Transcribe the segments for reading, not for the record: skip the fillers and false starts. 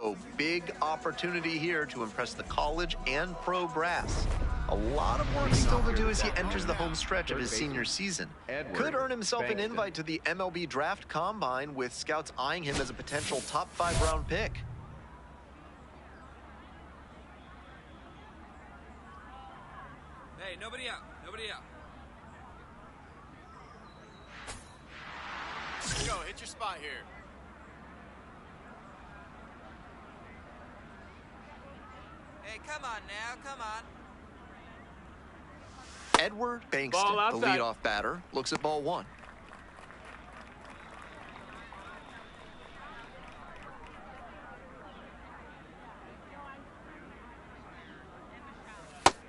Oh, big opportunity here to impress the college and pro brass. A lot of work still to do as he enters the home stretch of his senior season. Could earn himself an invite to the MLB Draft Combine, with scouts eyeing him as a potential top 5-round pick. Hey, nobody out. Nobody out. Let's go. Hit your spot here. Hey, come on now. Come on. Edward Bankston, the leadoff batter, looks at ball one.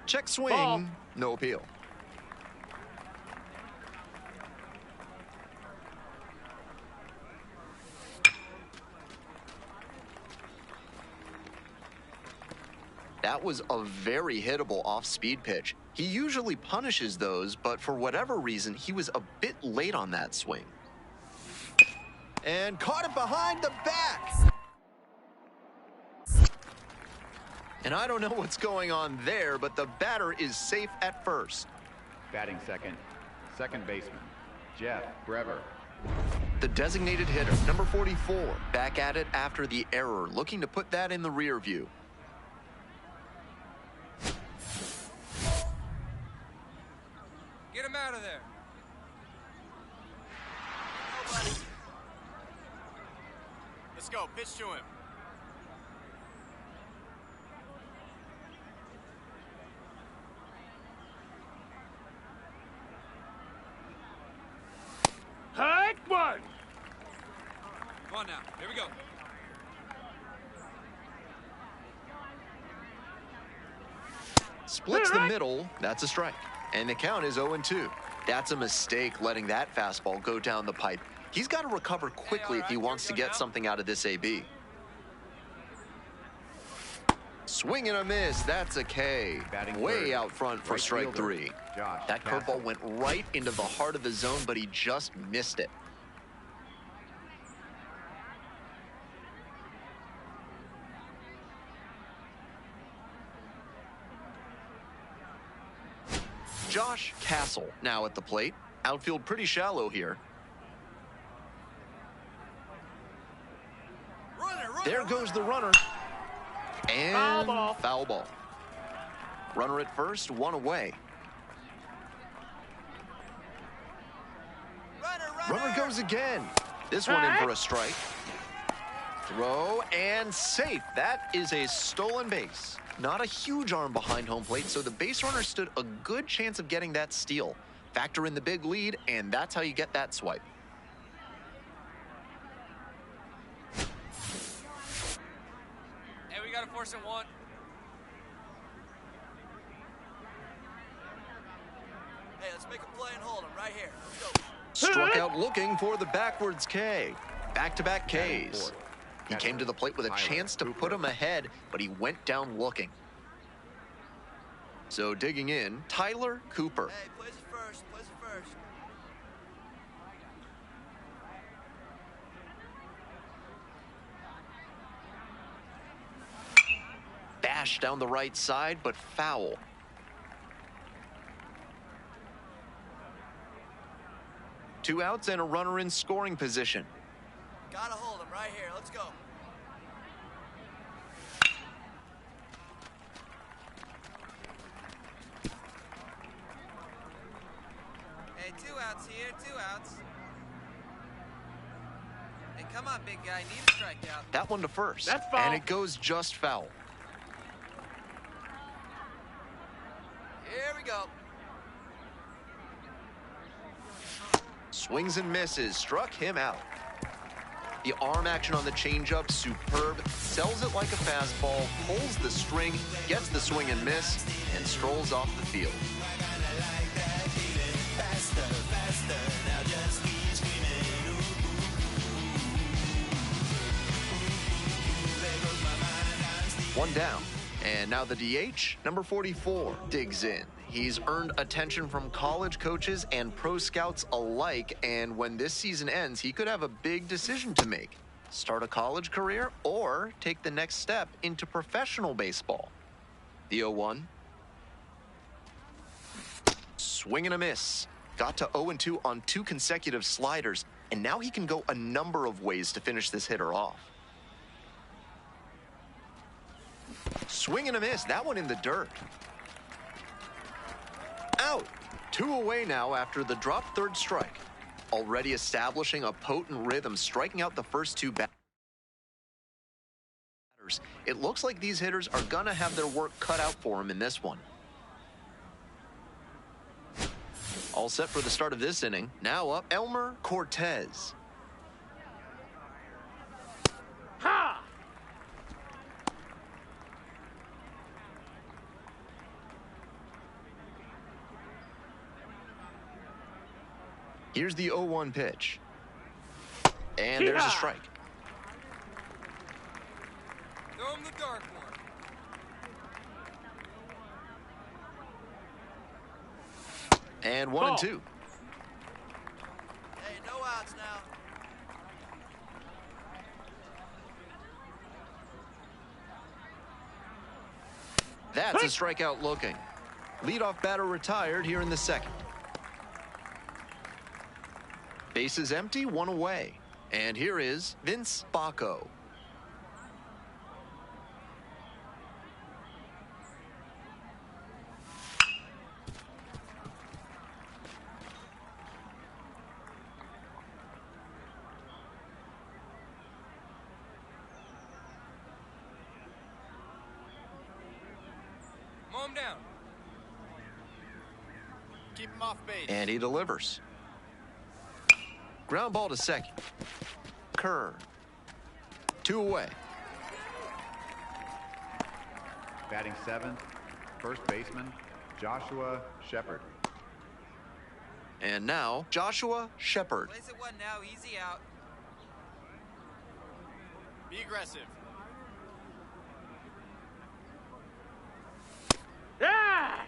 Check swing, ball. No appeal. That was a very hittable off-speed pitch. He usually punishes those, but for whatever reason, he was a bit late on that swing. And caught it behind the back. And I don't know what's going on there, but the batter is safe at first. Batting second, second baseman, Jeff Brever. The designated hitter, number 44, back at it after the error, looking to put that in the rear view. Get him out of there. Nobody. Let's go. Pitch to him. Hike one. Come on now. Here we go. Splits the middle. That's a strike. And the count is 0-2. That's a mistake, letting that fastball go down the pipe. He's got to recover quickly if he wants to get something out of this AB. Swing and a miss. That's a K. Way out front for strike three. That curveball went right into the heart of the zone, but he just missed it. Josh Castle now at the plate. Outfield pretty shallow here. There goes the runner. And foul ball. Runner at first, one away. Runner goes again. This one in for a strike. Throw and safe. That is a stolen base. Not a huge arm behind home plate, so the base runner stood a good chance of getting that steal. Factor in the big lead, and that's how you get that swipe. Hey, we got to force it one. Hey, let's make a play and hold him right here. Let's go. Struck out looking for the backwards K. Back-to-back Ks. He came to the plate with a chance to put him ahead, but he went down looking. So digging in, Tyler Cooper. Hey, plays it first. Plays it first. Bash down the right side, but foul. Two outs and a runner in scoring position. Gotta hold him right here. Let's go. Hey, 2 outs here. 2 outs. Hey, come on, big guy. Need a strikeout. That one to first. That's foul. And it goes just foul. Here we go. Swings and misses. Struck him out. The arm action on the changeup, superb. Sells it like a fastball, pulls the string, gets the swing and miss, and strolls off the field. One down. And now the DH, number 44, digs in. He's earned attention from college coaches and pro scouts alike, and when this season ends, he could have a big decision to make. start a college career, or take the next step into professional baseball. The 0-1. Swing and a miss. Got to 0-2 on 2 consecutive sliders, and now he can go a number of ways to finish this hitter off. Swing and a miss. That one in the dirt. Out. 2 away now after the drop third strike. Already establishing a potent rhythm, striking out the first 2 batters. It looks like these hitters are going to have their work cut out for them in this one. All set for the start of this inning. Now up, Elmer Cortez. Ha! Here's the 0-1 pitch. And there's a strike. Throw him the dark one. And 1-2. Hey, no outs now. That's a strikeout looking. Leadoff batter retired here in the second. Bases empty, 1 away. And here is Vince Bacco. Mow him down. Keep him off base. And he delivers. Ground ball to second. Kerr. 2 away. Batting 7th, first baseman, Joshua Shepard. And now, Joshua Shepard. Place it 1 now, easy out. Be aggressive. Yeah!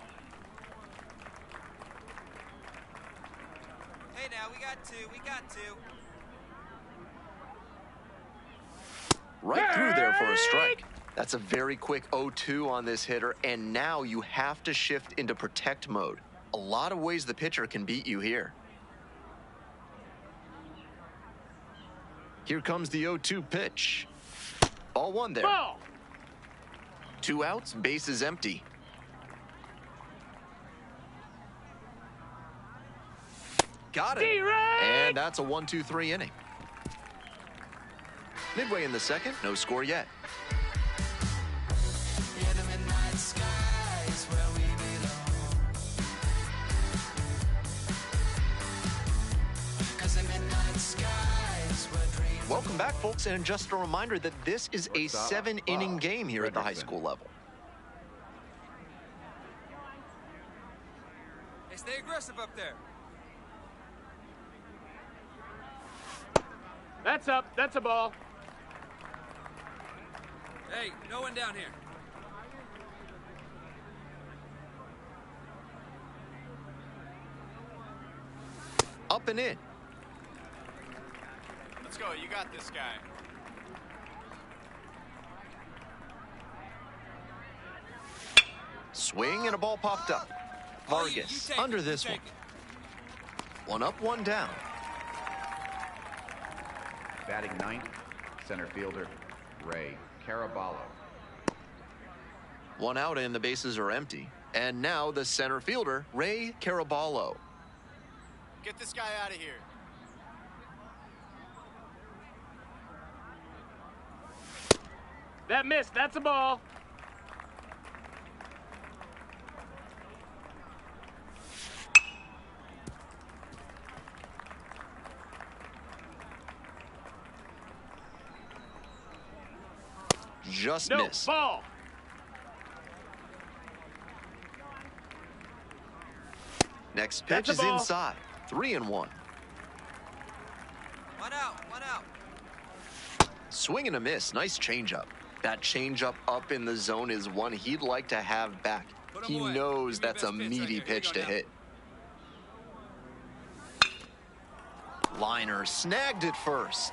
Hey now, we got 2, we got 2. Right through there for a strike. That's a very quick 0-2 on this hitter, and now you have to shift into protect mode. A lot of ways the pitcher can beat you here. Here comes the 0-2 pitch. Ball 1 there. Ball! 2 outs, bases empty. D-Ray! Got it. And that's a 1-2-3 inning. Midway in the second, no score yet. Welcome back, folks, and just a reminder that this is a 7-inning game here at the high school level. Hey, stay aggressive up there. That's up. That's a ball. Hey, no one down here. Up and in. Let's go, you got this guy. Swing and a ball popped up. Oh, you Vargas take under it, this you one. take it. 1 up, 1 down. Batting 9th, center fielder, Ray Caraballo. 1 out and the bases are empty. And now the center fielder, Ray Caraballo. Get this guy out of here. That missed. That's a ball. Just No, missed. ball. Next That's pitch a is ball. inside. 3-1. 1 out, 1 out. Swing and a miss. Nice changeup. That changeup up in the zone is one he'd like to have back. Put him He away. knows Give me your that's a best pitch right meaty here. Here you pitch go to now. hit. Liner snagged it first.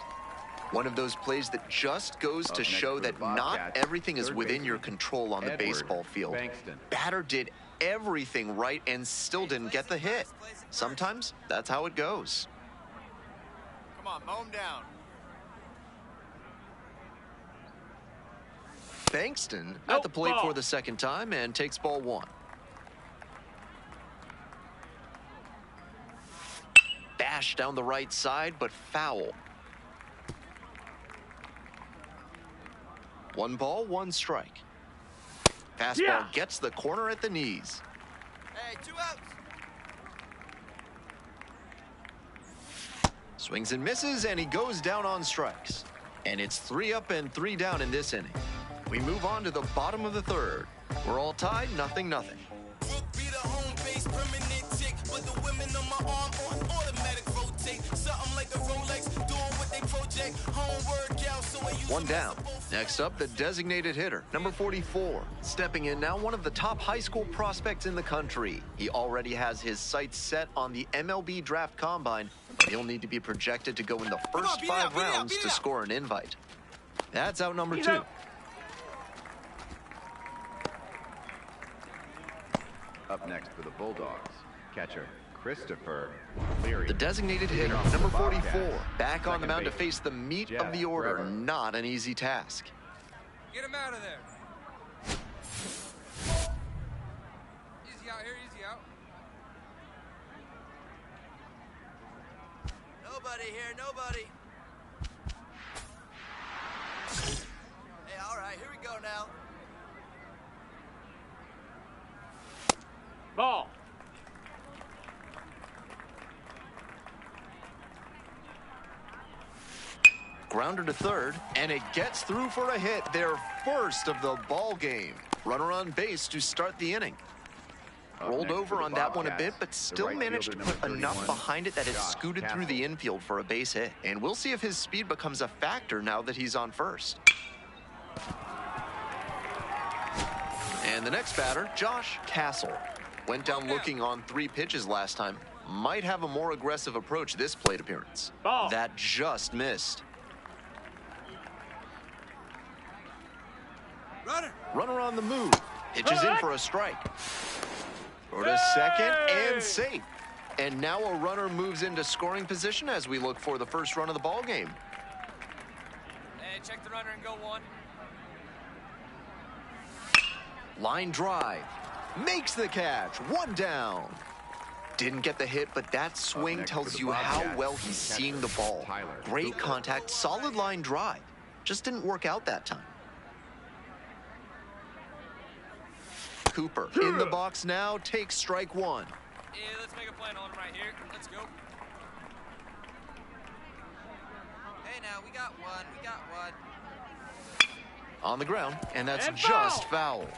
One of those plays that just goes to show that not everything is within your control on the baseball field. Batter did everything right and still didn't get the hit. Sometimes that's how it goes. Come on, mow him down. Bankston at the plate for the second time and takes ball one. Bash down the right side, but foul. 1 ball, 1 strike. Fastball gets the corner at the knees. Hey, 2 outs. Swings and misses, and he goes down on strikes. And it's 3 up and 3 down in this inning. We move on to the bottom of the third. We're all tied, 0-0. Rook be the home base, permanent tick. With the women on my arm on automatic rotate. Something like a Rolex, doing what they project. Home workout, so I use 1 down. Next up, the designated hitter, number 44. Stepping in now, one of the top high school prospects in the country. He already has his sights set on the MLB Draft Combine, but he'll need to be projected to go in the first 5 rounds to score an invite. That's out number 2. Up next for the Bulldogs, catcher Christopher Cleary. The designated hitter, number 44, back on the mound to face the meat of the order. Not an easy task. Get him out of there. Easy out here, easy out. Nobody here, nobody. Hey, all right, here we go now. Ball. Grounder to third, and it gets through for a hit. Their first of the ball game. Runner on base to start the inning. Rolled over on that one a bit, but still managed to put enough behind it that it scooted through the infield for a base hit. And we'll see if his speed becomes a factor now that he's on first. And the next batter, Josh Castle. Went down looking on 3 pitches last time. Might have a more aggressive approach this plate appearance. Ball. That just missed. Runner on the move. Pitches in for a strike. Throw to second and safe. And now a runner moves into scoring position as we look for the first run of the ball game. Hey, check the runner and go 1. Line drive. Makes the catch. 1 down. Didn't get the hit, but that swing tells you how well he's seeing the ball. Great contact, solid line drive. Just didn't work out that time. Cooper in the box now, takes strike 1. Yeah, let's make a play and hold him right here. Let's go. Hey, now, we got 1. On the ground, and that's And just foul.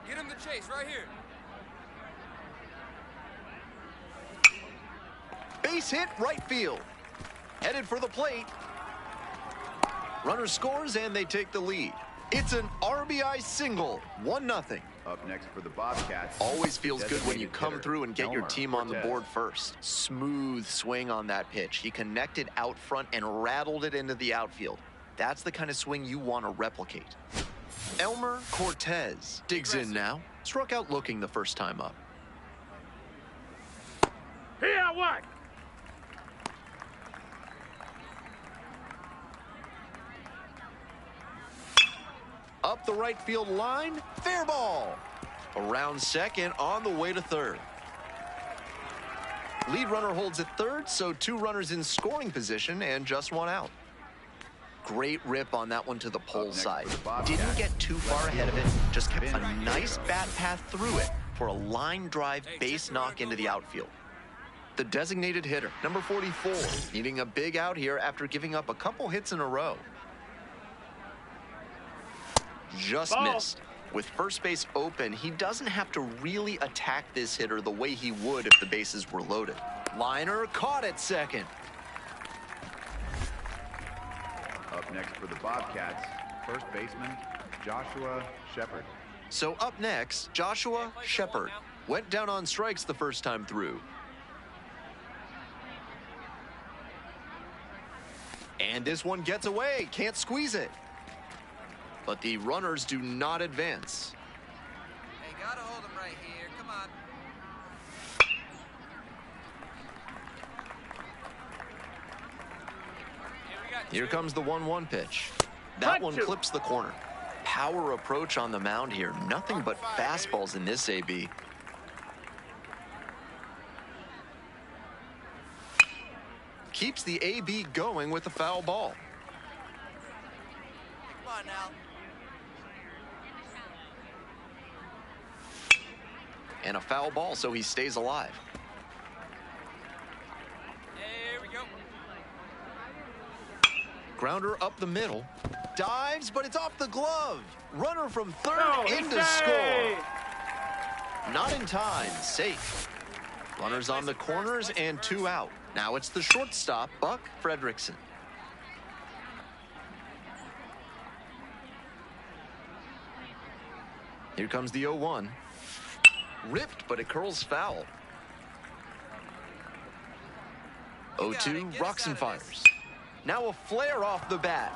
Get him the chase right here. Base hit right field. Headed for the plate. Runner scores and they take the lead. It's an RBI single, 1-0. Up next for the Bobcats. Always feels good when you come hitter, through and get your Elmer team on the Cortez. board first. Smooth swing on that pitch. He connected out front and rattled it into the outfield. That's the kind of swing you want to replicate. Elmer Cortez digs in now. Struck out looking the first time up. Here, what? Up the right field line, fair ball. Around second, on the way to third. Lead runner holds at third, so 2 runners in scoring position and just 1 out. Great rip on that one to the pole side. Didn't get too far ahead of it, just kept a nice bat path through it for a line drive base knock into the outfield. The designated hitter, number 44, needing a big out here after giving up a couple hits in a row. Just missed. With first base open, he doesn't have to really attack this hitter the way he would if the bases were loaded. Liner caught at second. Up next for the Bobcats, first baseman Joshua Shepard. So up next, Joshua Shepard. Went down on strikes the first time through. And this one gets away. Can't squeeze it. But the runners do not advance. Hey, gotta hold him right here. Come on. Here comes the 1-1 pitch. That one clips the corner. Power approach on the mound here. Nothing but fastballs in this AB. Keeps the AB going with a foul ball. Come on now. And a foul ball, so he stays alive. There we go. Grounder up the middle. Dives, but it's off the glove. Runner from third in to score. Not in time. Safe. Runners on the corners and 2 out. Now it's the shortstop, Buck Fredrickson. Here comes the 0-1. Ripped, but it curls foul. 0-2, Roxon fires. Now a flare off the bat.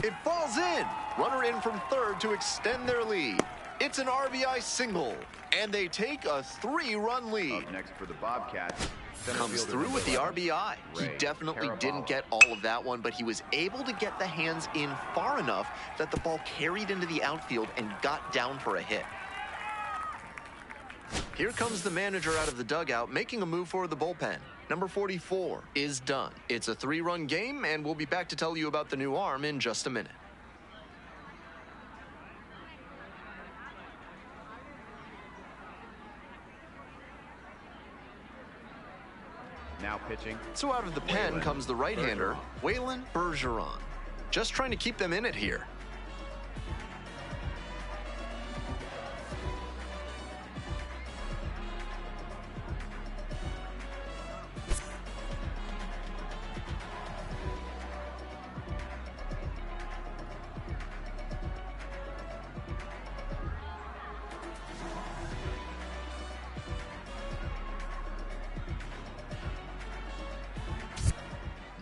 It falls in. Runner in from third to extend their lead. It's an RBI single, and they take a 3-run lead. Up next for the Bobcats. Comes through with the RBI. He definitely didn't get all of that one, but he was able to get the hands in far enough that the ball carried into the outfield and got down for a hit. Here comes the manager out of the dugout, making a move for the bullpen. Number 44 is done. It's a 3-run game, and we'll be back to tell you about the new arm in just a minute. Now pitching. So out of the pen comes the right-hander, Waylon Bergeron. Just trying to keep them in it here.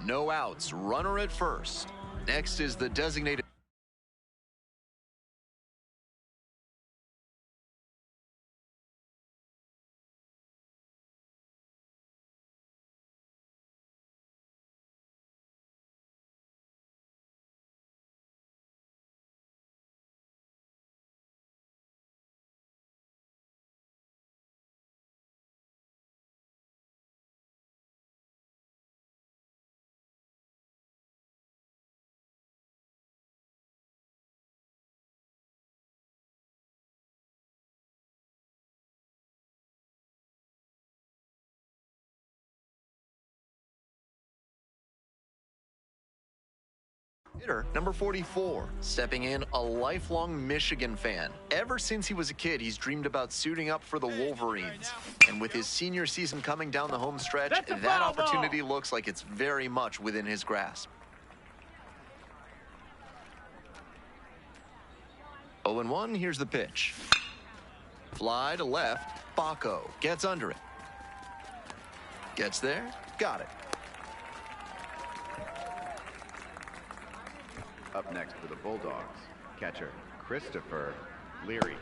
No outs, runner at first. Next is the designated. Hitter, number 44, stepping in, a lifelong Michigan fan. Ever since he was a kid, he's dreamed about suiting up for the Wolverines. And with his senior season coming down the home stretch, that opportunity looks like it's very much within his grasp. 0-1, here's the pitch. Fly to left, Baco gets under it. Gets there, got it. Up next for the Bulldogs, catcher Christopher Leary.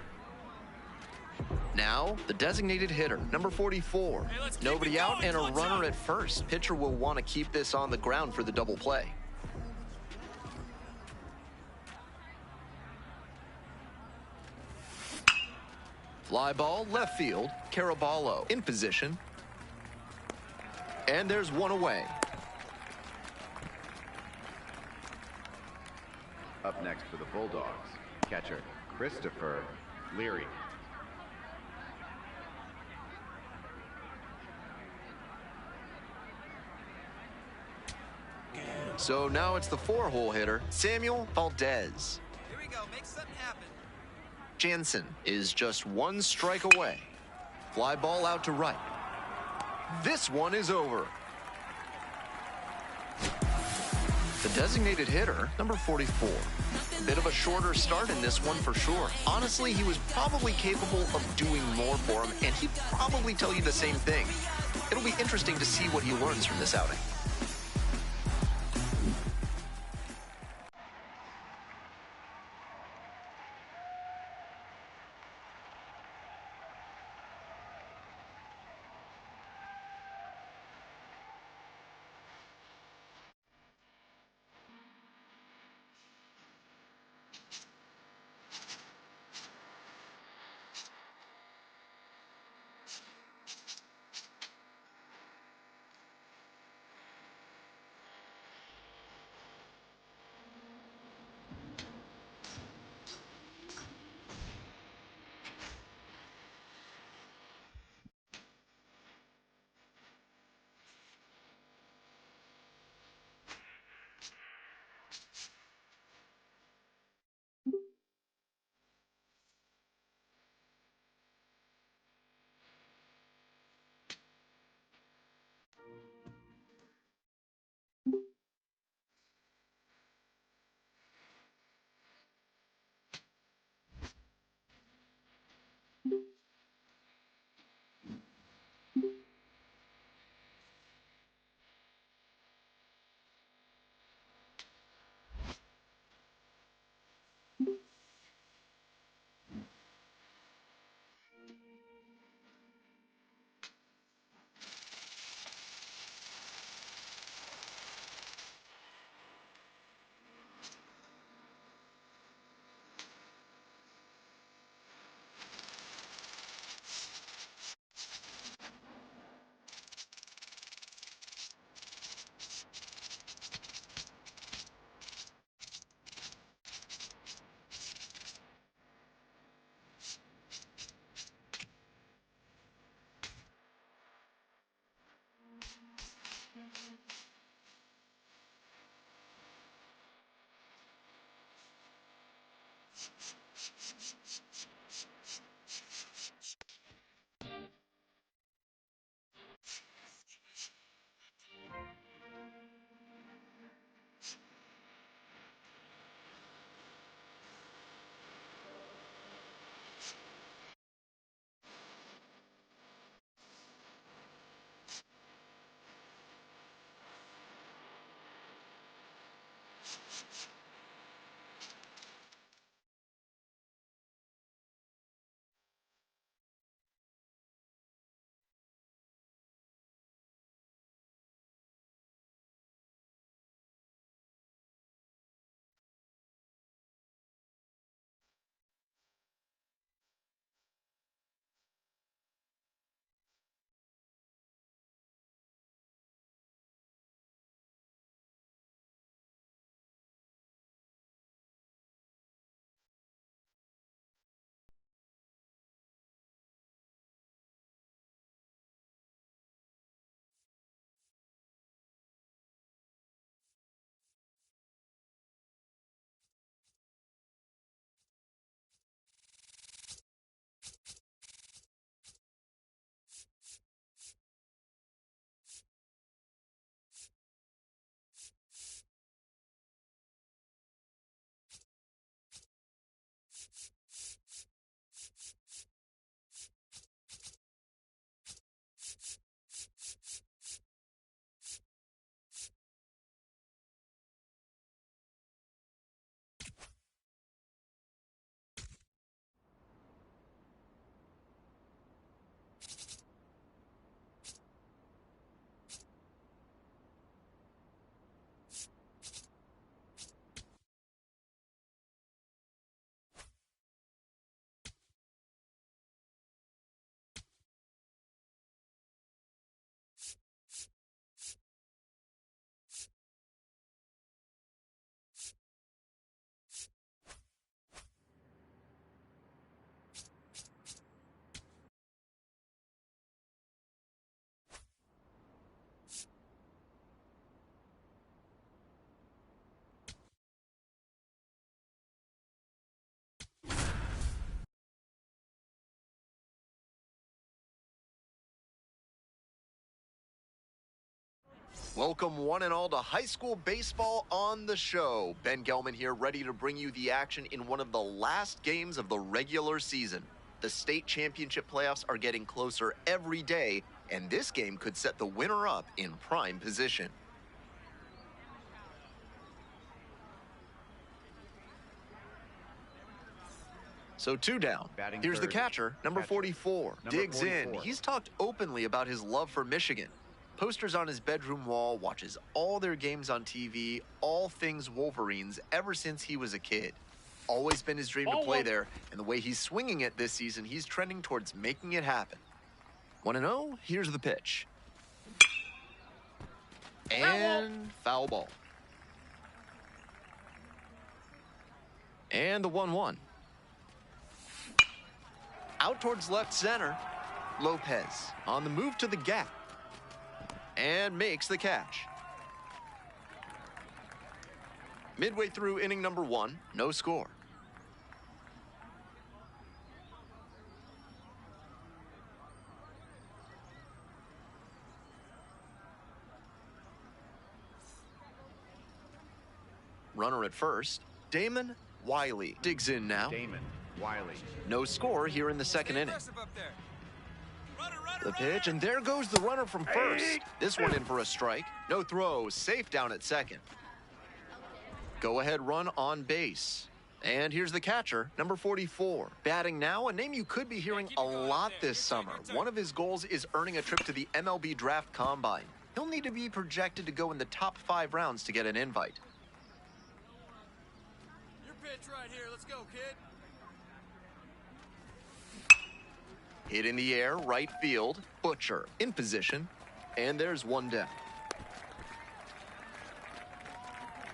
Now, the designated hitter, number 44. Nobody out and a runner at first. Pitcher will want to keep this on the ground for the double play. Fly ball, left field. Caraballo in position. And there's one away. Up next for the Bulldogs, catcher Christopher Leary. So now it's the 4-hole hitter, Samuel Valdez. Here we go. Make something happen. Jansen is just 1 strike away. Fly ball out to right. This one is over. The designated hitter, number 44. A bit of a shorter start in this one for sure. Honestly, he was probably capable of doing more for him, and he'd probably tell you the same thing. It'll be interesting to see what he learns from this outing. Welcome one and all to high school baseball on the show. Ben Gelman here, ready to bring you the action in one of the last games of the regular season. The state championship playoffs are getting closer every day, and this game could set the winner up in prime position. So 2 down. Batting Here's the third. catcher, number 44. Number Digs in. 44. He's talked openly about his love for Michigan. Posters on his bedroom wall, watches all their games on TV, all things Wolverines ever since he was a kid. Always been his dream to play there, and the way he's swinging it this season, he's trending towards making it happen. 1-0, here's the pitch. And foul ball. And the 1-1. Out towards left center. Lopez on the move to the gap. And makes the catch. Midway through inning number 1, no score. Runner at first, Damon Wiley digs in now. Damon Wiley. No score here in the second inning. Aggressive up there. The pitch, and there goes the runner from first. This one in for a strike. No throw, safe down at second. Go-ahead run on base. And here's the catcher, number 44. Batting now, a name you could be hearing a lot this summer. One of his goals is earning a trip to the MLB Draft Combine. He'll need to be projected to go in the top 5 rounds to get an invite. Your pitch right here. Let's go, kid. Hit in the air, right field. Butcher in position. And there's 1 down.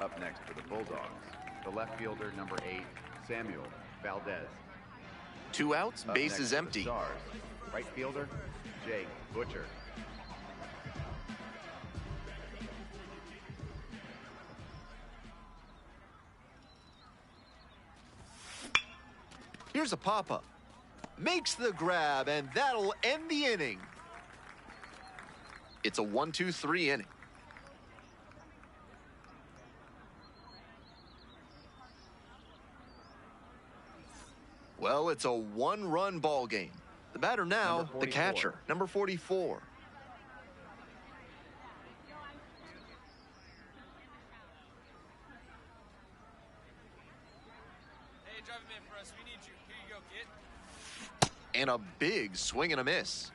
Up next for the Bulldogs, the left fielder, number 8, Samuel Valdez. 2 outs, Up base next is for the empty. Stars, right fielder, Jake Butcher. Here's a pop-up. Makes the grab, and that'll end the inning. It's a 1-2-3 inning. Well, it's a one-run ball game. The batter now, the catcher, number 44. Hey, drive him in for us. We need you. Here you go, kid. And a big swing and a miss.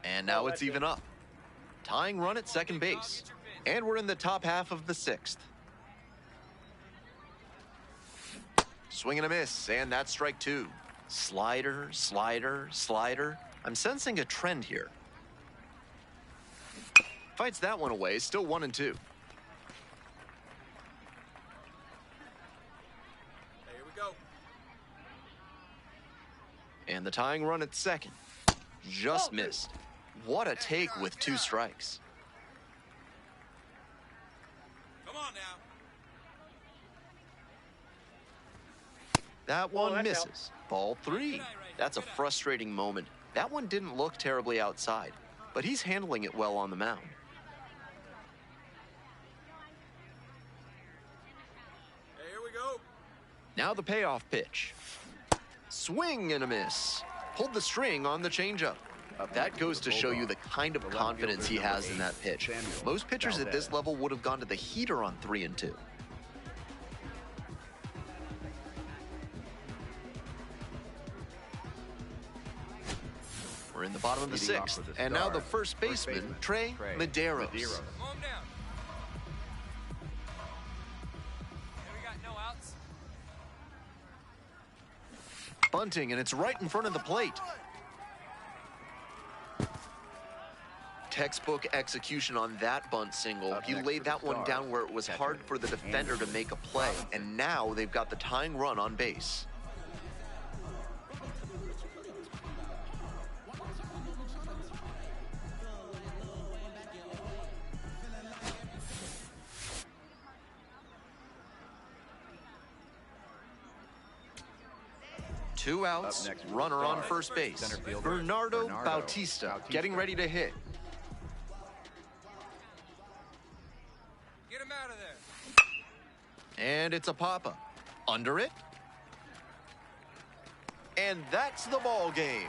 And now it's even up. Tying run at second base. And we're in the top half of the sixth. Swing and a miss, and that's strike two. Slider, slider, slider. I'm sensing a trend here. Fights that one away, still 1-2. Hey, here we go. And the tying run at second. Just missed. What a take with 2 strikes. Come on now. That one that misses. Ball 3. That's a frustrating moment. That one didn't look terribly outside, but he's handling it well on the mound. Hey, here we go. Now the payoff pitch. Swing and a miss. Pulled the string on the changeup. That goes to show you the kind of confidence he has in that pitch. Most pitchers at this level would have gone to the heater on 3-2. We're in the bottom of the sixth, and now the first baseman, Trey Medeiros. Calm down. Hey, we got no outs. Bunting, and it's right in front of the plate. Textbook execution on that bunt single. He laid that one down where it was hard for the defender to make a play, and now they've got the tying run on base. Two outs, runner on first base. Bernardo Bautista getting ready to hit. Get him out of there. And it's a pop-up. Under it. And that's the ball game.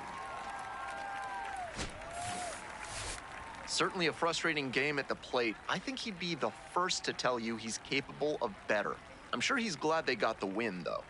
Certainly a frustrating game at the plate. I think he'd be the first to tell you he's capable of better. I'm sure he's glad they got the win, though.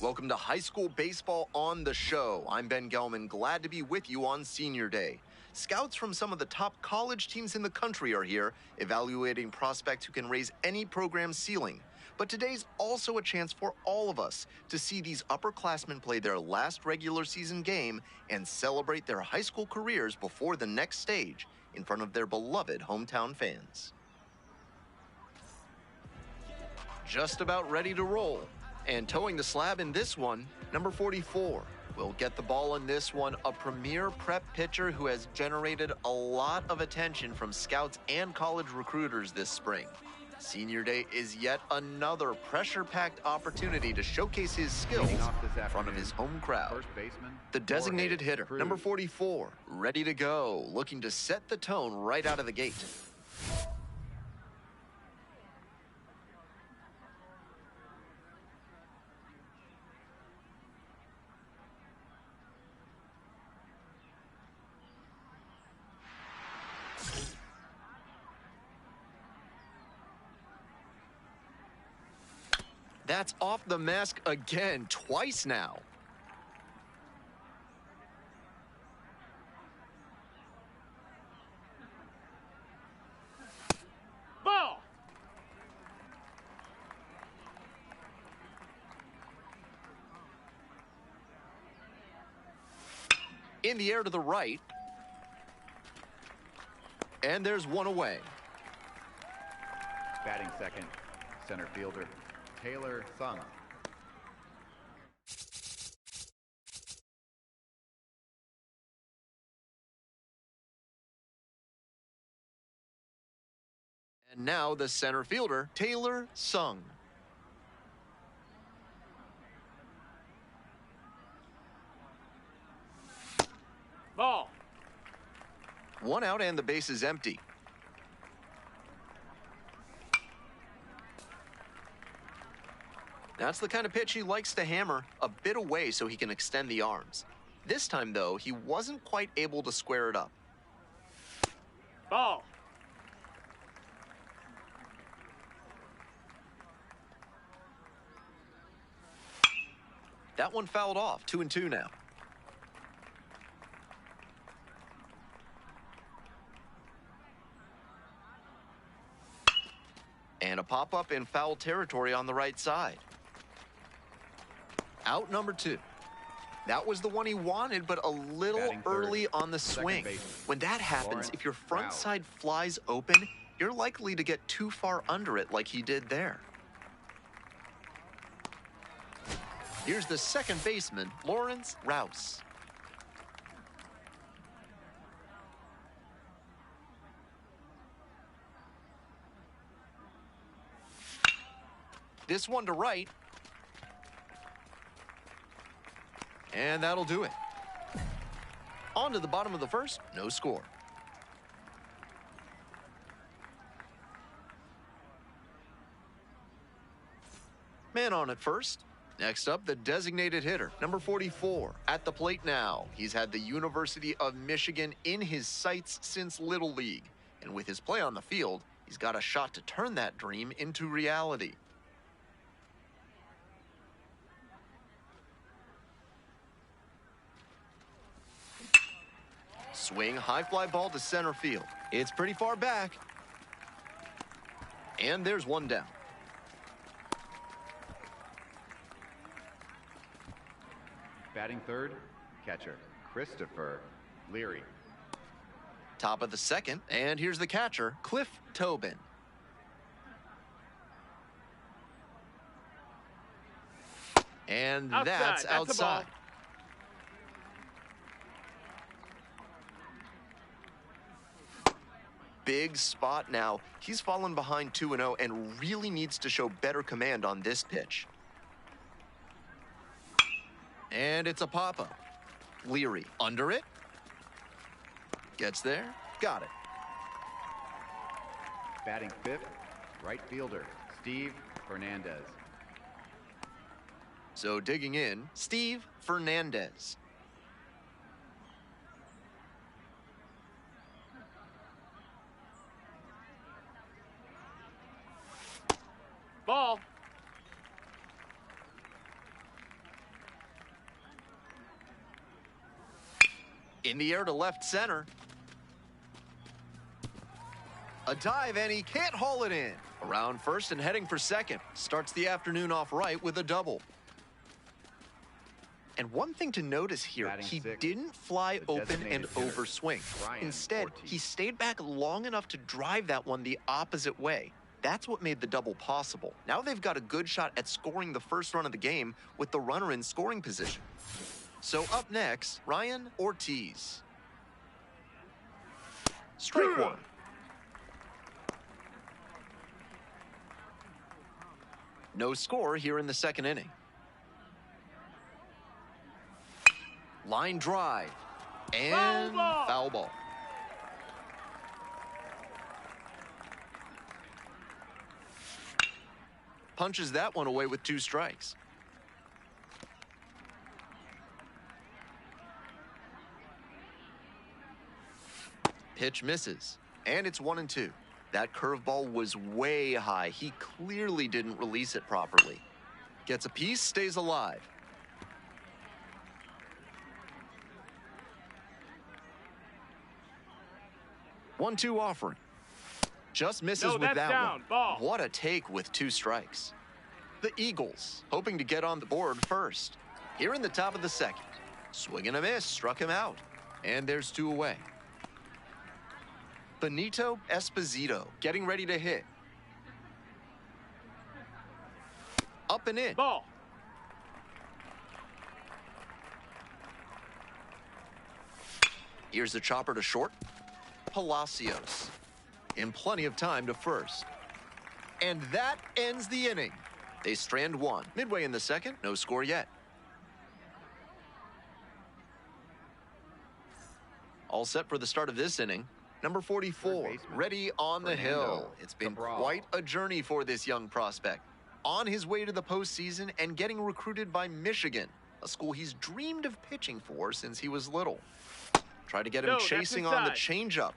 Welcome to High School Baseball on the Show. I'm Ben Gelman, glad to be with you on Senior Day. Scouts from some of the top college teams in the country are here, evaluating prospects who can raise any program's ceiling. But today's also a chance for all of us to see these upperclassmen play their last regular season game and celebrate their high school careers before the next stage in front of their beloved hometown fans. Just about ready to roll. And towing the slab in this one, number 44. Will get the ball in this one, a premier prep pitcher who has generated a lot of attention from scouts and college recruiters this spring. Senior Day is yet another pressure-packed opportunity to showcase his skills in front of his home crowd. First baseman, The designated Jorge hitter, Cruz. number 44, ready to go, looking to set the tone right out of the gate. That's off the mask again, twice now. Ball! In the air to the right. And there's one away. Batting second, center fielder, Taylor Sung. And now the center fielder, Taylor Sung. Ball! One out and the base is empty. That's the kind of pitch he likes to hammer, a bit away so he can extend the arms. This time, though, he wasn't quite able to square it up. Ball! That one fouled off, 2-2 now. And a pop-up in foul territory on the right side. Out number 2. That was the one he wanted, but a little Batting third, early on the second swing. baseman, When that happens, Lawrence if your front Rouse. side flies open, you're likely to get too far under it like he did there. Here's the second baseman, Lawrence Rouse. This one to right. And that'll do it. On to the bottom of the first, no score. Man on at first. Next up, the designated hitter, number 44, at the plate now. He's had the University of Michigan in his sights since Little League. And with his play on the field, he's got a shot to turn that dream into reality. Swing, high fly ball to center field. It's pretty far back. And there's one down. Batting third, catcher, Christopher Leary. Top of the second, and here's the catcher, Cliff Tobin. And that's That's a outside. ball. Big spot now. He's fallen behind 2-0 and really needs to show better command on this pitch. And it's a pop-up. Leary under it. Gets there. Got it. Batting fifth, right fielder, Steve Fernandez. So digging in, Steve Fernandez. Ball! In the air to left center. A dive, and he can't haul it in. Around first and heading for second. Starts the afternoon off right with a double. And one thing to notice here, Batting he sixth, didn't fly the open and designated hitter, overswing. Ryan Instead, Ortiz. he stayed back long enough to drive that one the opposite way. That's what made the double possible. Now they've got a good shot at scoring the first run of the game with the runner in scoring position. So up next, Ryan Ortiz. Strike one. No score here in the second inning. Line drive. And foul ball. Punches that one away with 2 strikes. Pitch misses. And it's 1-2. That curveball was way high. He clearly didn't release it properly. Gets a piece, stays alive. One-two offering. Just misses with that down. one. Ball. What a take with 2 strikes. The Eagles hoping to get on the board first. Here in the top of the second. Swing and a miss, struck him out. And there's 2 away. Benito Esposito getting ready to hit. Up and in. Ball. Here's the chopper to short. Palacios in plenty of time to first. And that ends the inning. They strand 1. Midway in the second, no score yet. All set for the start of this inning. Number 44, ready on the hill. It's been quite a journey for this young prospect. On his way to the postseason and getting recruited by Michigan, a school he's dreamed of pitching for since he was little. Try to get him chasing on the changeup.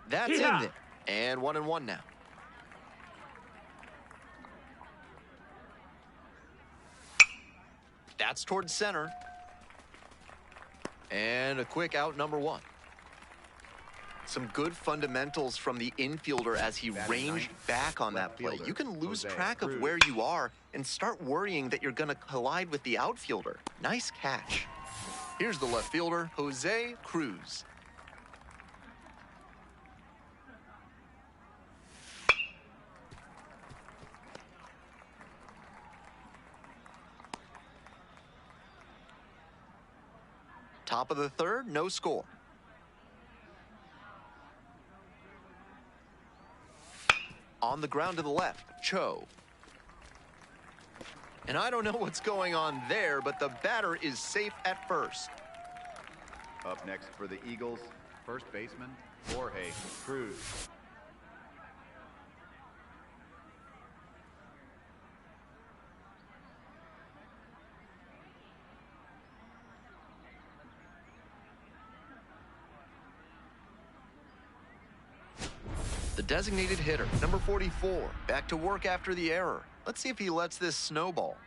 That's in there. And 1-1 now. That's towards center. And a quick out, number 1. Some good fundamentals from the infielder as he ranged back on that play. You can lose track of where you are and start worrying that you're going to collide with the outfielder. Nice catch. Here's the left fielder, Jose Cruz. Top of the third, no score. On the ground to the left, Cho. And I don't know what's going on there, but the batter is safe at first. Up next for the Eagles, first baseman, Jorge Cruz. The designated hitter, number 44, back to work after the error. Let's see if he lets this snowball.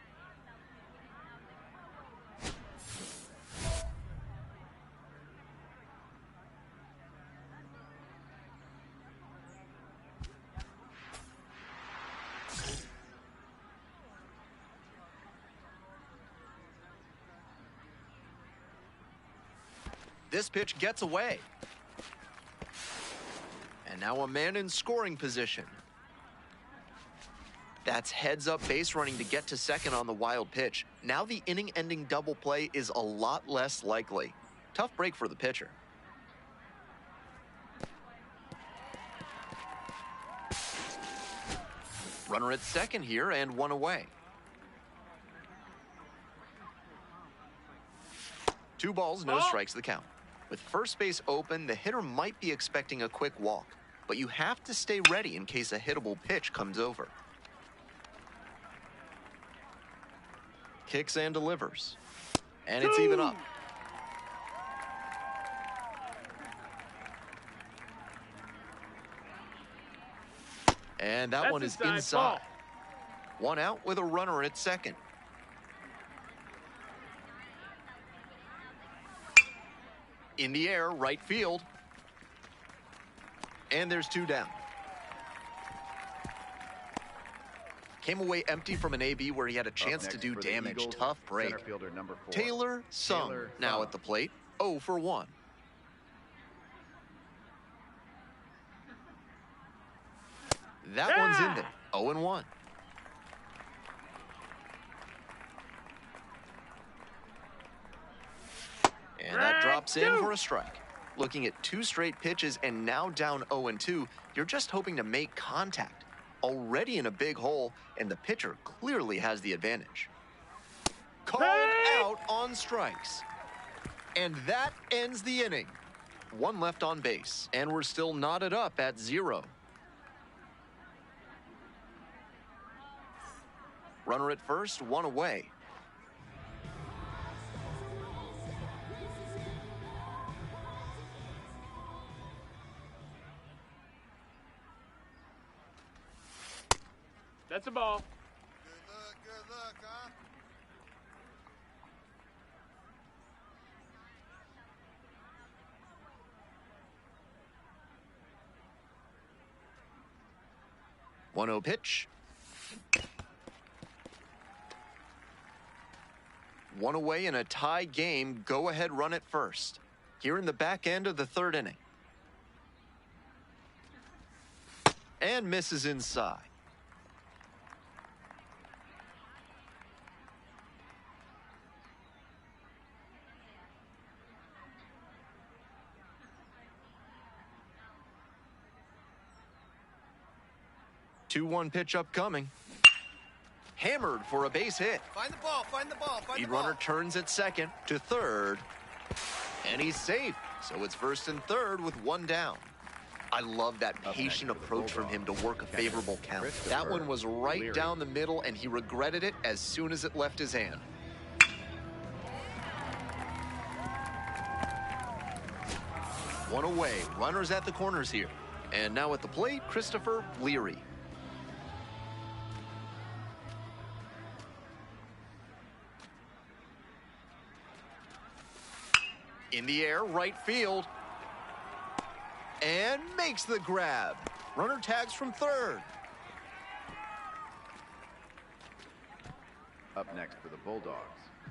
This pitch gets away. And now a man in scoring position. That's heads up base running to get to second on the wild pitch. Now the inning-ending double play is a lot less likely. Tough break for the pitcher. Runner at second here and 1 away. 2 balls, no strikes the count. With first base open, the hitter might be expecting a quick walk, but you have to stay ready in case a hittable pitch comes over. Kicks and delivers. And it's even up. And that one is inside. One out with a runner at second. In the air, right field. And there's two down. Came away empty from an AB where he had a chance to do damage. Eagles, Tough break. center fielder number 4. Taylor Sung now at the plate. 0 for 1. That one's in there. 0 and 1. And that drops in for a strike. Looking at 2 straight pitches and now down 0 and 2, you're just hoping to make contact. Already in a big hole, and the pitcher clearly has the advantage. Called out on strikes. And that ends the inning. 1 left on base, and we're still knotted up at 0. Runner at first, 1 away. That's a ball. Good luck, huh? One 0 pitch. 1 away in a tie game. Go ahead run at first. Here in the back end of the 3rd inning. And misses inside. Two-one pitch upcoming. Hammered for a base hit. Find the ball, find the ball, find Lead the ball. runner turns at second to third. And he's safe. So it's first and third with 1 down. I love that patient approach from him to work a favorable count. That one was right down the middle, and he regretted it as soon as it left his hand. One away. Runners at the corners here. And now at the plate, Christopher Leary. In the air, right field. And makes the grab. Runner tags from third. Up next for the Bulldogs,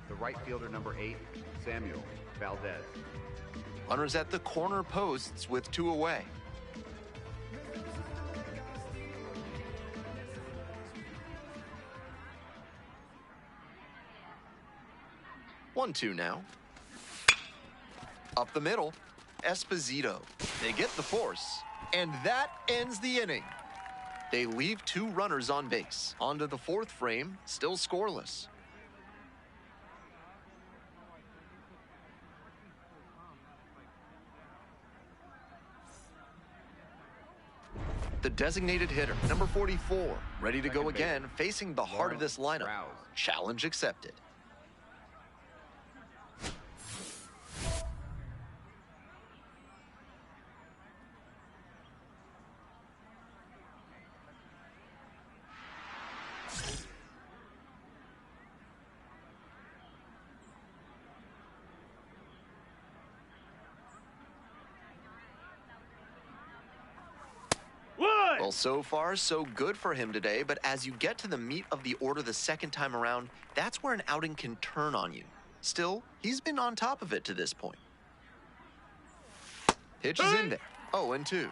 the right fielder number 8, Samuel Valdez. Runners at the corner posts with 2 away. One, 2 now. Up the middle, Esposito. They get the force, and that ends the inning. They leave 2 runners on base. Onto the 4th frame, still scoreless. The designated hitter, number 44, ready to go again, facing the heart of this lineup. Challenge accepted. Well, so far, so good for him today, but as you get to the meat of the order the second time around, that's where an outing can turn on you. Still, he's been on top of it to this point. Pitch is in there. 0 and 2.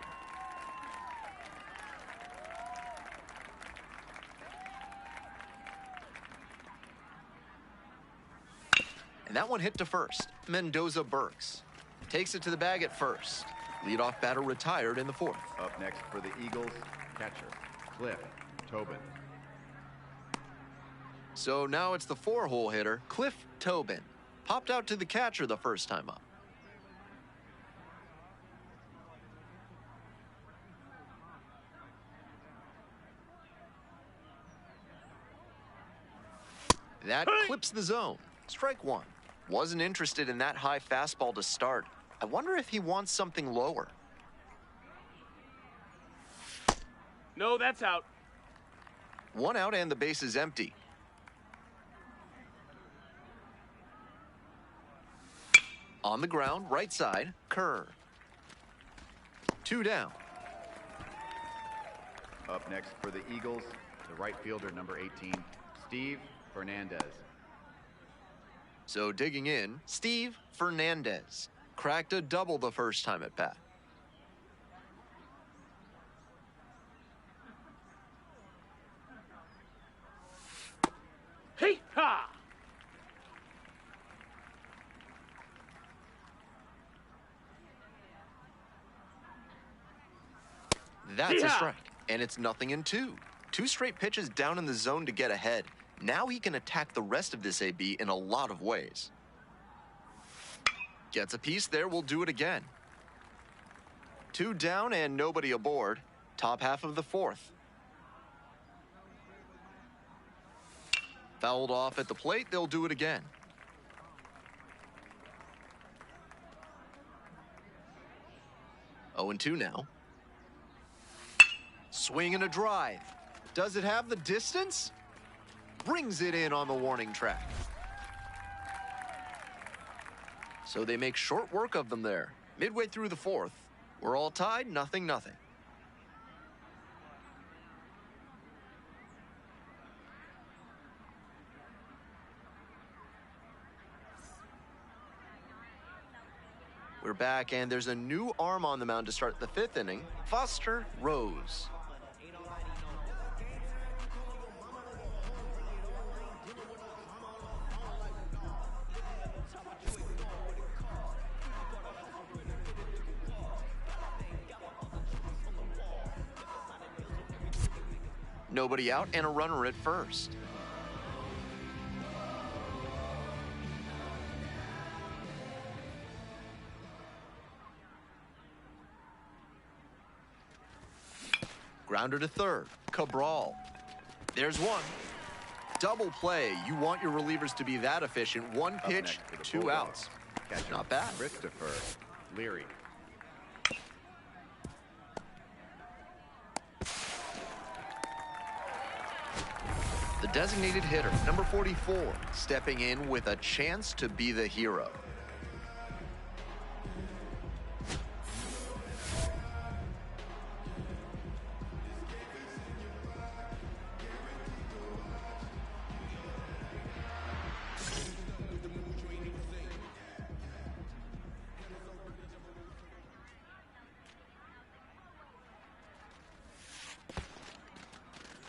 And that one hit to first. Mendoza Burks takes it to the bag at first. Leadoff batter retired in the 4th. Up next for the Eagles, catcher Cliff Tobin. So now it's the 4-hole hitter, Cliff Tobin. Popped out to the catcher the first time up. That clips the zone. Strike 1. Wasn't interested in that high fastball to start. I wonder if he wants something lower. No, that's out. One out and the base is empty. On the ground, right side, Kerr. 2 down. Up next for the Eagles, the right fielder, number 18, Steve Fernandez. So digging in, Steve Fernandez. Cracked a double the first time at bat. Hee-ha! That's a Yeah. strike, and it's 0-2. 2 straight pitches down in the zone to get ahead. Now he can attack the rest of this AB in a lot of ways. Gets a piece there, we'll do it again. 2 down and nobody aboard. Top half of the 4th. Fouled off at the plate, they'll do it again. Oh, and 2 now. Swing and a drive. Does it have the distance? Brings it in on the warning track. So they make short work of them there. Midway through the 4th, we're all tied, 0-0. We're back, and there's a new arm on the mound to start the 5th inning. Foster Rose. Nobody out and a runner at first. Grounder to third. Cabral. There's one. Double play. You want your relievers to be that efficient. One Up pitch, next for the 2 Bulldogs, outs. catcher Not bad. Christopher Leary. The designated hitter, number 44, stepping in with a chance to be the hero.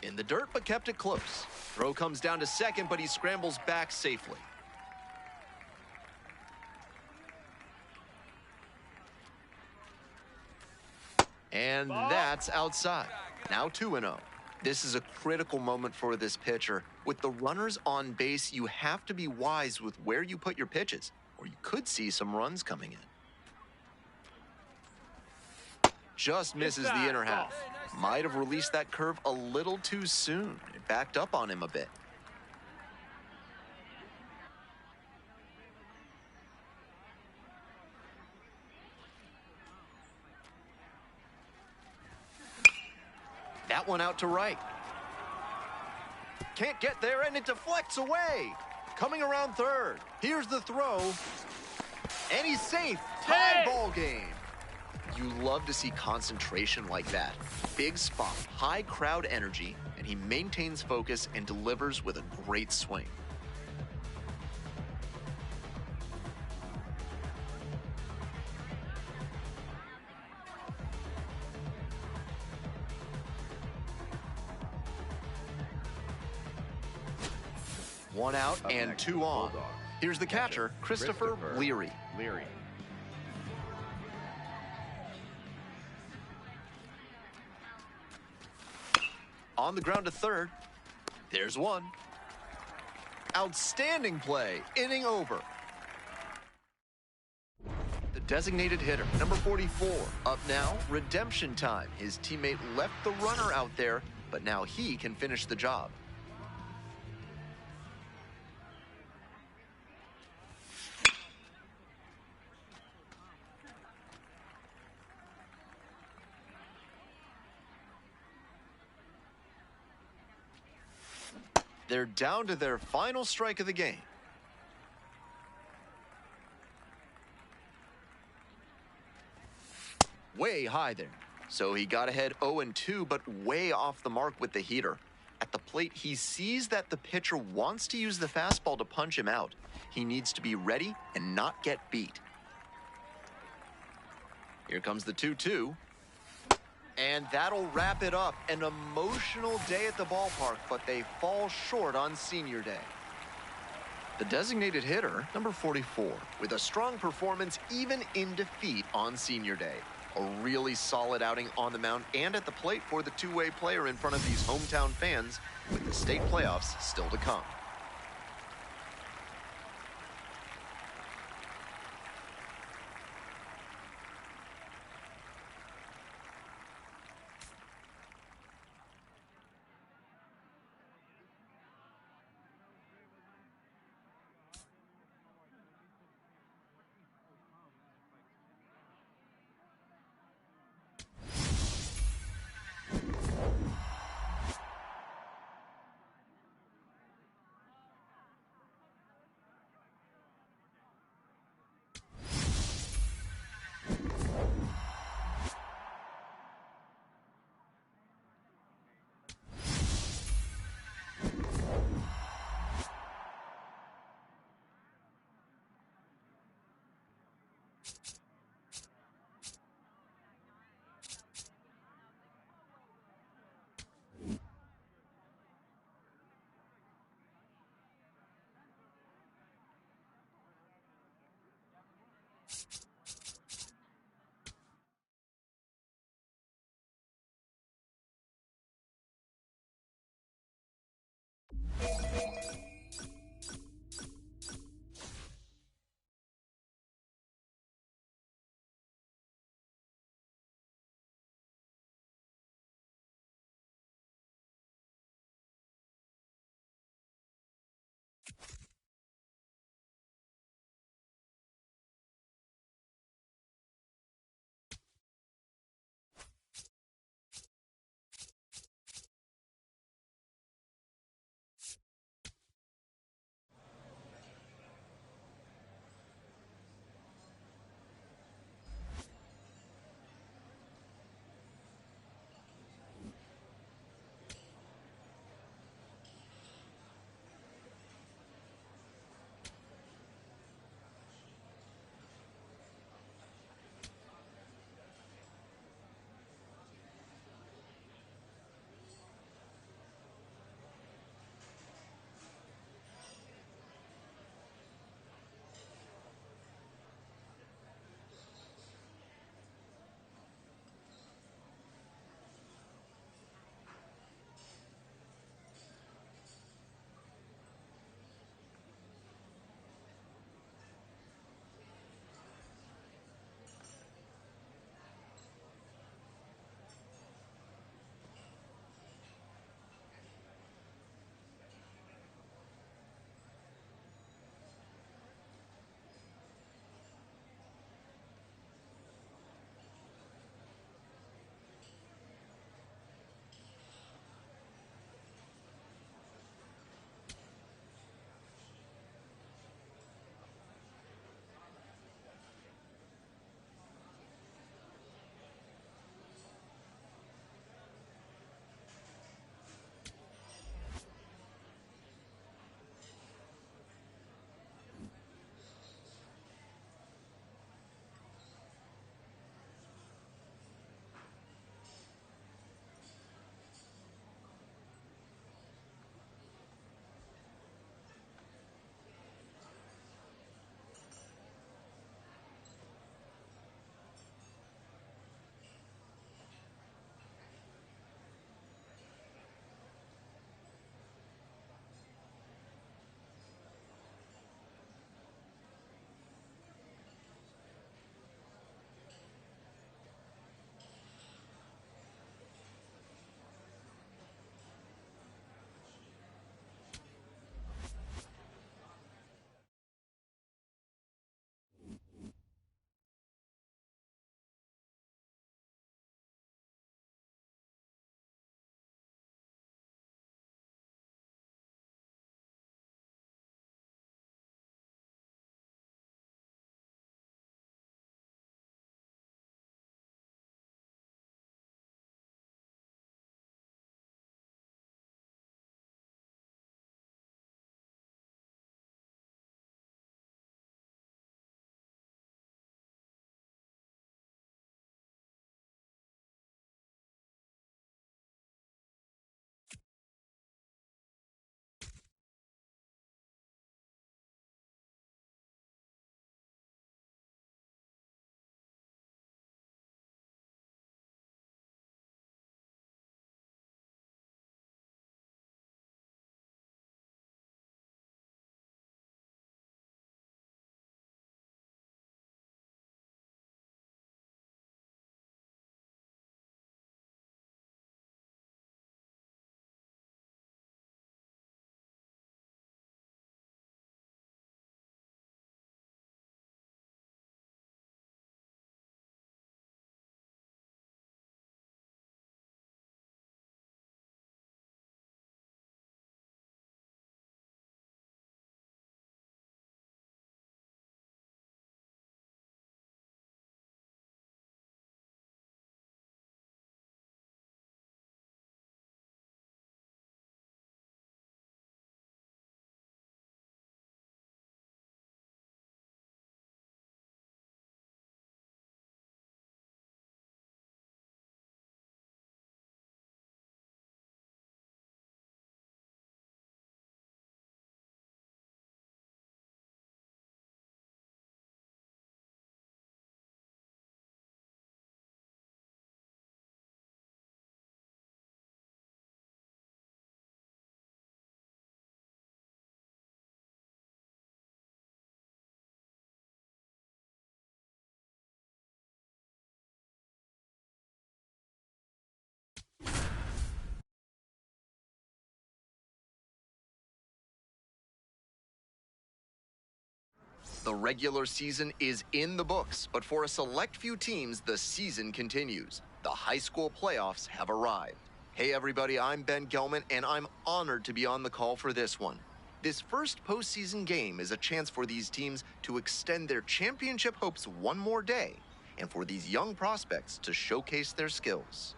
In the dirt, but kept it close. Throw comes down to second, but he scrambles back safely. And that's outside. Now 2-0. This is a critical moment for this pitcher. With the runners on base, you have to be wise with where you put your pitches, or you could see some runs coming in. Just misses the inner half. Might have released that curve a little too soon. It backed up on him a bit. That one out to right. Can't get there, and it deflects away. Coming around third. Here's the throw. And he's safe. Tie ball game. You love to see concentration like that. Big spot, high crowd energy, and he maintains focus and delivers with a great swing. One out Up and next, 2 on. Bulldogs, Here's the catcher, Christopher Leary. Leary. On the ground to third. There's one. Outstanding play. Inning over. The designated hitter, number 44. Up now, redemption time. His teammate left the runner out there, but now he can finish the job. They're down to their final strike of the game. Way high there. So he got ahead 0-2, but way off the mark with the heater. At the plate, he sees that the pitcher wants to use the fastball to punch him out. He needs to be ready and not get beat. Here comes the 2-2. And that'll wrap it up. An emotional day at the ballpark, but they fall short on senior day. The designated hitter, number 44, with a strong performance even in defeat on senior day. A really solid outing on the mound and at the plate for the two-way player in front of these hometown fans, with the state playoffs still to come. The regular season is in the books, but for a select few teams, the season continues. The high school playoffs have arrived. Hey everybody, I'm Ben Gelman, and I'm honored to be on the call for this one. This first postseason game is a chance for these teams to extend their championship hopes one more day, and for these young prospects to showcase their skills.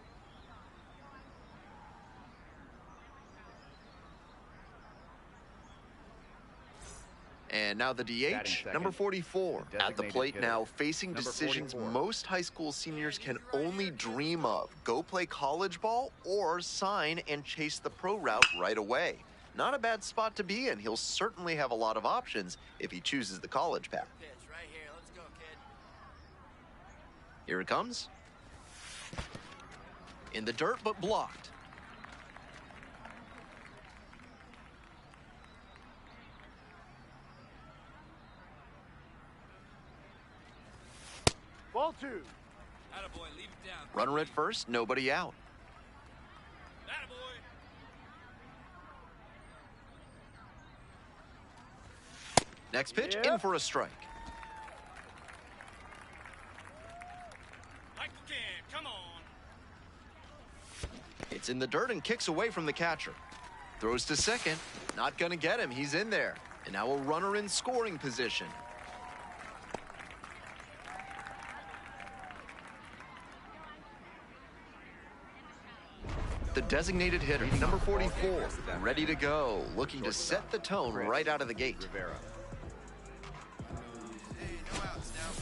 And now the DH, number 44, at the plate now, facing decisions most high school seniors can only dream of. Go play college ball or sign and chase the pro route right away. Not a bad spot to be in. He'll certainly have a lot of options if he chooses the college path. Pitch right here. Let's go, kid. Here it comes. In the dirt, but blocked. Ball 2. Attaboy, leave it down. Runner at first, nobody out. Attaboy. Next pitch, Yep. in for a strike. Like the kid, come on. It's in the dirt and kicks away from the catcher. Throws to second. Not gonna get him. He's in there. And now a runner in scoring position. The designated hitter, number 44, ready to go, looking to set the tone right out of the gate. Rivera. Hey, no outs now.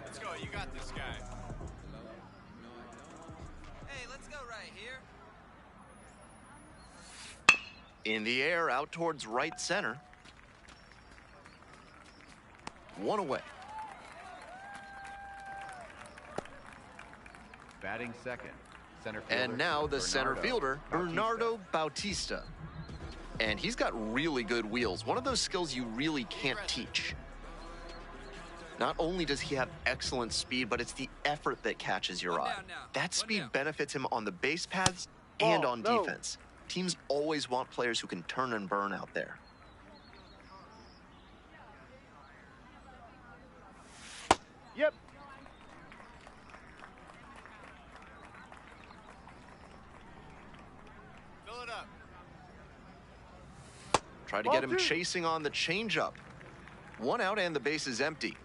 Let's go. You got this guy. Hey, let's go right here. In the air, out towards right center. One away. Batting second. Center fielder. And now the center Bernardo fielder, Bautista. Bernardo Bautista. And he's got really good wheels. One of those skills you really can't teach. Not only does he have excellent speed, but it's the effort that catches your One eye. down now. That One speed down. benefits him on the base paths and Ball, on no. defense. Teams always want players who can turn and burn out there. Yep. Fill it up. Try to Ball get him 2. chasing on the changeup. One out and the base is empty.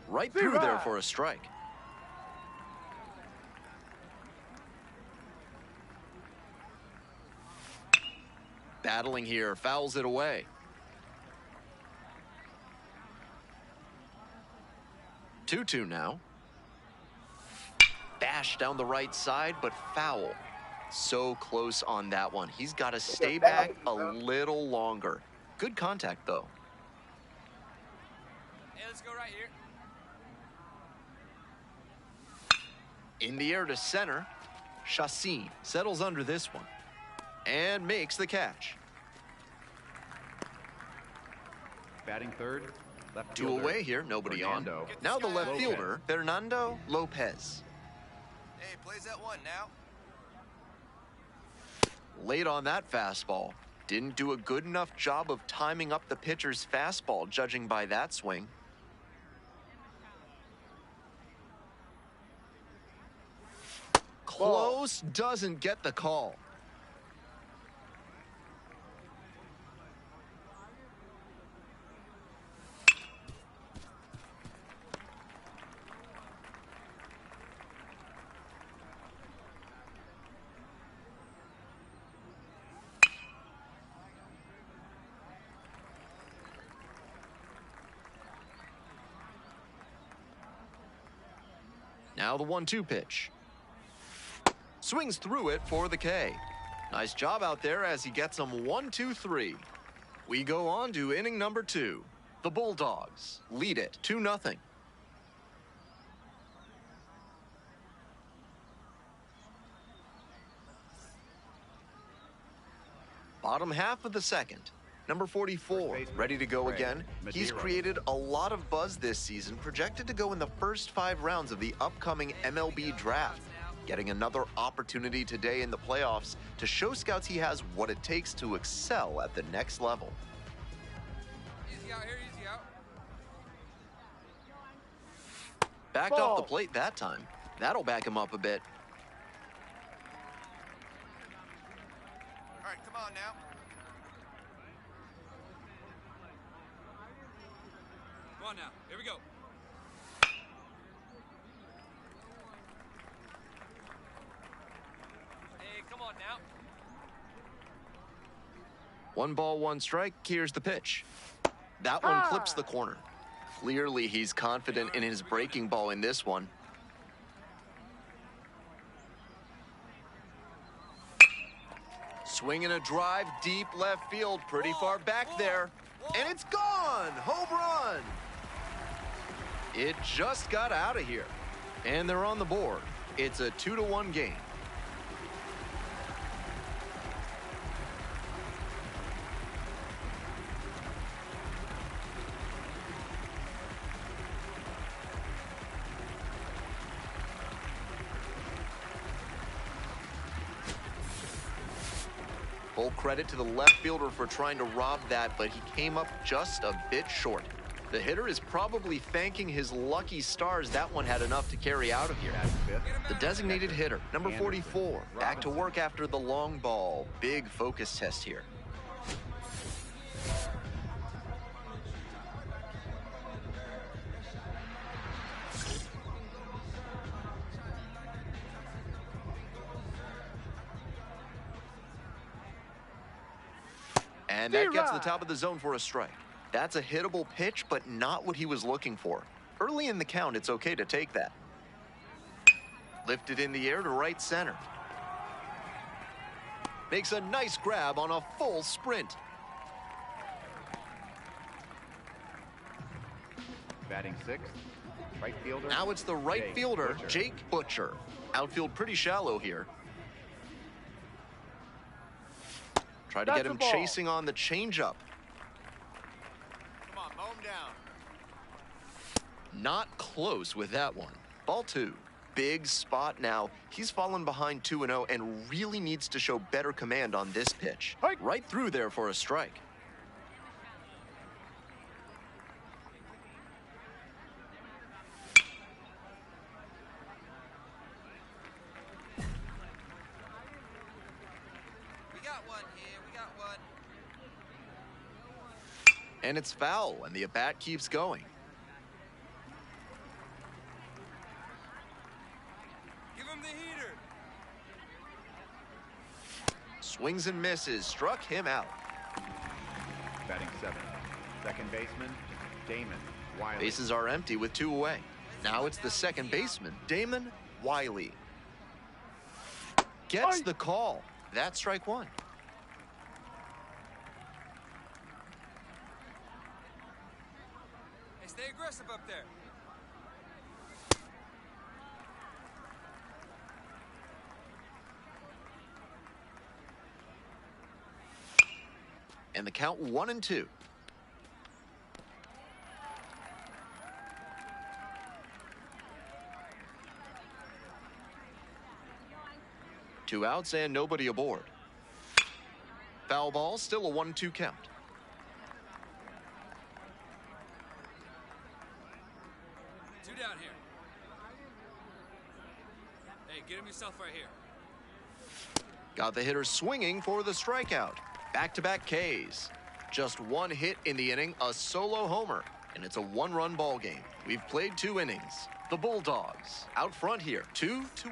Right through there right. for a strike. Battling here, fouls it away. 2-2 now. Bash down the right side, but foul. So close on that one. He's got to stay back a little longer. Good contact, though. Hey, let's go right here. In the air to center. Chassin settles under this one and makes the catch. Batting third. Left Two fielder, away here, nobody Fernando on. Now the left Lopez. fielder, Fernando Lopez. Hey, plays that one now. Late on that fastball. Didn't do a good enough job of timing up the pitcher's fastball, judging by that swing. Close, doesn't get the call. Now the 1-2 pitch. Swings through it for the K. Nice job out there as he gets them 1-2-3. We go on to inning number 2. The Bulldogs lead it 2-0. Bottom half of the second. Number 44, ready to go again. He's created a lot of buzz this season, projected to go in the first 5 rounds of the upcoming MLB draft. Getting another opportunity today in the playoffs to show scouts he has what it takes to excel at the next level. Easy out here, easy out. Backed off the plate that time. That'll back him up a bit. All right, come on now. Come on now, here we go. Hey, come on now. 1 ball, 1 strike. Here's the pitch. That one clips the corner. Clearly, he's confident in his breaking ball in this one. Swinging a drive deep left field, pretty far back there. And it's gone! Home run! It just got out of here. And they're on the board. It's a 2-1 game. Full credit to the left fielder for trying to rob that, but he came up just a bit short. The hitter is probably thanking his lucky stars that one had enough to carry out of here. The designated hitter, number 44, back to work after the long ball. Big focus test here. And that gets the top of the zone for a strike. That's a hittable pitch, but not what he was looking for. Early in the count, it's okay to take that. Lifted in the air to right center. Makes a nice grab on a full sprint. Batting 6th, right fielder. Now it's the right fielder, Jake Butcher. Outfield pretty shallow here. Try to get him chasing on the changeup. Come on, mow him down. Not close with that one. Ball 2. Big spot now. He's fallen behind 2-0 and really needs to show better command on this pitch. Right through there for a strike. We got one here, we got one. And it's foul, and the at-bat keeps going. Give him the heater. Swings and misses, struck him out. Batting 7th, second baseman, Damon Wiley. Bases are empty with 2 away. Now it's the second baseman, Damon Wiley. Gets the call. That's strike 1. Hey, stay aggressive up there. And the count 1-2. Two outs and nobody aboard. Foul ball, still a 1-2 count. Two down here. Hey, get him yourself right here. Got the hitter swinging for the strikeout. Back-to-back Ks. Just 1 hit in the inning, a solo homer, and it's a 1-run ball game. We've played 2 innings. The Bulldogs out front here, 2-2.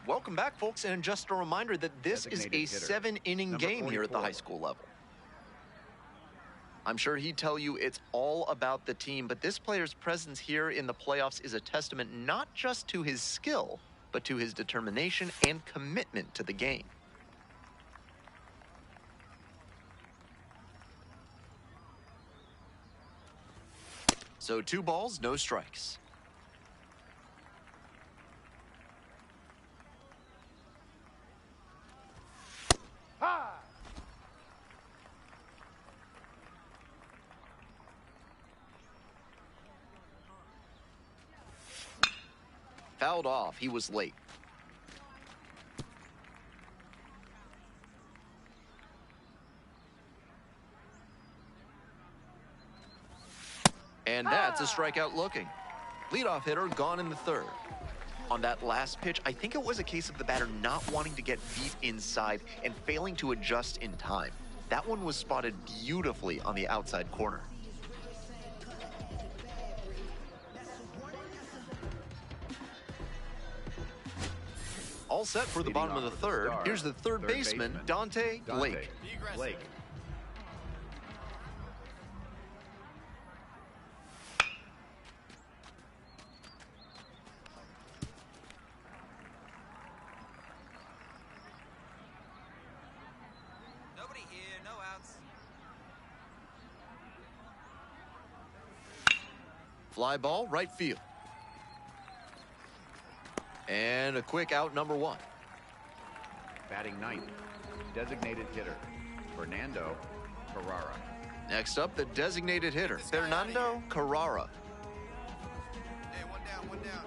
Welcome back, folks, and just a reminder that this is a 7-inning game here at the high school level. I'm sure he'd tell you it's all about the team, but this player's presence here in the playoffs is a testament not just to his skill, but to his determination and commitment to the game. So 2 balls, no strikes. Fouled off. He was late. And that's a strikeout looking. Leadoff hitter gone in the third. On that last pitch, I think it was a case of the batter not wanting to get deep inside and failing to adjust in time. That one was spotted beautifully on the outside corner. All set for the Leading bottom of the off with the third. star, Here's the third baseman, Dante Blake. Blake. Nobody here, no outs. Fly ball, right field. And a quick out, number one. Batting ninth, designated hitter, Fernando Carrara. Next up, the designated hitter, Fernando Carrara. Hey, one down, one down.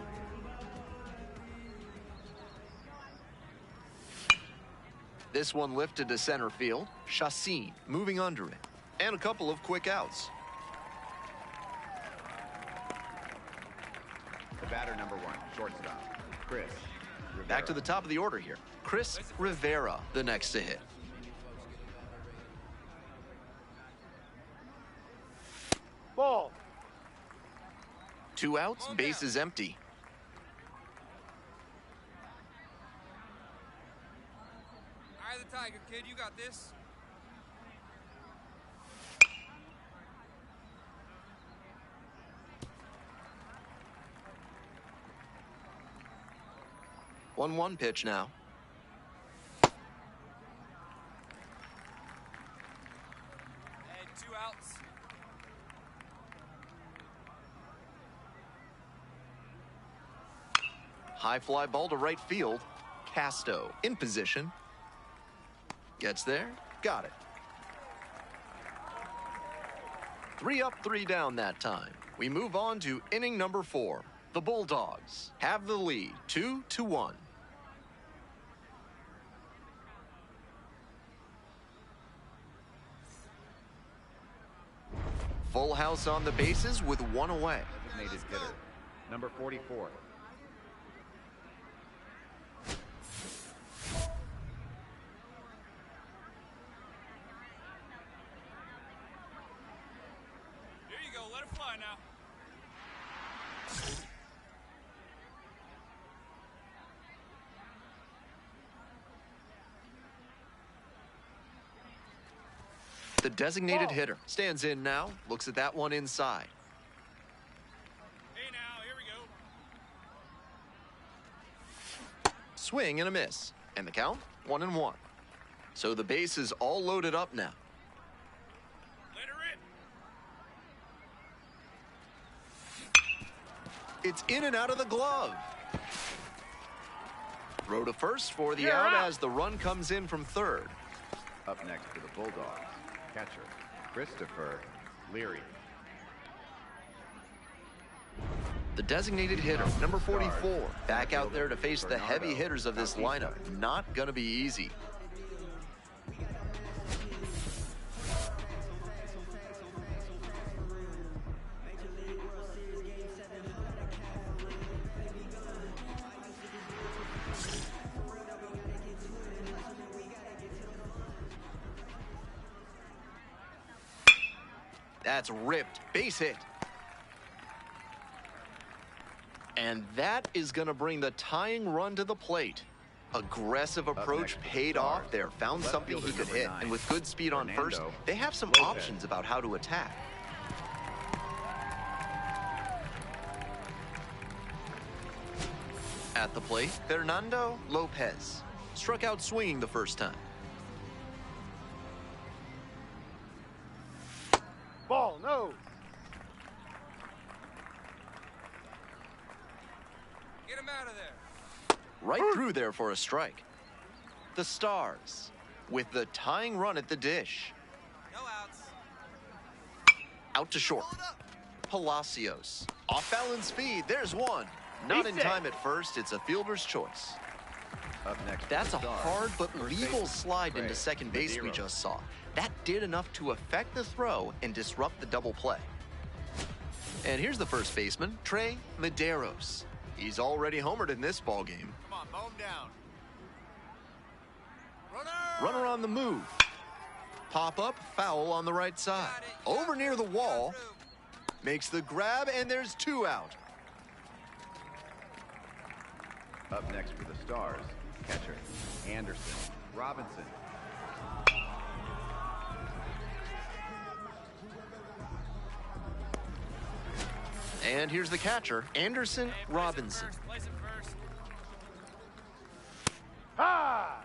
This one lifted to center field. Chacin moving under it. And a couple of quick outs. The batter number one, shortstop, Chris Rivera. Back to the top of the order here. Chris Rivera, the next to hit. Ball. 2 outs, base is empty. Eye of the tiger, kid. You got this. One pitch now. And 2 outs. High fly ball to right field. Casto in position. Gets there. Got it. 3 up, 3 down that time. We move on to inning number 4. The Bulldogs have the lead, 2-1. Full house on the bases with 1 away. Designated hitter, number 44. Here you go. Let it fly now. The designated hitter stands in now, looks at that one inside. Hey now, here we go. Swing and a miss. And the count, 1-1. So the base is all loaded up now. Let her in. It's in and out of the glove. Throw to first for the You're out out. as the run comes in from third. Up next for the Bulldogs, catcher, Christopher Leary. The designated hitter, number 44, back out there to face the heavy hitters of this lineup. Not going to be easy. That's ripped. Base hit. And that is going to bring the tying run to the plate. Aggressive approach next, paid Star. off there. Found Left something he fielder could number hit. 9, And with good speed on first, Fernando they have some Lopez. options about how to attack. At the plate, Fernando Lopez. Struck out swinging the first time. Ball, no. Get him out of there. Right through there for a strike. The Stars with the tying run at the dish. No outs. Out to short. Palacios. Off balance speed. There's one. Not in time at first. It's a fielder's choice. Up next. That's a for the Stars, hard but first legal baseman, slide Craig into second base we Medeiros. just saw. That did enough to affect the throw and disrupt the double play. And here's the first baseman, Trey Medeiros. He's already homered in this ballgame. Come on, mow him down. Runner! Runner on the move. Pop up, foul on the right side. Over near the wall. Makes the grab, and there's 2 out. Up next for the Stars, catcher Anderson Robinson. And here's the catcher, Anderson Robinson. Place it first. Ha!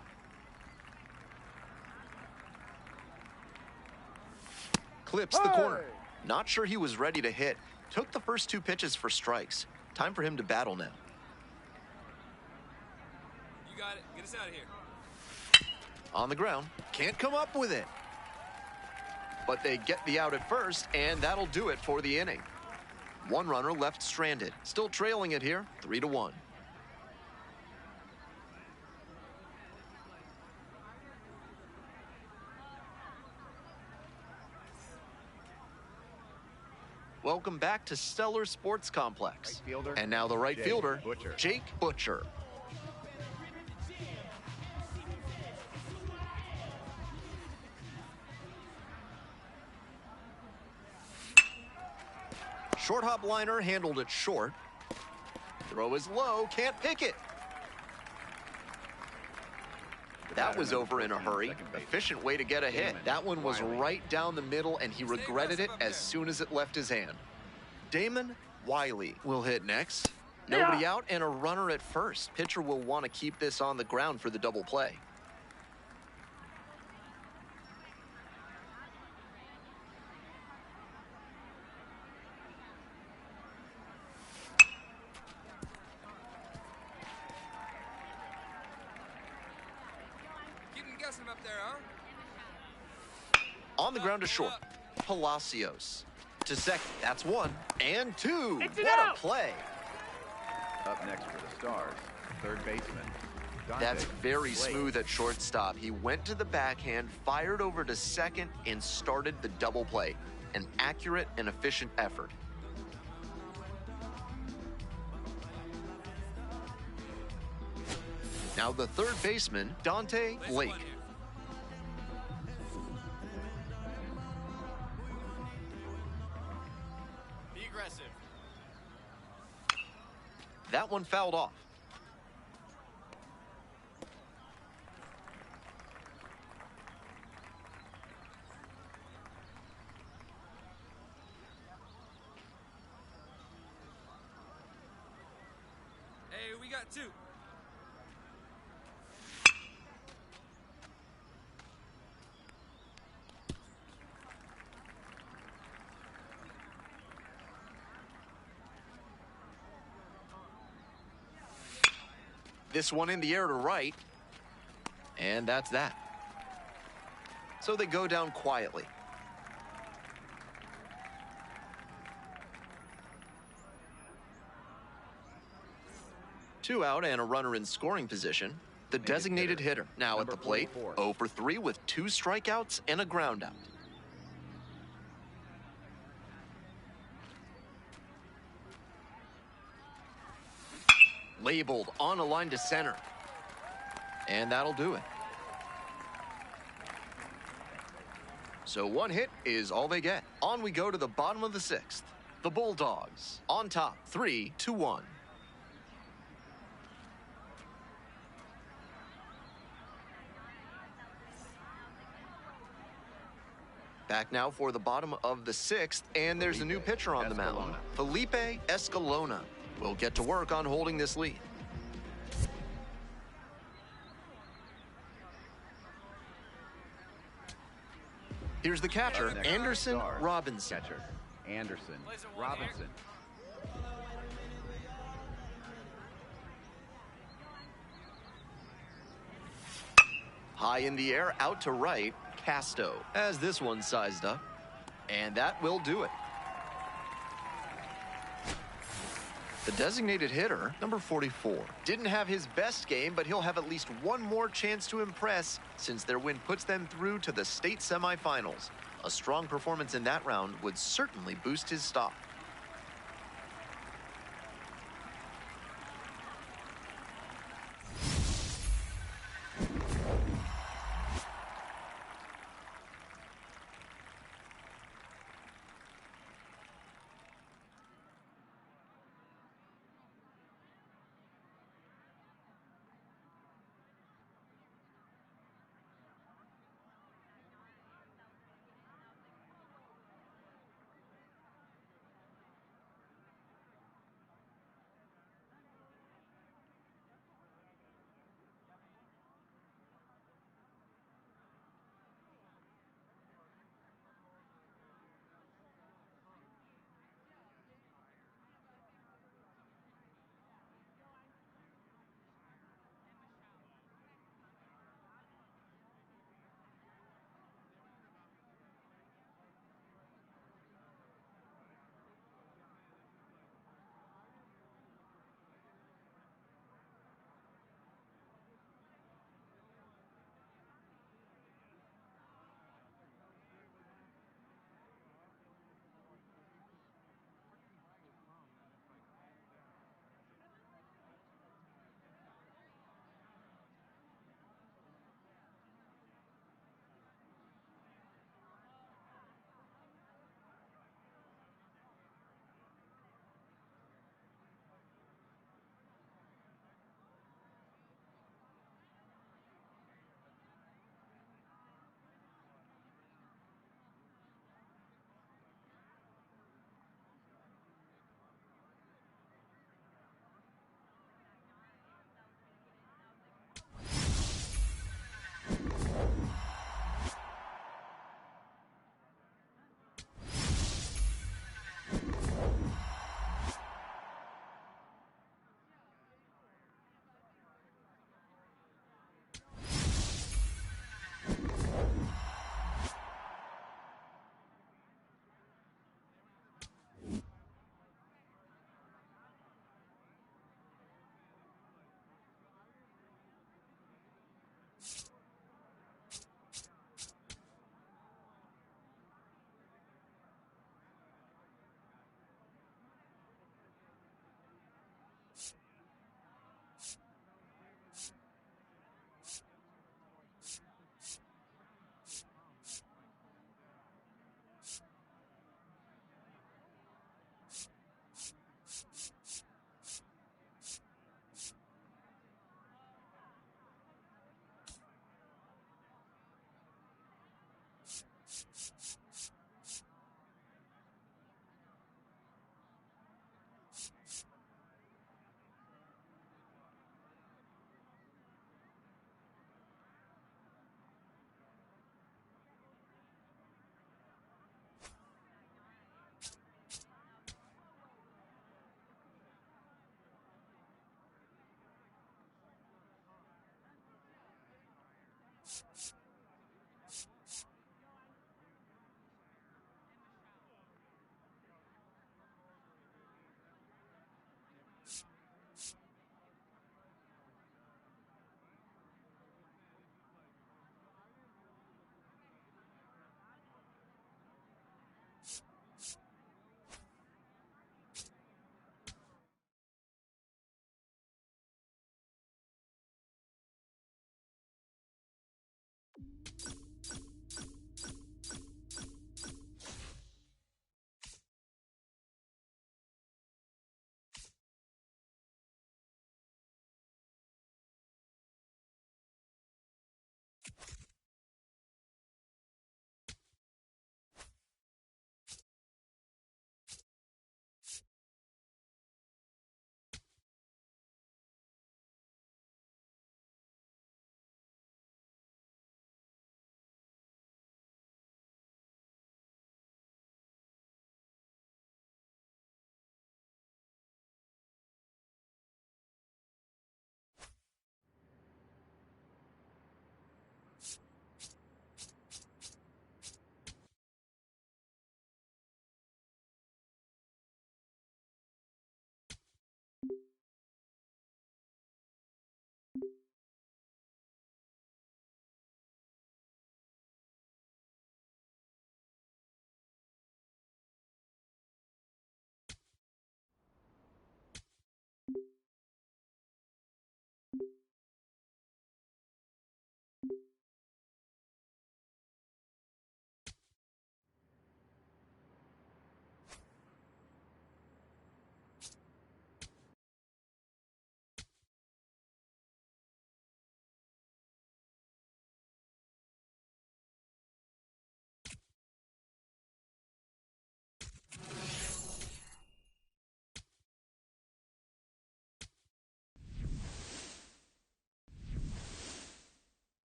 Clips the corner. Not sure he was ready to hit. Took the first 2 pitches for strikes. Time for him to battle now. You got it. Get us out of here. On the ground. Can't come up with it. But they get the out at first, and that'll do it for the inning. 1 runner left stranded. Still trailing it here, 3-1. Welcome back to Stellar Sports Complex. Right fielder, And now the right Jake fielder, Butcher. Jake Butcher. Short hop liner handled it short. Throw is low, can't pick it. That was over in a hurry. Efficient way to get a hit. That one was right down the middle, and he regretted it as soon as it left his hand. Damon Wiley will hit next. Nobody out and a runner at first. Pitcher will want to keep this on the ground for the double play. Keep him guessing up there, huh? On the ground to short. Palacios. To second. That's 1 and 2. It's an What a out. play. Up next for the Stars, third baseman Dante That's very Slade. smooth at shortstop. He went to the backhand, fired over to second, and started the double play. An accurate and efficient effort. Now the third baseman, Dante Place Lake. one here. Be aggressive. That one fouled off. Hey, we got 2. This one in the air to right. And that's that. So they go down quietly. Two out and a runner in scoring position. The designated hitter now at Number the plate. 44. 0 for 3 with 2 strikeouts and a ground out. Labeled on a line to center. And that'll do it. So 1 hit is all they get. On we go to the bottom of the 6th. The Bulldogs on top, 3-1. Back now for the bottom of the 6th, and there's a new pitcher on the mound. Felipe Escalona will get to work on holding this lead. Here's the catcher, Up next, Anderson Stars, Robinson. Catcher Anderson Place it one here. Robinson. High in the air, out to right, Casto. As this one sized up. And that will do it. The designated hitter, number 44, didn't have his best game, but he'll have at least one more chance to impress since their win puts them through to the state semifinals. A strong performance in that round would certainly boost his stock.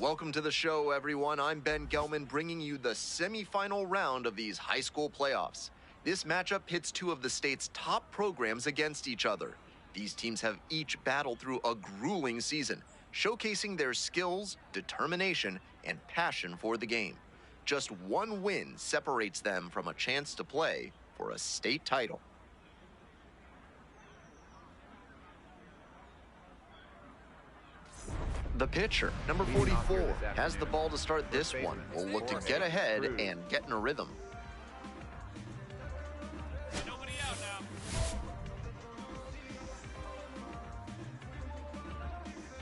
Welcome to the show, everyone. I'm Ben Gelman, bringing you the semifinal round of these high school playoffs. This matchup pits two of the state's top programs against each other. These teams have each battled through a grueling season, showcasing their skills, determination, and passion for the game. Just one win separates them from a chance to play for a state title. The pitcher, number 44, has the ball to start this one. Will look to get ahead and get in a rhythm. Nobody out now.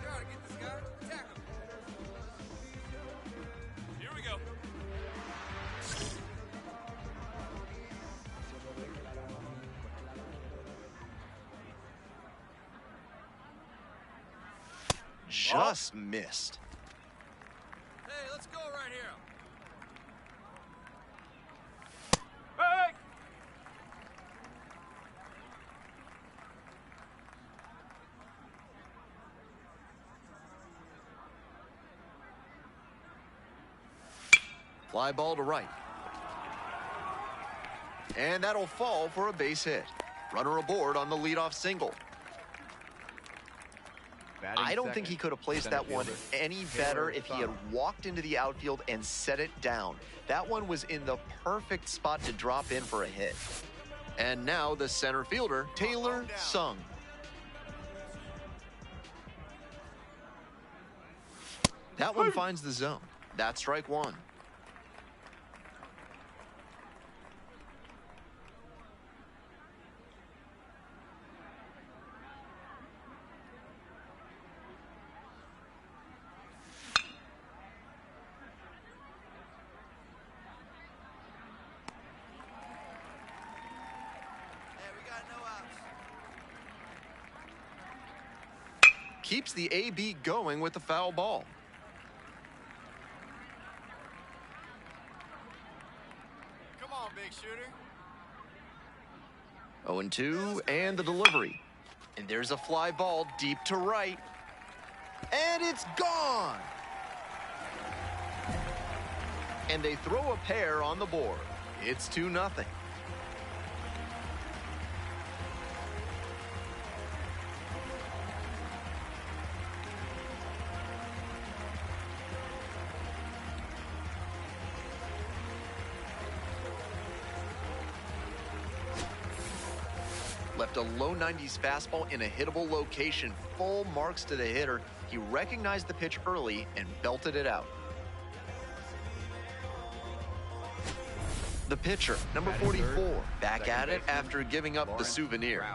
Gotta get this guy. Attack him. Here we go. Just missed. Hey, let's go right here. Hey! Fly ball to right. And that'll fall for a base hit. Runner aboard on the leadoff single. I don't think he could have placed that one any better if he had walked into the outfield and set it down. That one was in the perfect spot to drop in for a hit. And now the center fielder, Taylor Sung. That one finds the zone. That's strike one. Keeps the AB going with the foul ball. Come on, big shooter. 0-2, and the delivery. And there's a fly ball deep to right. And it's gone! And they throw a pair on the board. It's 2-0. Left a low 90s fastball in a hittable location. Full marks to the hitter. He recognized the pitch early and belted it out. The pitcher, number 44, back at it after giving up the souvenir.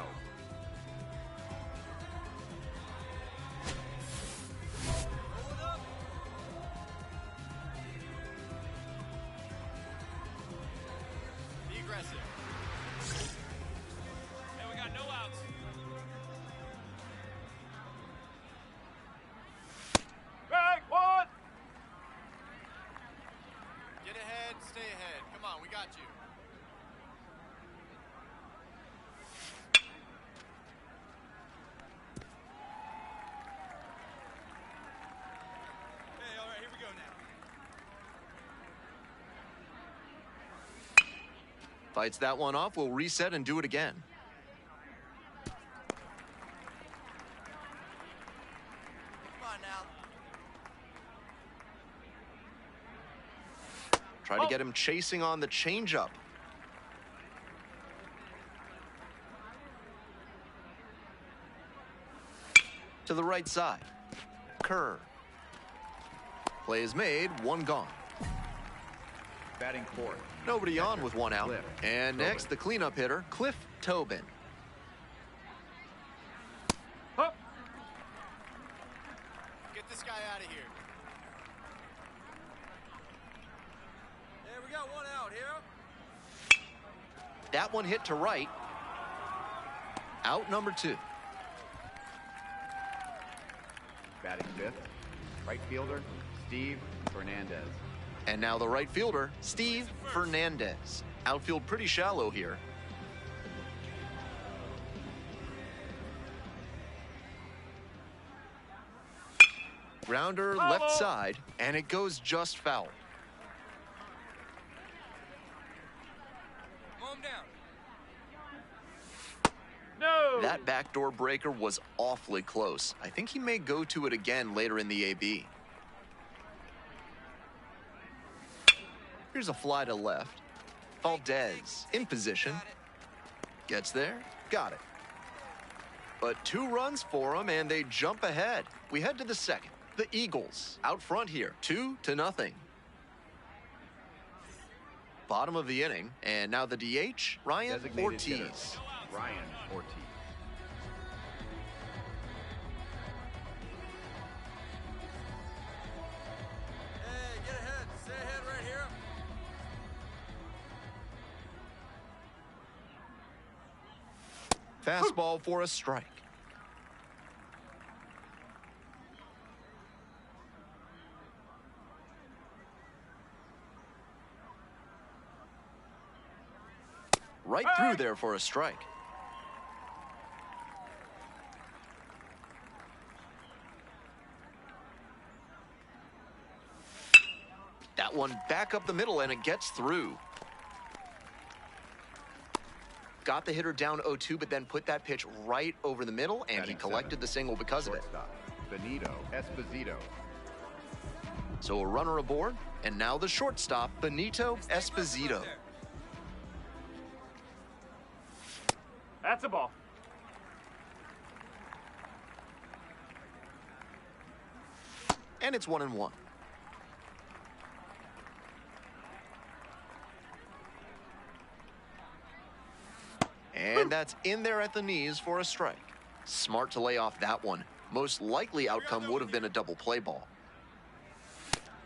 Be aggressive. Hey, we got no outs. Hey, one! Get ahead, stay ahead. Come on, we got you. Hey, all right, here we go now. Fights that one off, will reset and do it again. Come on now. Try to get him chasing on the changeup. To the right side. Kerr. Play is made, one gone. Batting fourth. Nobody on with one out. Cliff And Tobin. next, the cleanup hitter, Cliff Tobin. Up! Get this guy out of here. Hey, we got one out here. That one hit to right. Out number 2. Batting fifth. Right fielder, Steve Fernandez. And now the right fielder, Steve Fernandez. Outfield pretty shallow here. Grounder Follow. left side, and it goes just foul. Mow him down. No. That backdoor breaker was awfully close. I think he may go to it again later in the AB. Here's a fly to left. Valdez in position. Gets there. Got it. But 2 runs for him, and they jump ahead. We head to the second. The Eagles out front here, 2-0. Bottom of the inning, and now the DH, Ryan Designated Ortiz. hitter, Ryan Ortiz. Hey, get ahead. Stay ahead right here. Fastball for a strike. Right through there for a strike. That one back up the middle, and it gets through. Got the hitter down 0-2, but then put that pitch right over the middle, and he Batting collected seven. the single because of it. Shortstop, Benito Esposito. So a runner aboard, and now the shortstop, Benito Esposito. That's a ball. And it's 1-1. And that's in there at the knees for a strike. Smart to lay off that one. Most likely outcome would have been a double play ball.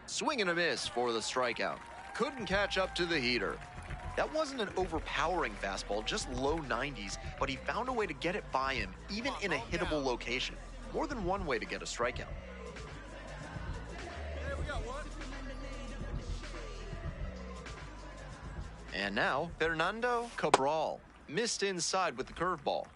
Swing and a miss for the strikeout. Couldn't catch up to the heater. That wasn't an overpowering fastball, just low 90s, but he found a way to get it by him, even in a hittable location. More than one way to get a strikeout. Hey, we got one. And now, Fernando Cabral. Missed inside with the curveball.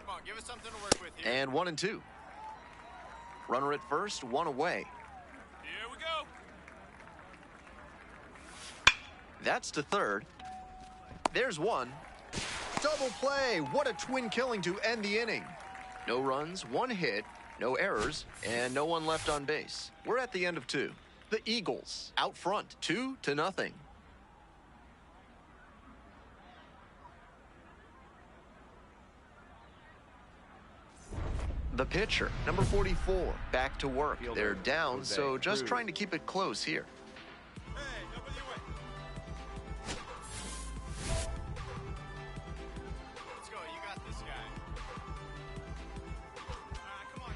Come on, give us something to work with here. And 1-2. Runner at first, one away. Here we go. That's to third. There's one. Double play. What a twin killing to end the inning. No runs, 1 hit, no errors, and no one left on base. We're at the end of 2. The Eagles out front, 2-0. The pitcher, number 44, back to work. Fielder, They're down, Jose so just Cruz. trying to keep it close here. Hey, nobody away. Let's go. You got this guy. Come on,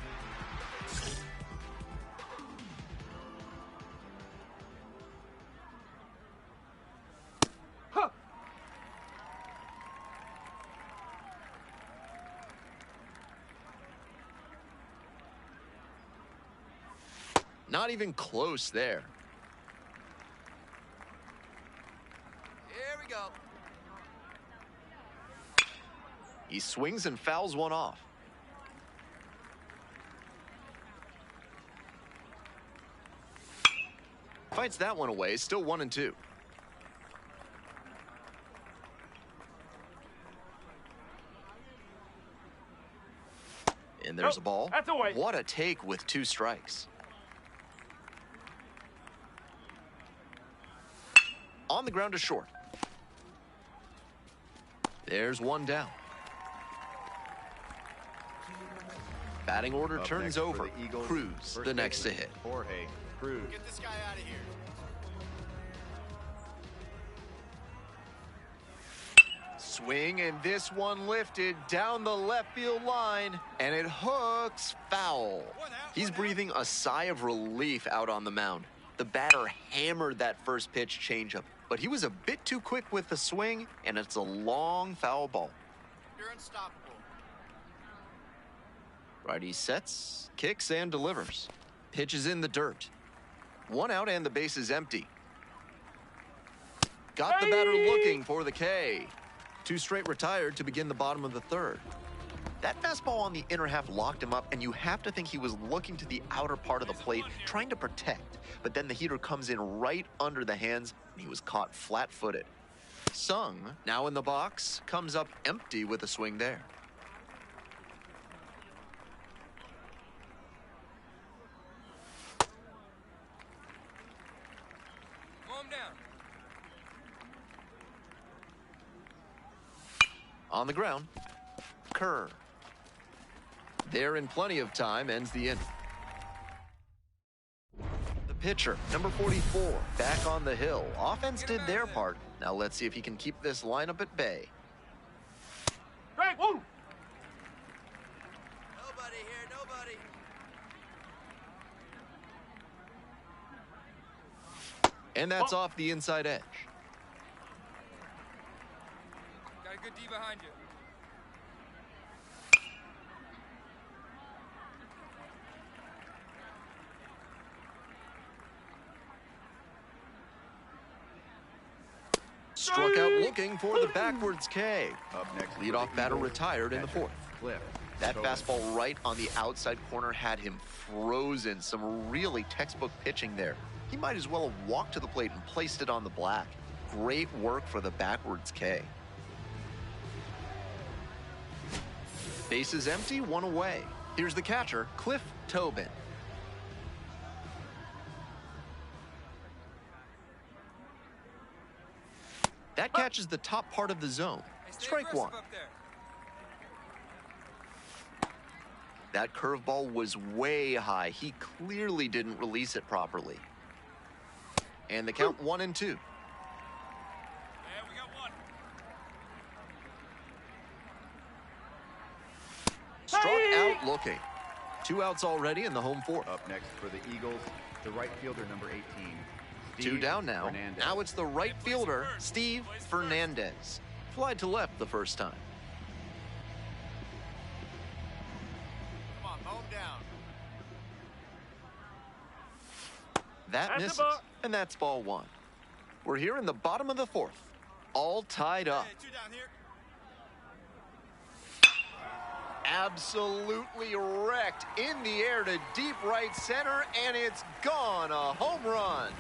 guys. Huh. Not even close there. Here we go. He swings and fouls one off. Fights that one away, still 1-2. And there's a Nope, ball. that's away. What a take with 2 strikes. On the ground to short. There's one down. Batting order Up turns next for over. the Eagles, Cruz, first the next to baseman, hit. Jorge Cruz. Get this guy out of here. Swing, and this one lifted down the left field line, and it hooks foul. He's breathing a sigh of relief out on the mound. The batter hammered that first pitch changeup, but he was a bit too quick with the swing, and it's a long foul ball. You're unstoppable. Righty sets, kicks, and delivers. Pitch is in the dirt. One out and the base is empty. Got the batter looking for the K. Two straight retired to begin the bottom of the third. That fastball on the inner half locked him up, and you have to think he was looking to the outer part of the plate, trying to protect. But then the heater comes in right under the hands, and he was caught flat-footed. Sung, now in the box, comes up empty with a swing there. Calm down. On the ground, Kerr. There in plenty of time, ends the inning. The pitcher, number 44, back on the hill. Offense did their part. Now let's see if he can keep this lineup at bay. Strike one. Nobody here, nobody. And that's off the inside edge. Got a good D behind you. Struck out looking for the backwards K. Up next, for Leadoff the batter Eagles, retired in the catcher, fourth. Cliff. That Tobin. fastball right on the outside corner had him frozen. Some really textbook pitching there. He might as well have walked to the plate and placed it on the black. Great work for the backwards K. Base is empty, one away. Here's the catcher, Cliff Tobin. That catches the top part of the zone. Hey, stay Strike aggressive one. up there. That curveball was way high. He clearly didn't release it properly. And the count 1-2. Yeah, we got one. Struck out looking. 2 outs already in the home fourth. Up next for the Eagles, the right fielder, number 18. 2 Steve down now. Fernandez. Now it's the right fielder, Steve Fernandez. Flied to left the first time. Come on, home down. That That's a misses. ball. And that's ball one. We're here in the bottom of the fourth. All tied up. Hey, 2 down here. Absolutely wrecked in the air to deep right center, and it's gone. A home run.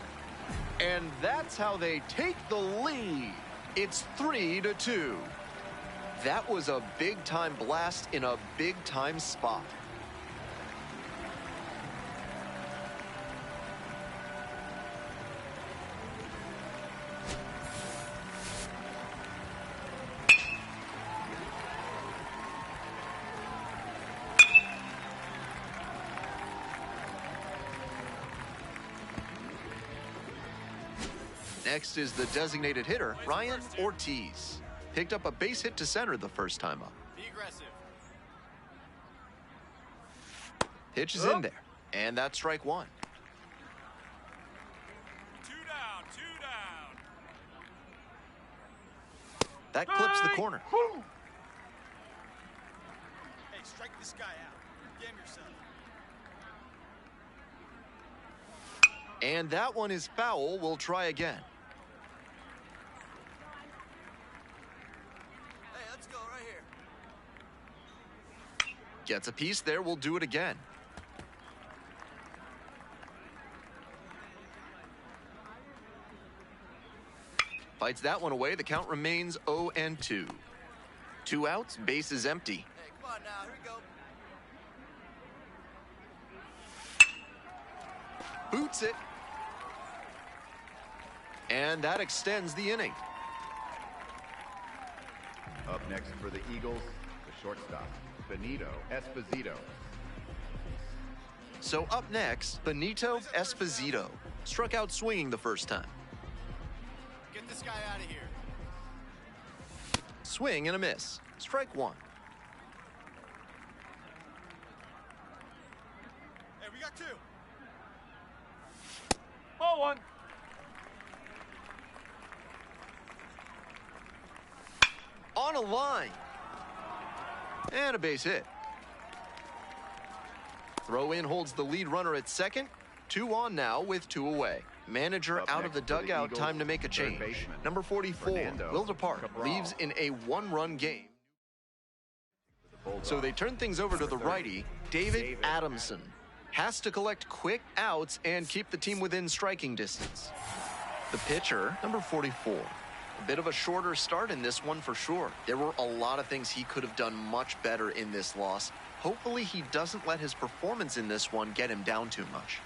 And that's how they take the lead. It's 3-2. That was a big-time blast in a big-time spot. Next is the designated hitter, Ryan Ortiz. Picked up a base hit to center the first time up. Be aggressive. Pitch is in there, and that's strike one. 2 down, 2 down. That clips the corner. Hey, strike this guy out. Damn yourself. And that one is foul. We'll try again. Hey, let's go right here. Gets a piece there. We'll do it again. Fights that one away. The count remains 0-2. 2 outs. Base is empty. Hey, come on now. Here we go. Boots it. And that extends the inning. Up next for the Eagles, the shortstop, Benito Esposito. So up next, Benito Esposito. Struck out swinging the first time. Get this guy out of here. Swing and a miss. Strike one. Hey, we got 2. Ball one. On a line. And a base hit. Throw in holds the lead runner at second. 2 on now with 2 away. Manager Up out of next the for the dugout, Eagles, time to make a third change. baseman, Number 44, Fernando Will Depart, Cabral. leaves in a 1-run game. Bulldogs. So they turn things over to the righty, David Adamson. Has to collect quick outs and keep the team within striking distance. The pitcher, number 44. A bit of a shorter start in this one for sure. There were a lot of things he could have done much better in this loss. Hopefully he doesn't let his performance in this one get him down too much.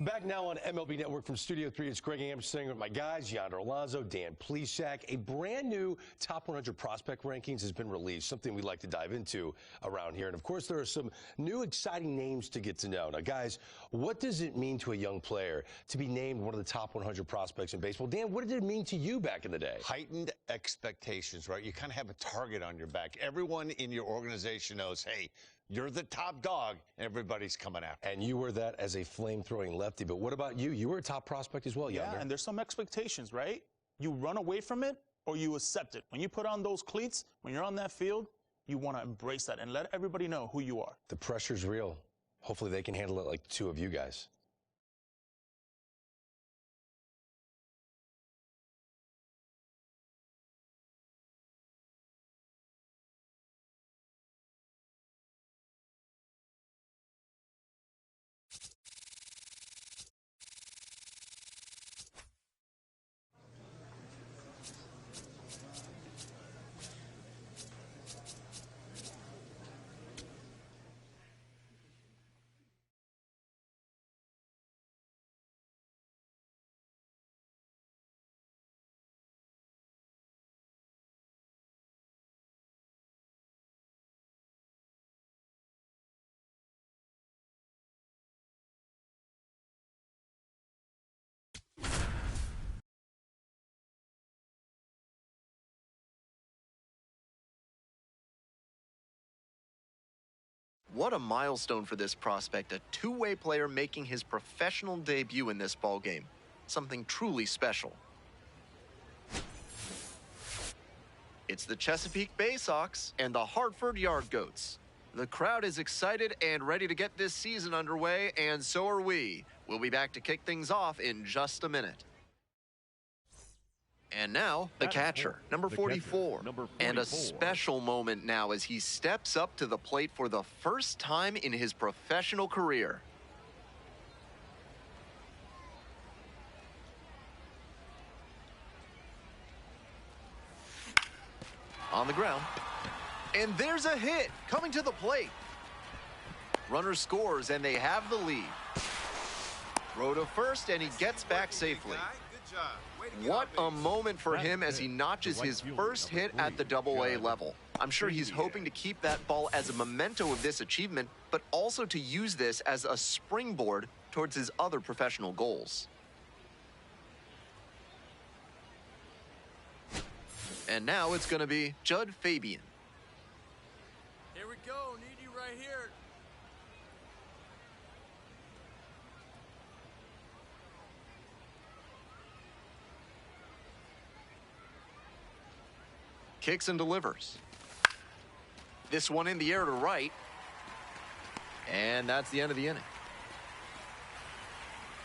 Back now on MLB Network from Studio 3, it's Greg Amsinger with my guys, Yonder Alonso, Dan Plesac. A brand new Top 100 Prospect Rankings has been released, something we'd like to dive into around here. And, of course, there are some new exciting names to get to know. Now, guys, what does it mean to a young player to be named one of the top 100 prospects in baseball? Dan, what did it mean to you back in the day? Heightened expectations, right? You kind of have a target on your back. Everyone in your organization knows, hey, you're the top dog. Everybody's coming after. And you were that as a flame-throwing lefty. But what about you? You were a top prospect as well, Yonder. Yeah, and there's some expectations, right? You run away from it or you accept it. When you put on those cleats, when you're on that field, you want to embrace that and let everybody know who you are. The pressure's real. Hopefully they can handle it like the two of you guys. What a milestone for this prospect, a two-way player making his professional debut in this ballgame. Something truly special. It's the Chesapeake Bay Sox and the Hartford Yard Goats. The crowd is excited and ready to get this season underway, and so are we. We'll be back to kick things off in just a minute. And now, the catcher, number 44. And a special moment now as he steps up to the plate for the first time in his professional career. On the ground. And there's a hit coming to the plate. Runner scores, and they have the lead. Throw to first, and he gets back safely. Good job. What a moment for him as he notches his first hit at the Double-A level. I'm sure he's hoping to keep that ball as a memento of this achievement, but also to use this as a springboard towards his other professional goals. And now it's going to be Judd Fabian. Here we go. Need you right here. Kicks and delivers. This one in the air to right. And that's the end of the inning.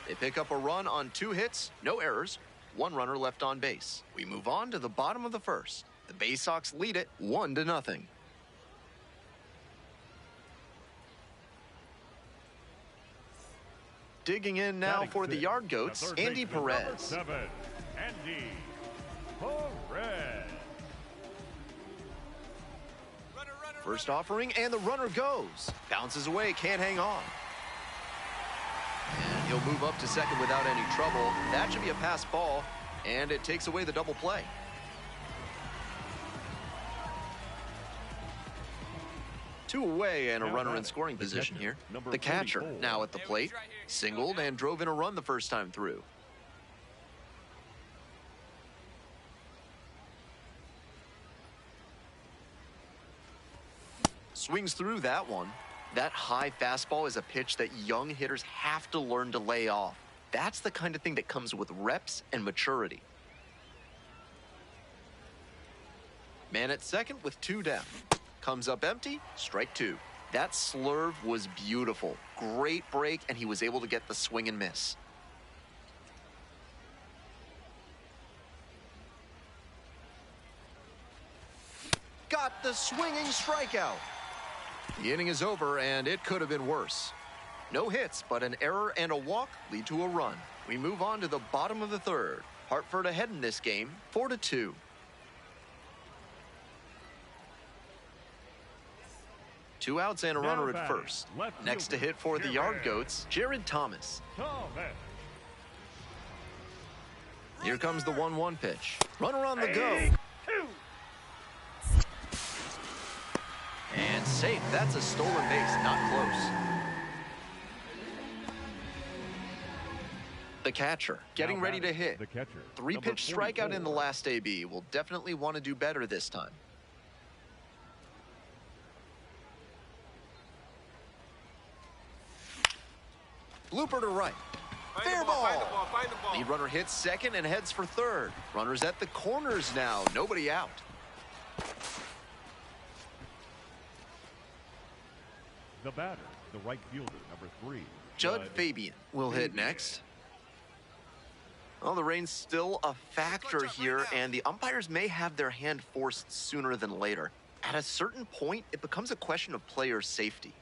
They pick up a run on 2 hits, no errors, 1 runner left on base. We move on to the bottom of the first. The Bay Sox lead it 1-0. Digging in now for the Yard Goats, Andy Perez. 7, Andy Perez. First offering, and the runner goes. Bounces away, can't hang on. And he'll move up to second without any trouble. That should be a pass ball, and it takes away the double play. Two away and a runner in scoring position here. The catcher now at the plate. Singled and drove in a run the first time through. Swings through that one. That high fastball is a pitch that young hitters have to learn to lay off. That's the kind of thing that comes with reps and maturity. Man at second with 2 down. Comes up empty, strike 2. That slurve was beautiful. Great break, and he was able to get the swing and miss. Got the swinging strikeout. The inning is over, and it could have been worse. No hits, but an error and a walk lead to a run. We move on to the bottom of the third. Hartford ahead in this game, 4-2. 2 outs and a Now runner at batting, first. left Next to fielder, hit for the Jared. Yard Goats, Jared Thomas. Thomas. Here comes the 1-1 pitch. Runner on the go. 2. And safe. That's a stolen base, not close. The catcher getting Now ready to batting, hit. The catcher. 3-pitch number strikeout in the 44. last AB. Will definitely want to do better this time. Blooper to right. Fair ball. Find the ball. Lead runner hits second and heads for third. Runners at the corners now. Nobody out. The batter, the right fielder, number 3. Judd Fabian will hit next. Well, the rain's still a factor here, and the umpires may have their hand forced sooner than later. At a certain point, it becomes a question of player safety.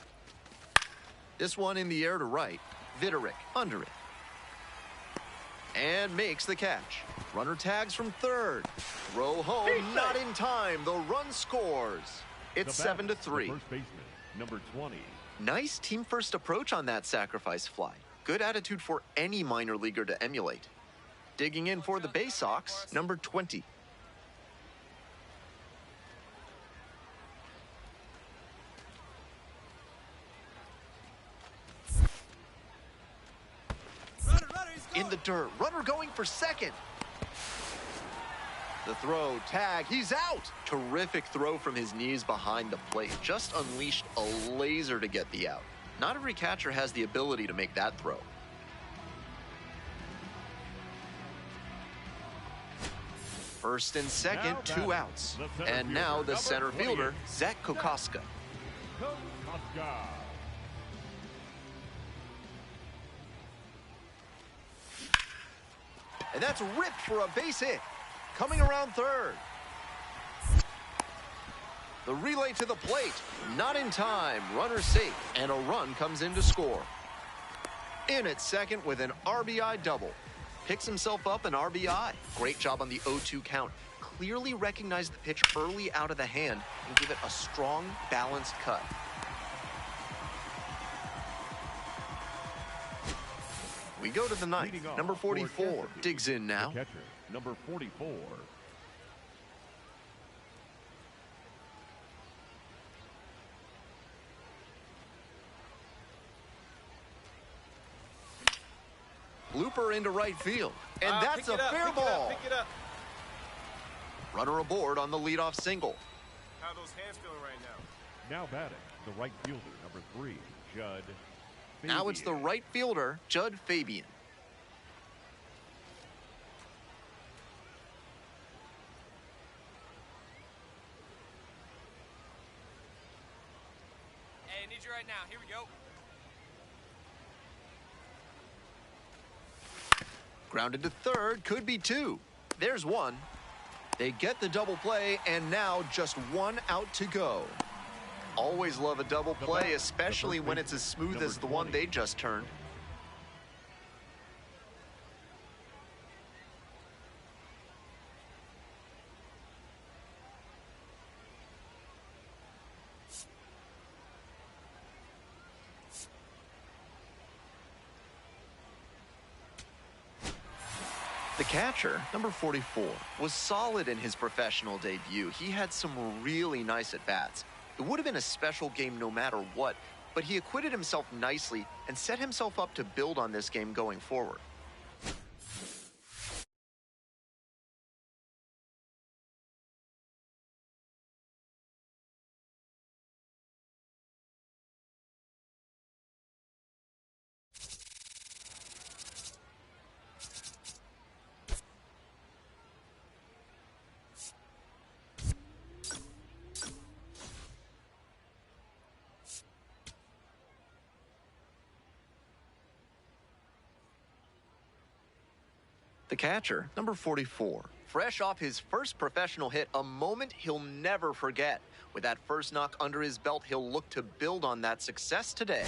This one in the air to right. Vitterick under it. And makes the catch. Runner tags from third. Throw home, not in time. The run scores. It's 7-3. First baseman, number 20. Nice team-first approach on that sacrifice fly. Good attitude for any minor leaguer to emulate. Digging in for the Bay Sox, number 20. In the dirt, runner going for second. The throw, tag, he's out. Terrific throw from his knees behind the plate. Just unleashed a laser to get the out. Not every catcher has the ability to make that throw. First and second, Now 2 batting, outs. the center And now fielder, the center number fielder, 28. Zach Kokoska. Kokoska. And that's ripped for a base hit. Coming around third. The relay to the plate. Not in time. Runner safe. And a run comes in to score. In at second with an RBI double. Picks himself up an RBI. Great job on the 0-2 count. Clearly recognized the pitch early out of the hand and give it a strong, balanced cut. We go to the ninth. Leading off Number for 44 Chesapeake, digs in now. The catcher, number 44. Blooper into right field. And that's Pick a it up, fair pick ball. Pick it up. Runner aboard on the leadoff single. How are those hands feeling right now? Now batting, the right fielder, number 3, Judd. Now it's the Fabian. right fielder, Judd Fabian. Hey, I need you right now. Here we go. Grounded to third, could be 2. There's 1. They get the double play, and now just 1 out to go. Always love a double play, especially when it's as smooth as the one they just turned. The catcher, number 44, was solid in his professional debut. He had some really nice at-bats. It would have been a special game no matter what, but he acquitted himself nicely and set himself up to build on this game going forward. The catcher, number 44, fresh off his first professional hit, a moment he'll never forget. With that first knock under his belt, he'll look to build on that success today.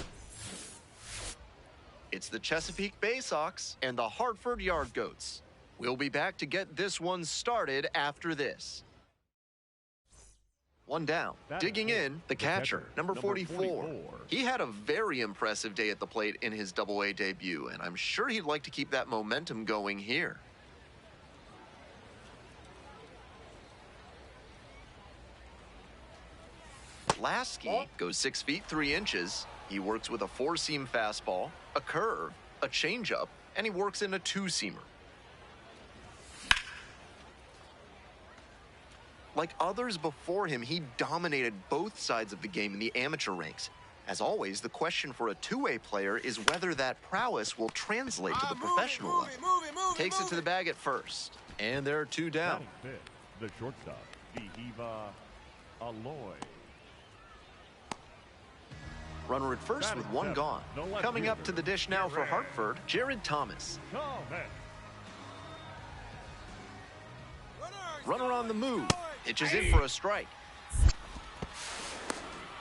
It's the Chesapeake Bay Sox and the Hartford Yard Goats. We'll be back to get this one started after this. One down. Digging in, the catcher, number 44. He had a very impressive day at the plate in his Double-A debut, and I'm sure he'd like to keep that momentum going here. Lasky goes 6 feet 3 inches. He works with a 4-seam fastball, a curve, a changeup, and he works in a 2-seamer. Like others before him, he dominated both sides of the game in the amateur ranks. As always, the question for a two-way player is whether that prowess will translate to the professional level. Takes it to the bag at first, and there are 2 down. The shortstop, Vihiva Aloy. Runner at first with 1 gone. Coming up to the dish now for Hartford, Jared Thomas. Runner on the move. Pitches in for a strike.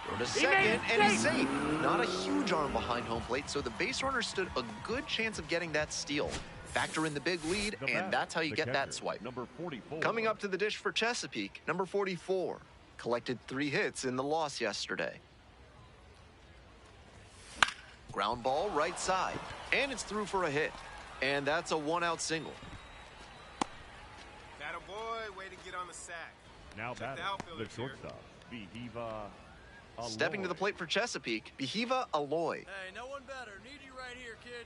Throw to second, and he's safe. Not a huge arm behind home plate, so the base runner stood a good chance of getting that steal. Factor in the big lead, and that's how you get that swipe. Number 44. Coming up to the dish for Chesapeake, number 44. Collected 3 hits in the loss yesterday. Ground ball right side, and it's through for a hit. And that's a 1-out single. That a boy, way to get on the sack. Now batting, the shortstop, Vihiva Aloy. Stepping to the plate for Chesapeake, Vihiva Aloy. Hey, no one better. Need you right here, kid.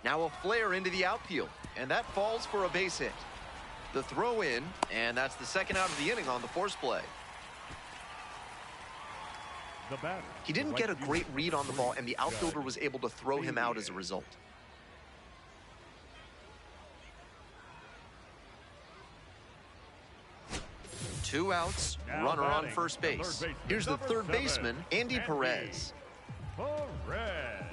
Now a flare into the outfield, and that falls for a base hit. The throw in, and that's the 2nd out of the inning on the force play. The batter, He didn't get a great read on the ball, and the outfielder was able to throw him out as a result. Two outs, runner on first base. Here's the third baseman, Andy Perez. Perez.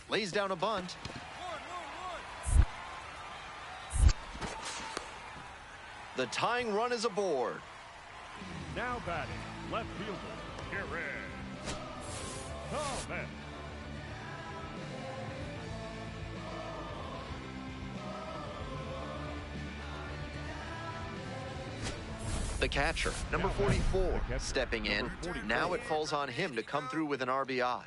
Lays down a bunt. The tying run is aboard. Now batting, left fielder, Perez. Thomas. The catcher, number 44, stepping in. Now it falls on him to come through with an RBI.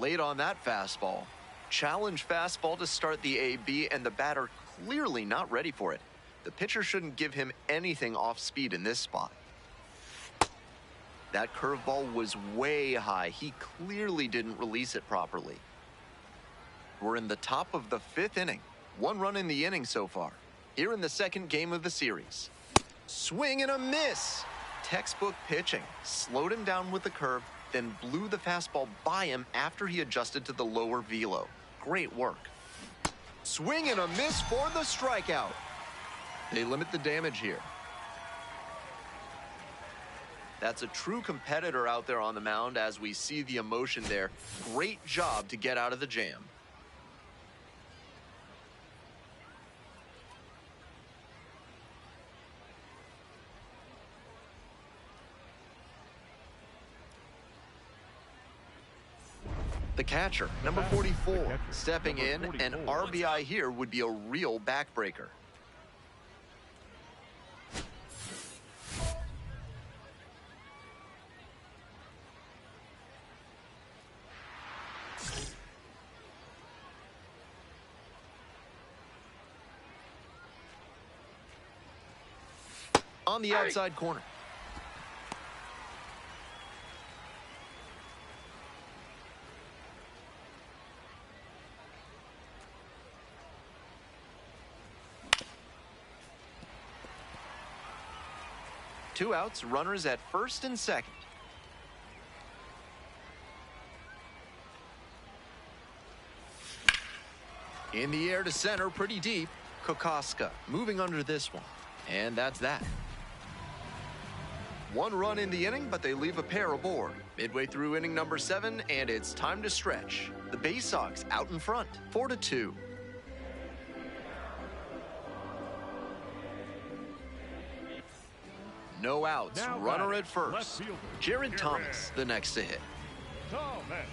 Late on that fastball. Challenge fastball to start the AB, and the batter clearly not ready for it. The pitcher shouldn't give him anything off speed in this spot. That curveball was way high. He clearly didn't release it properly. We're in the top of the 5th inning. 1 run in the inning so far. Here in the 2nd game of the series. Swing and a miss. Textbook pitching. Slowed him down with the curve, then blew the fastball by him after he adjusted to the lower velo. Great work. Swing and a miss for the strikeout. They limit the damage here. That's a true competitor out there on the mound as we see the emotion there. Great job to get out of the jam. The catcher, number 44, stepping in. An RBI here would be a real backbreaker. On the outside corner. Two outs, runners at first and second. In the air to center, pretty deep. Kokoska moving under this one. And that's that. 1 run in the inning, but they leave a pair aboard. Midway through inning number 7, and it's time to stretch. The Bay Sox out in front, 4-2. No outs, Now runner batting, at first. left fielder, Jared Thomas, the next to hit. Thomas.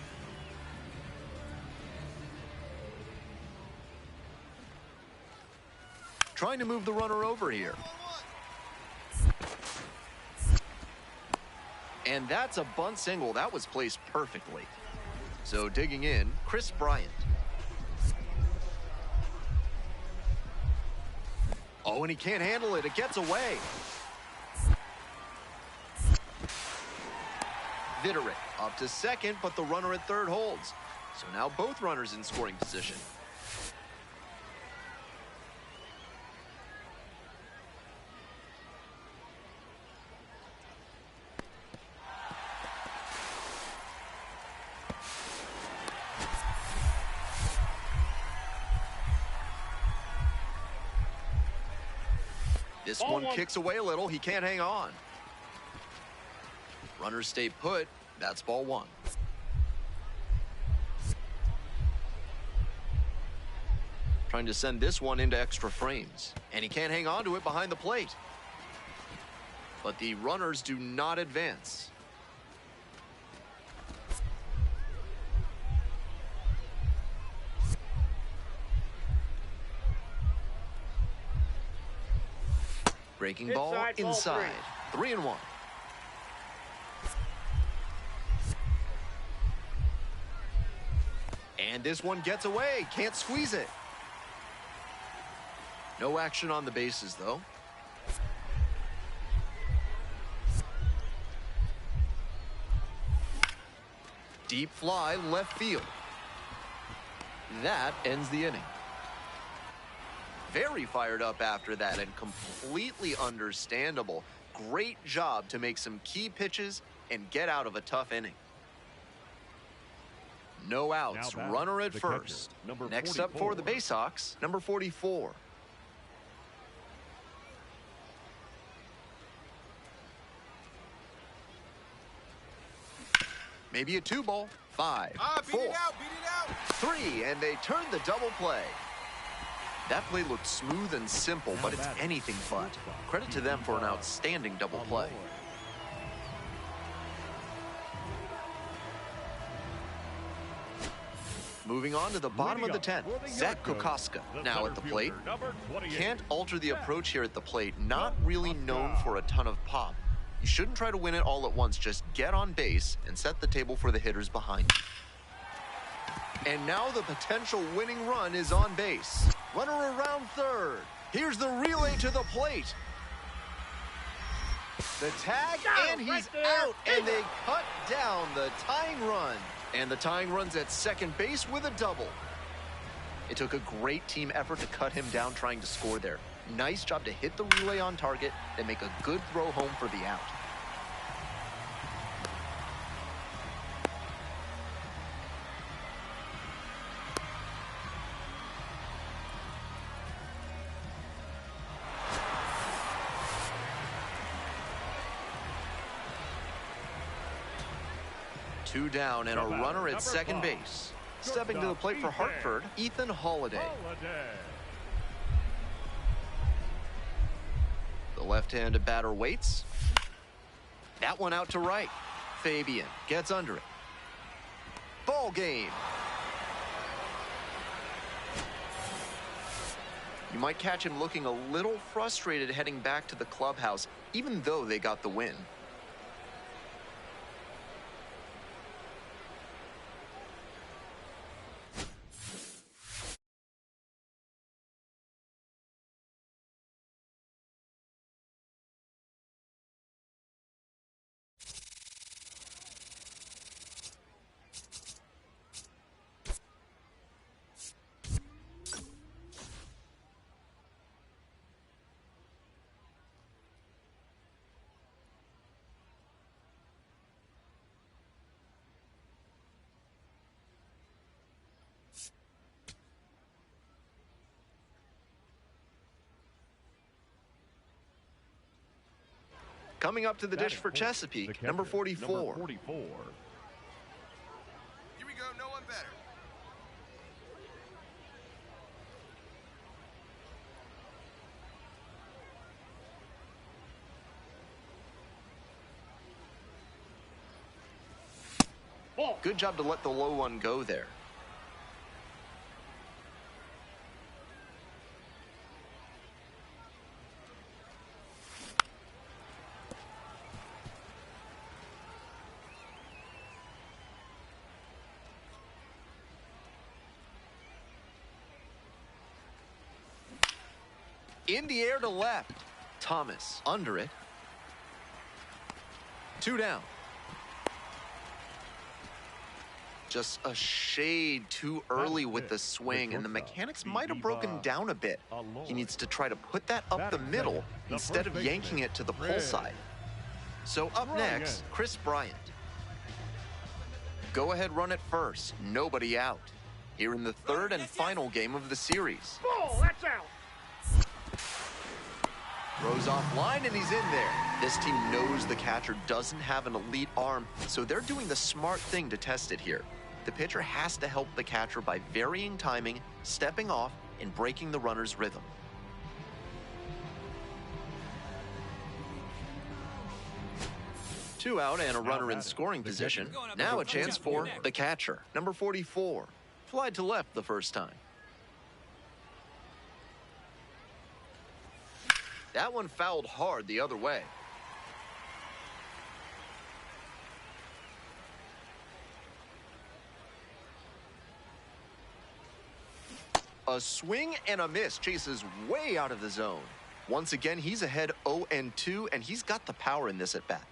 Trying to move the runner over here. And that's a bunt single. That was placed perfectly. So digging in, Chris Bryant. Oh, and he can't handle it. It gets away. Vitterick up to second, but the runner at third holds. So now both runners in scoring position. This one kicks away a little. He can't hang on. Runners stay put. That's ball 1. Trying to send this one into extra frames. And he can't hang on to it behind the plate. But the runners do not advance. Breaking ball inside. 3-1. And this one gets away. Can't squeeze it. No action on the bases, though. Deep fly, left field. That ends the inning. Very fired up after that and completely understandable. Great job to make some key pitches and get out of a tough inning. No outs, runner at first. Next up for the Bay Sox, number 44. Maybe a 2-ball. 5, 4, 3, and they turn the double play. That play looked smooth and simple, but it's anything but. Credit to them for an outstanding double play. Moving on to the bottom of the 10th, Zach Kokoska now at the plate. Can't alter the approach here at the plate. Not really known for a ton of pop. You shouldn't try to win it all at once. Just get on base and set the table for the hitters behind you. And now the potential winning run is on base. Runner around third. Here's the relay to the plate. The tag, and he's out. And they cut down the tying run. And the tying run's at second base with a double. It took a great team effort to cut him down trying to score there. Nice job to hit the relay on target and make a good throw home for the out. Two down and a runner at second base. Stepping to the plate for Hartford, Ethan Holiday. The left-handed batter waits. That one out to right. Fabian gets under it. Ball game. You might catch him looking a little frustrated heading back to the clubhouse, even though they got the win. Coming up to the dish for Batting fourth, Chesapeake, the catcher, number 44. Number 44. Here we go, no one better. Good job to let the low one go there. In the air to left. Thomas under it. 2 down. Just a shade too early with the swing, and the mechanics might have broken down a bit. He needs to try to put that up the middle instead of yanking it to the pull side. So up next, Chris Bryant. Go ahead, run it first. Nobody out. Here in the third and final game of the series. Ball, that's out. Throws off line, and he's in there. This team knows the catcher doesn't have an elite arm, so they're doing the smart thing to test it here. The pitcher has to help the catcher by varying timing, stepping off, and breaking the runner's rhythm. Two out and a runner in scoring position. Now a chance for the catcher, number 44. Flied to left the first time. That one fouled hard the other way. A swing and a miss chases way out of the zone. Once again, he's ahead 0-2, and he's got the power in this at bat.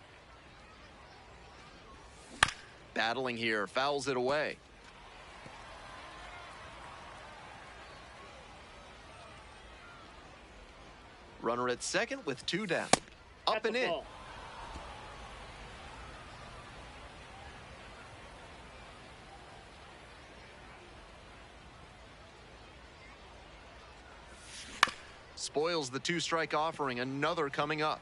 Battling here, fouls it away. Runner at second with 2 down. Up and in. Spoils the 2-strike offering. Another coming up.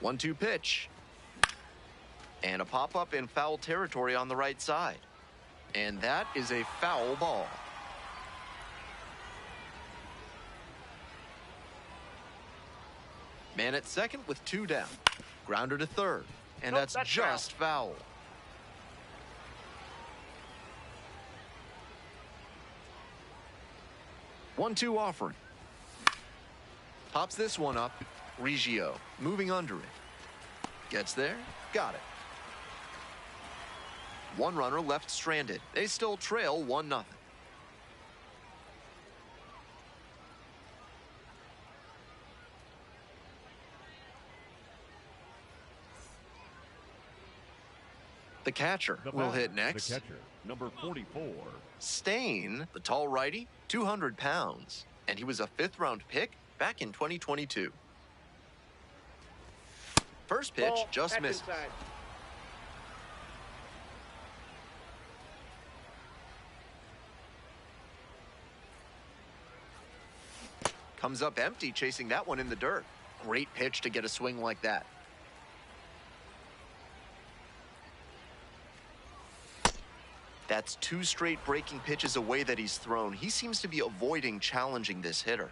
One-two pitch. And a pop-up in foul territory on the right side. And that is a foul ball. Man at second with 2 down. Grounder to third. And that's just foul. One-two offering. Pops this one up. Reggio moving under it. Gets there. Got it. One runner left stranded. They still trail 1-0. The catcher will hit next. The catcher, number 44. Stain, the tall righty, 200 pounds. And he was a 5th-round pick back in 2022. First pitch just misses. Inside. Comes up empty, chasing that one in the dirt. Great pitch to get a swing like that. That's 2 straight breaking pitches away that he's thrown. He seems to be avoiding challenging this hitter.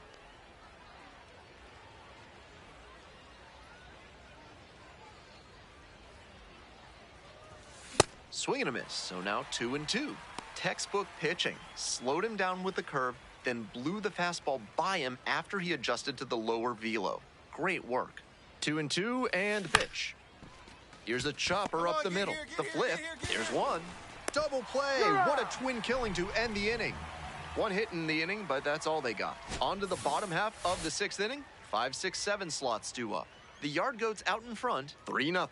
Swing and a miss, so now 2-2. Textbook pitching. Slowed him down with the curve, then blew the fastball by him after he adjusted to the lower velo. Great work. 2-2 and pitch. Here's a chopper up the middle. The flip. Here's one. Double play. What a twin killing to end the inning. One hit in the inning, but that's all they got. On to the bottom half of the 6th inning. 5, 6, 7 slots due up. The Yard Goats out in front, 3-0.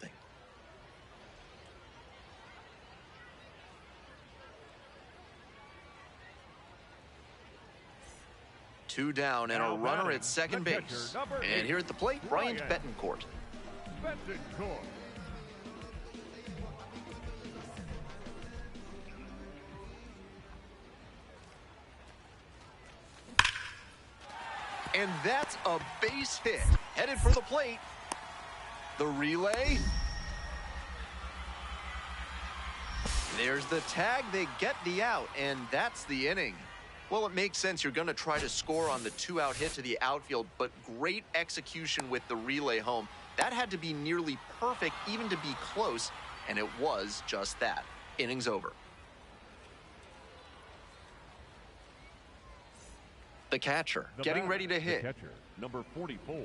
Two down and a runner at second base. And here at the plate, Bryant Betancourt. Betancourt. And that's a base hit. Headed for the plate. The relay. There's the tag. They get the out, and that's the inning. Well, it makes sense. You're going to try to score on the 2-out hit to the outfield, but great execution with the relay home. That had to be nearly perfect even to be close, and it was just that. Innings over. The catcher getting ready to hit. The catcher, number 44.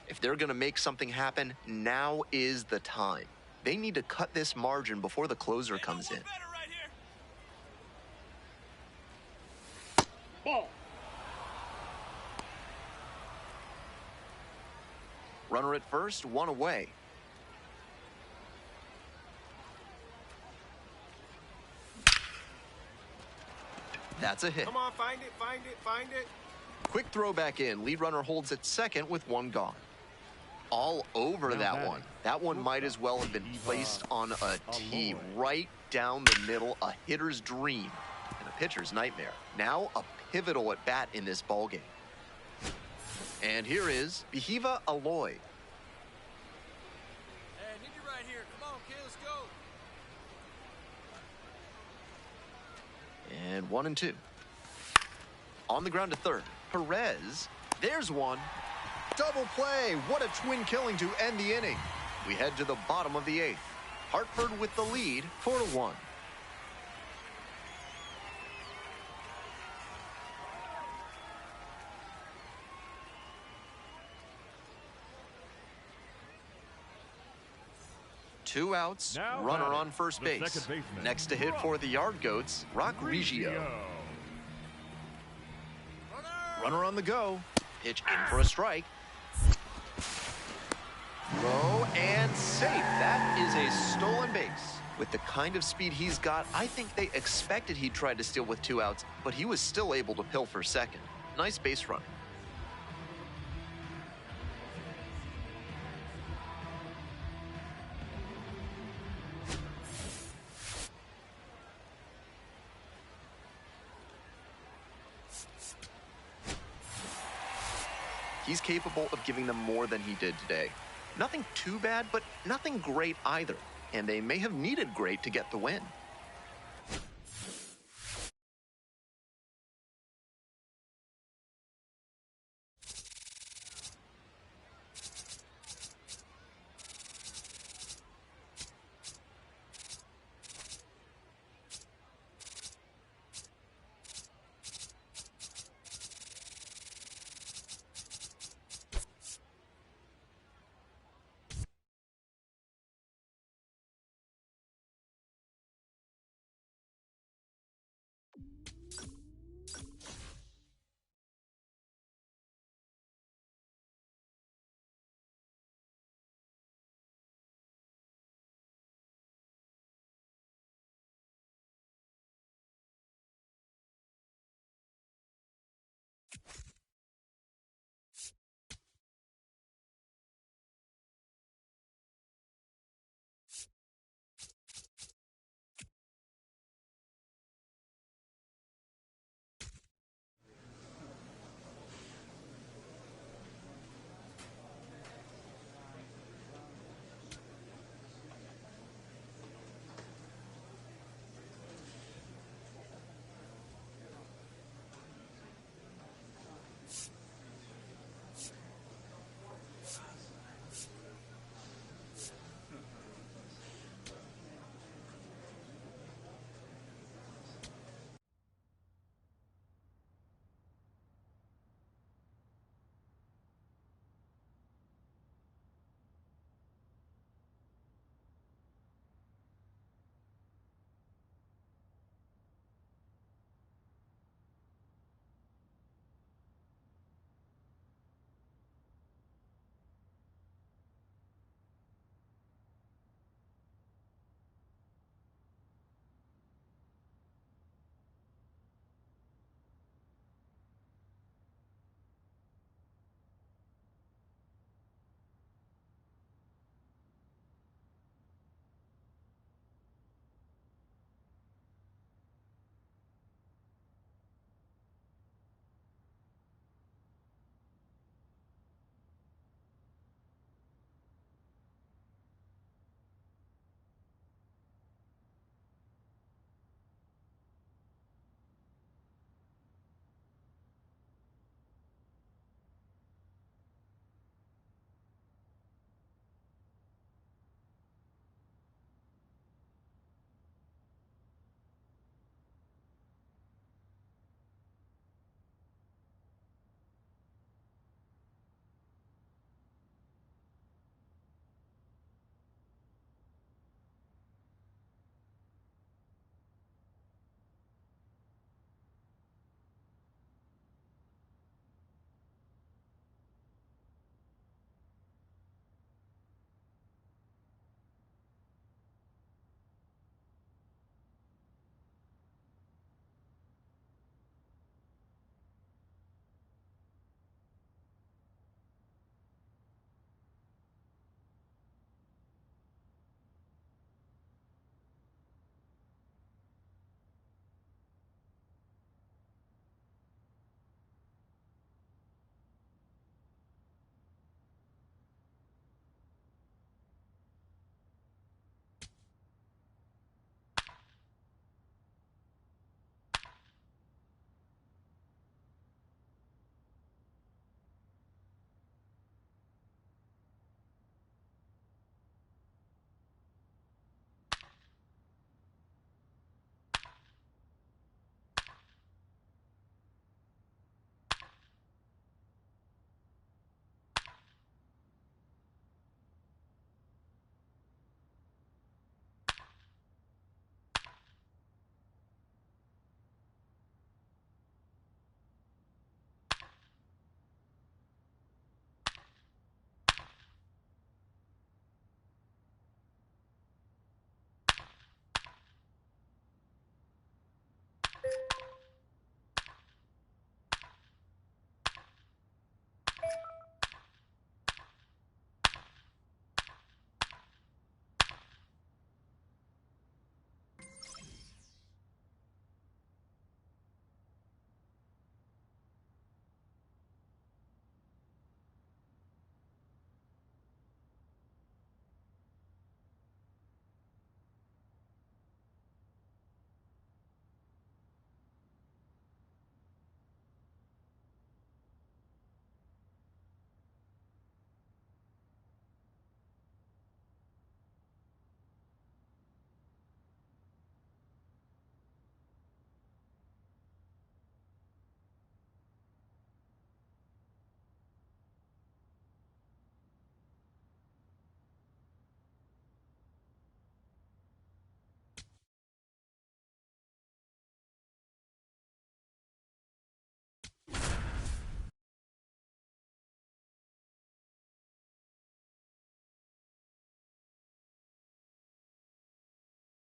If they're going to make something happen, now is the time. They need to cut this margin before the closer comes in. Ball. Runner at first, one away. That's a hit. Come on, find it, find it, find it. Quick throw back in. Lead runner holds at second with one gone. All over that one. That one might as well have been placed on a tee right down the middle. A hitter's dream and a pitcher's nightmare. Now a pivotal at bat in this ballgame. And here is Bihiva Aloy. Hey, I need you right here. Come on, kid, let's go. And 1-2. On the ground to third. Perez. There's one. Double play. What a twin killing to end the inning. We head to the bottom of the 8th. Hartford with the lead, 4-1. Two outs, Now runner batting, on first the base. second baseman, Next to hit for the Yard Goats, Rock Reggio. Runner on the go. Pitch in for a strike. Throw and safe. That is a stolen base. With the kind of speed he's got, I think they expected he'd try to steal with 2 outs, but he was still able to pilfer second. Nice base run. He's capable of giving them more than he did today. Nothing too bad, but nothing great either. And they may have needed great to get the win.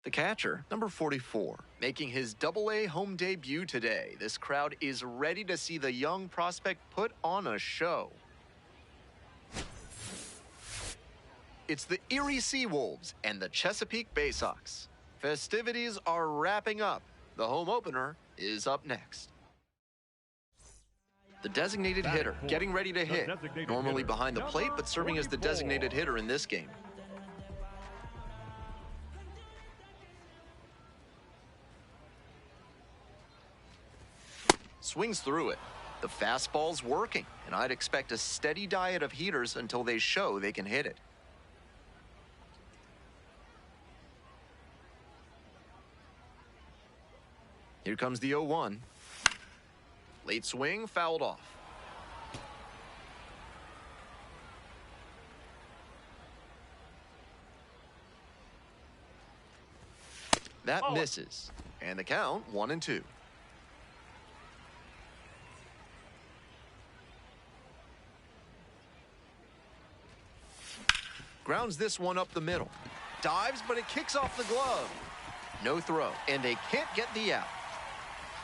The catcher, number 44, making his Double-A home debut today. This crowd is ready to see the young prospect put on a show. It's the Erie Seawolves and the Chesapeake Bay Sox. Festivities are wrapping up. The home opener is up next. The designated hitter getting ready to hit. Normally behind the plate, but serving as the designated hitter in this game. Swings through it. The fastball's working, and I'd expect a steady diet of heaters until they show they can hit it. Here comes the 0-1. Late swing, fouled off. That misses. And the count, 1-2. Grounds this one up the middle. Dives, but it kicks off the glove. No throw, and they can't get the out.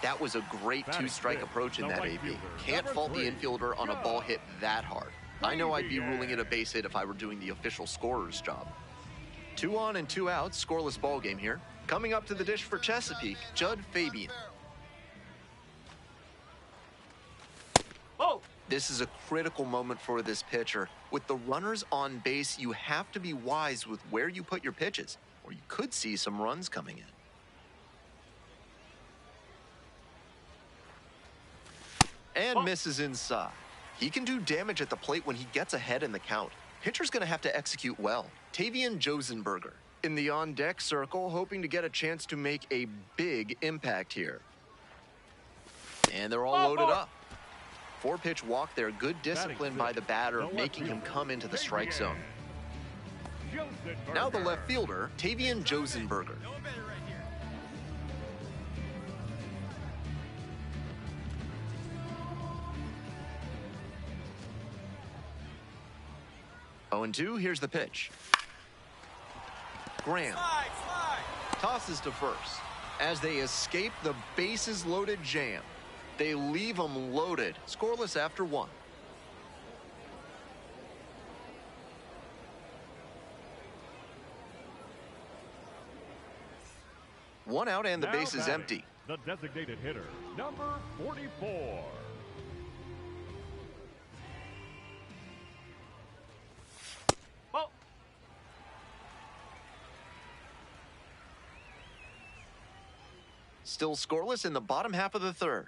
That was a great two-strike approach in that AB. Can't fault the infielder on a ball hit that hard. I know I'd be ruling it a base hit if I were doing the official scorer's job. 2 on and 2 out, scoreless ball game here. Coming up to the dish for Chesapeake, Judd Fabian. Oh! This is a critical moment for this pitcher. With the runners on base, you have to be wise with where you put your pitches, or you could see some runs coming in. And misses inside. He can do damage at the plate when he gets ahead in the count. Pitcher's going to have to execute well. Tavian Josenberger in the on-deck circle, hoping to get a chance to make a big impact here. And they're all loaded up. 4-pitch walk there. Good discipline by the batter, making him come into the strike zone. Now the left fielder, Tavian Josenberger. 0-2, here's the pitch. Graham tosses to first. As they escape the bases loaded jam, they leave them loaded, scoreless after 1. One out and the base is empty. The designated hitter, number 44. Still scoreless in the bottom half of the 3rd.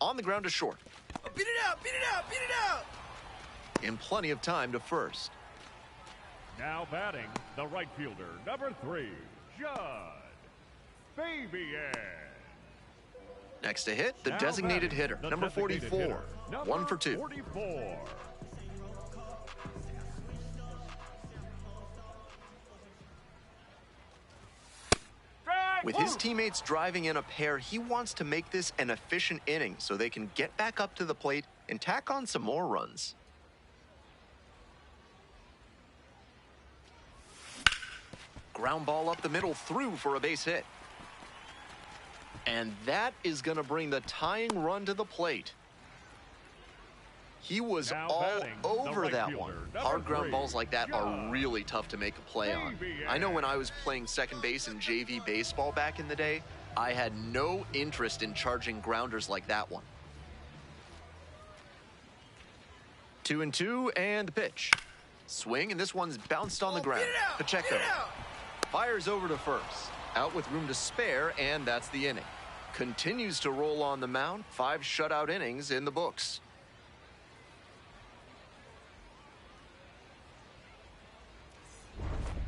On the ground to short. Oh, beat it out, beat it out, beat it out! In plenty of time to first. Now batting, the right fielder, number 3, Judd Fabian. Next to hit, the designated hitter, number 44. 1 for 2. 44. With his teammates driving in a pair, he wants to make this an efficient inning so they can get back up to the plate and tack on some more runs. Ground ball up the middle, through for a base hit. And that is going to bring the tying run to the plate. He was all over that one. Hard ground balls like that are really tough to make a play on. I know when I was playing second base in JV baseball back in the day, I had no interest in charging grounders like that one. 2-2 and the pitch. Swing, and this one's bounced on the ground. Pacheco fires over to first. Out with room to spare, and that's the inning. Continues to roll on the mound. 5 shutout innings in the books.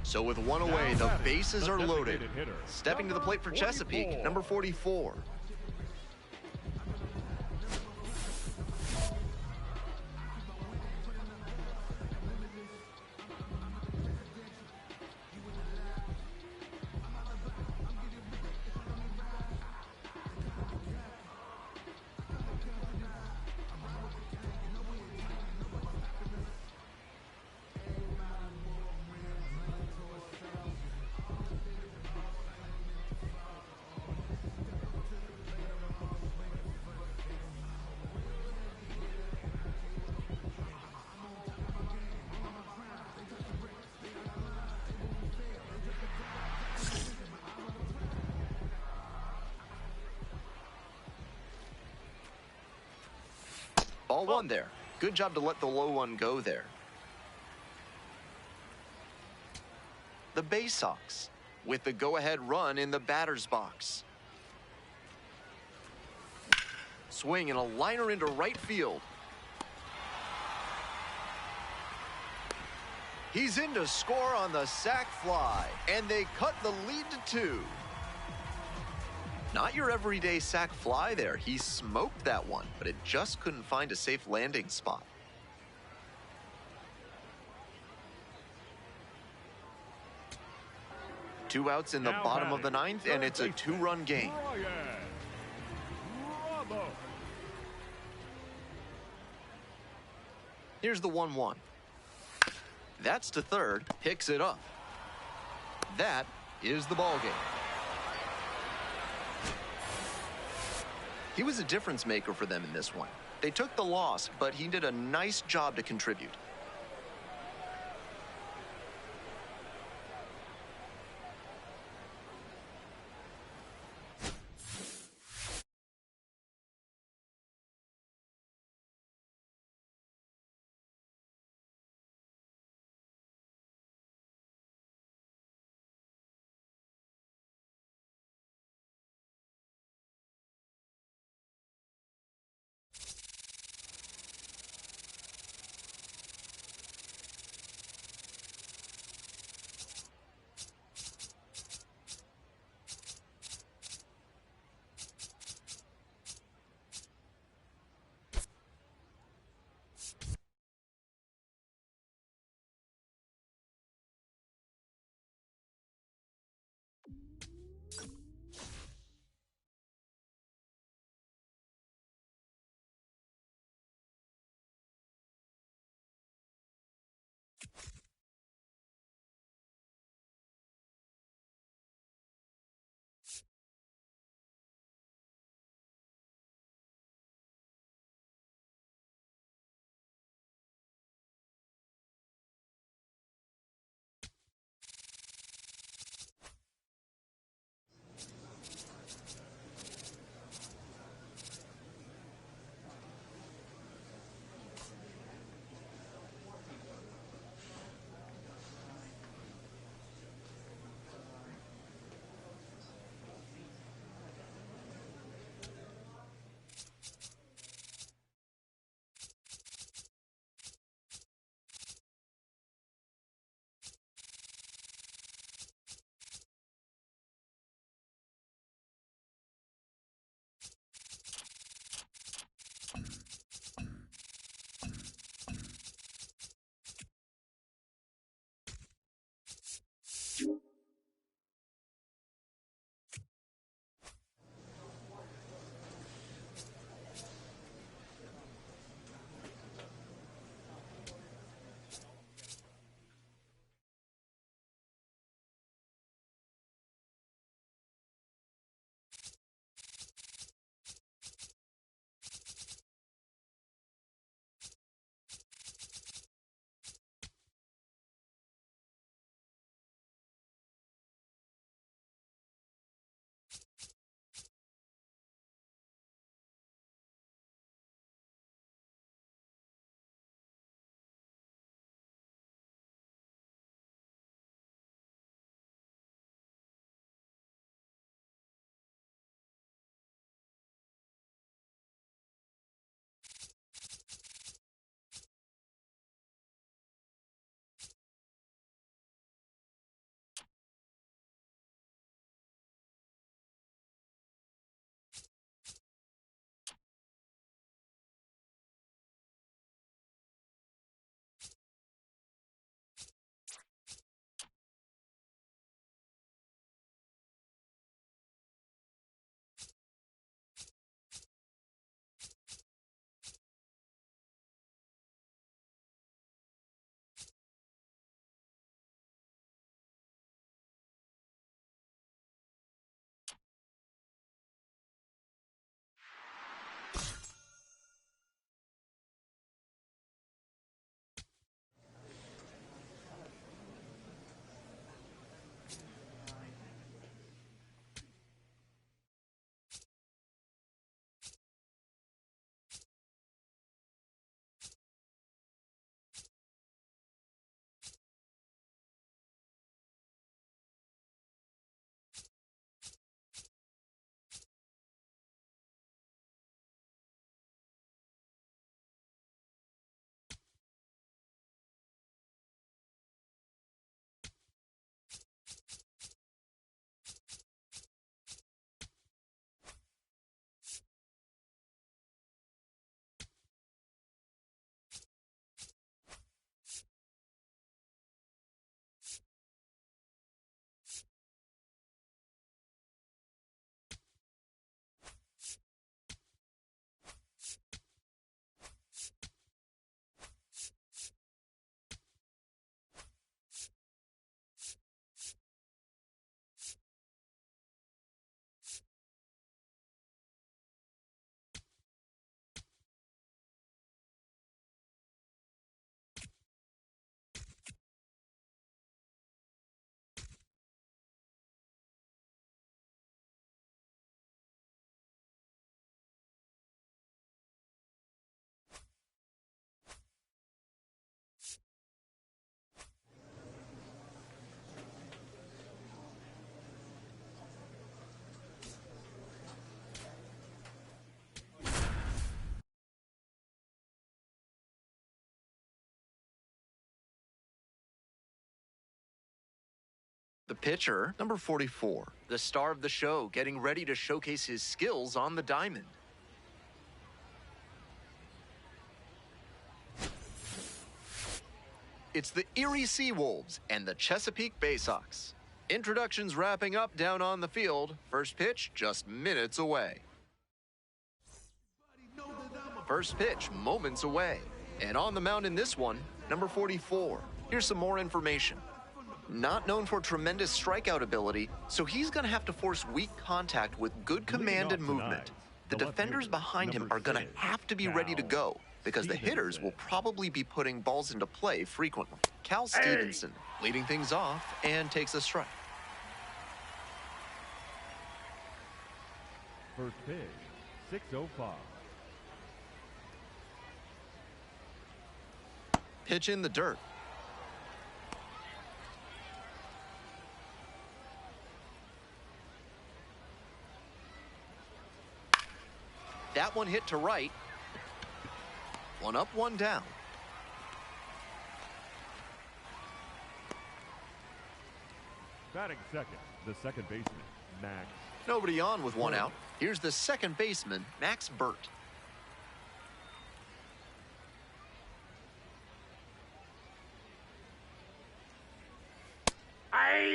So with 1 away, the bases are loaded. Stepping to the plate for Chesapeake, number 44. Ball one there. Good job to let the low one go there. The Bay Sox with the go-ahead run in the batter's box. Swing and a liner into right field. He's in to score on the sac fly, and they cut the lead to 2. Not your everyday sac fly there. He smoked that one, but it just couldn't find a safe landing spot. Two outs in the bottom of the ninth, and it's a 2-run game. Here's the 1-1. That's to third, picks it up. That is the ball game. He was a difference maker for them in this one. They took the loss, but he did a nice job to contribute. The pitcher, number 44, the star of the show, getting ready to showcase his skills on the diamond. It's the Erie Seawolves and the Chesapeake Bay Sox. Introductions wrapping up down on the field. First pitch just minutes away. First pitch moments away. And on the mound in this one, number 44. Here's some more information. Not known for tremendous strikeout ability, so he's going to have to force weak contact with good command and movement. The defenders behind him are going to have to be ready to go because the hitters will probably be putting balls into play frequently. Cal Stevenson leading things off and takes a strike. First pitch, 6:05. Pitch in the dirt. That one hit to right. One up, one down. Batting second, the second baseman, Max. Nobody on with one out. Here's the second baseman, Max Burt.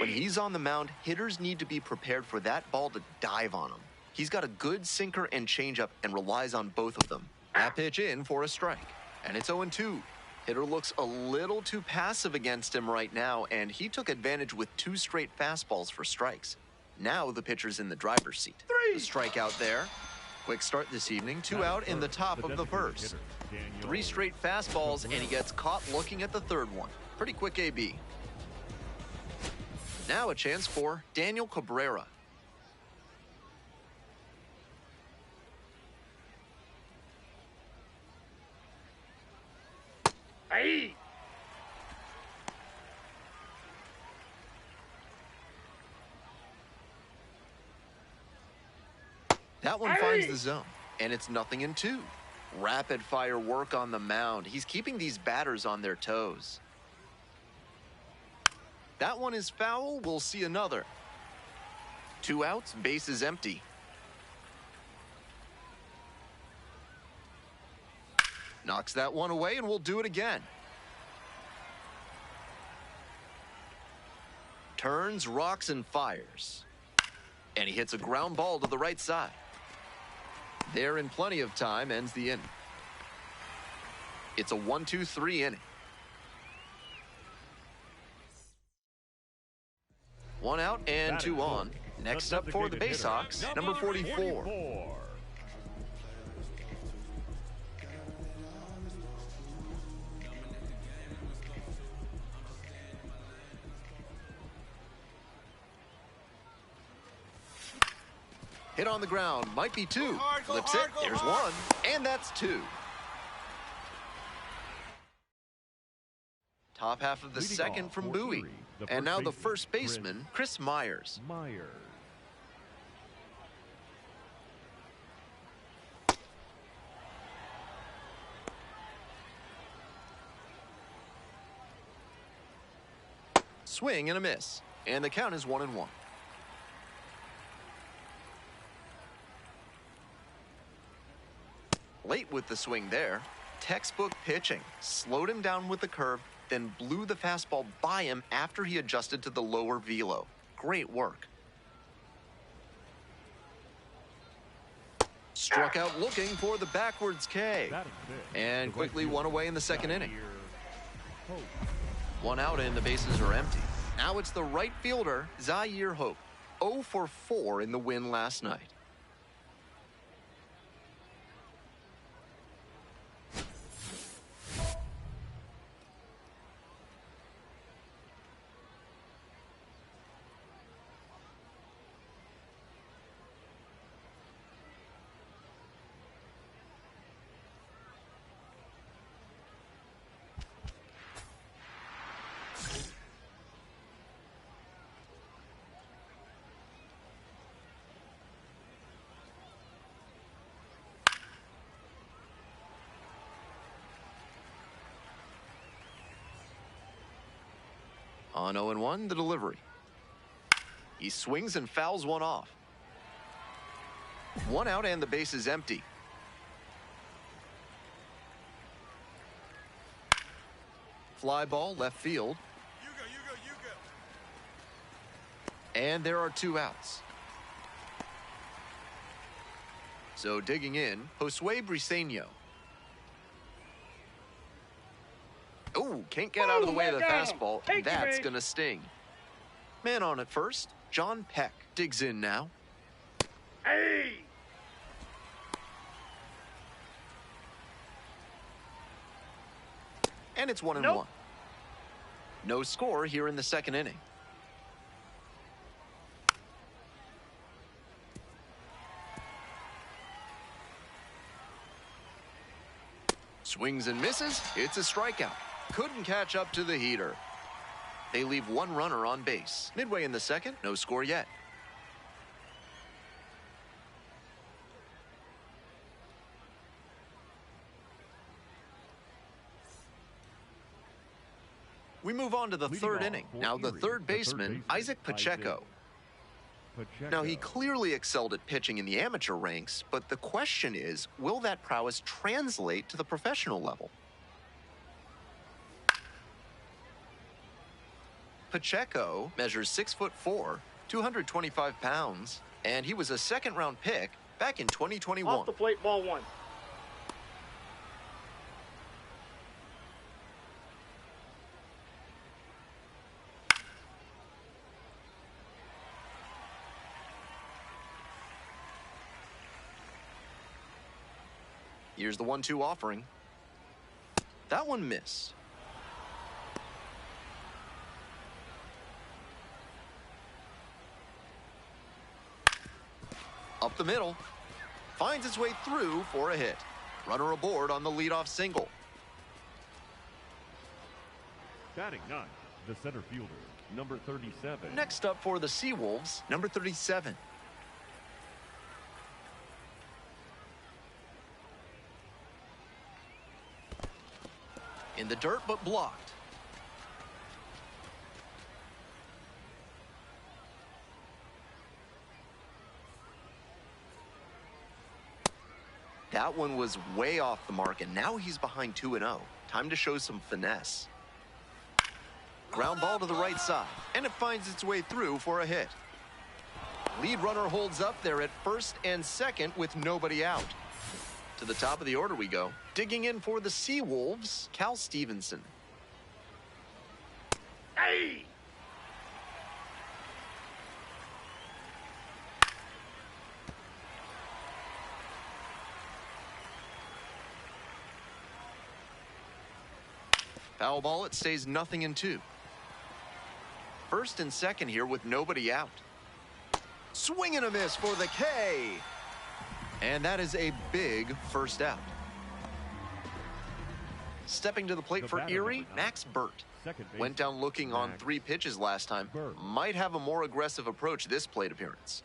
When he's on the mound, hitters need to be prepared for that ball to dive on him. He's got a good sinker and changeup and relies on both of them. That pitch in for a strike. And it's 0-2. Hitter looks a little too passive against him right now, and he took advantage with 2 straight fastballs for strikes. Now the pitcher's in the driver's seat. The strikeout there. Quick start this evening. 2 out in the top of the first. 3 straight fastballs, and he gets caught looking at the third one. Pretty quick AB. Now a chance for Daniel Cabrera. Hey! That one finds the zone, and it's 0-2. Rapid fire work on the mound. He's keeping these batters on their toes. That one is foul. We'll see another. 2 outs, base is empty. Knocks that one away, and we'll do it again. Turns, rocks, and fires. And he hits a ground ball to the right side. There in plenty of time, ends the inning. It's a 1-2-3 inning. 1 out and 2 on. Next up for the Bay Sox, number 44. Hit on the ground, might be 2. Flips it, there's 1, and that's 2. Top half of the second from Bowie. And now the first baseman, Chris Myers. Swing and a miss. And the count is 1-1. Late with the swing there. Textbook pitching. Slowed him down with the curve, then blew the fastball by him after he adjusted to the lower velo. Great work. Struck out looking for the backwards K. And quickly one away in the second inning. 1 out and the bases are empty. Now it's the right fielder, Zaire Hope. 0 for 4 in the win last night. On 0-1, the delivery. He swings and fouls one off. One out and the base is empty. Fly ball left field. You go. And there are 2 outs. So digging in, Josue Briseño. Oh, can't get out of the way of the fastball. That's going to sting. Man on at first, John Peck digs in now. Hey! And it's 1-1. No score here in the second inning. Swings and misses. It's a strikeout. Couldn't catch up to the heater. They leave 1 runner on base. Midway in the second, no score yet. We move on to the third inning. Now the third baseman, Isaac Pacheco. Now he clearly excelled at pitching in the amateur ranks, but the question is, will that prowess translate to the professional level? Pacheco measures 6'4", 225 pounds, and he was a second-round pick back in 2021. Off the plate, ball 1. Here's the 1-2 offering. That one missed. Up the middle. Finds its way through for a hit. Runner aboard on the leadoff single. Batting 9, the center fielder, number 37. Next up for the Seawolves, number 37. In the dirt, but blocked. That one was way off the mark, and now he's behind 2-0. Time to show some finesse. Ground ball to the right side, and it finds its way through for a hit. Lead runner holds up there at first and second with nobody out. To the top of the order we go. Digging in for the Seawolves, Cal Stevenson. Hey! Foul ball, it stays 0-2. First and second here with nobody out. Swing and a miss for the K. And that is a big first out. Stepping to the plate for Erie, Max Burt. Went down looking on 3 pitches last time. Might have a more aggressive approach this plate appearance.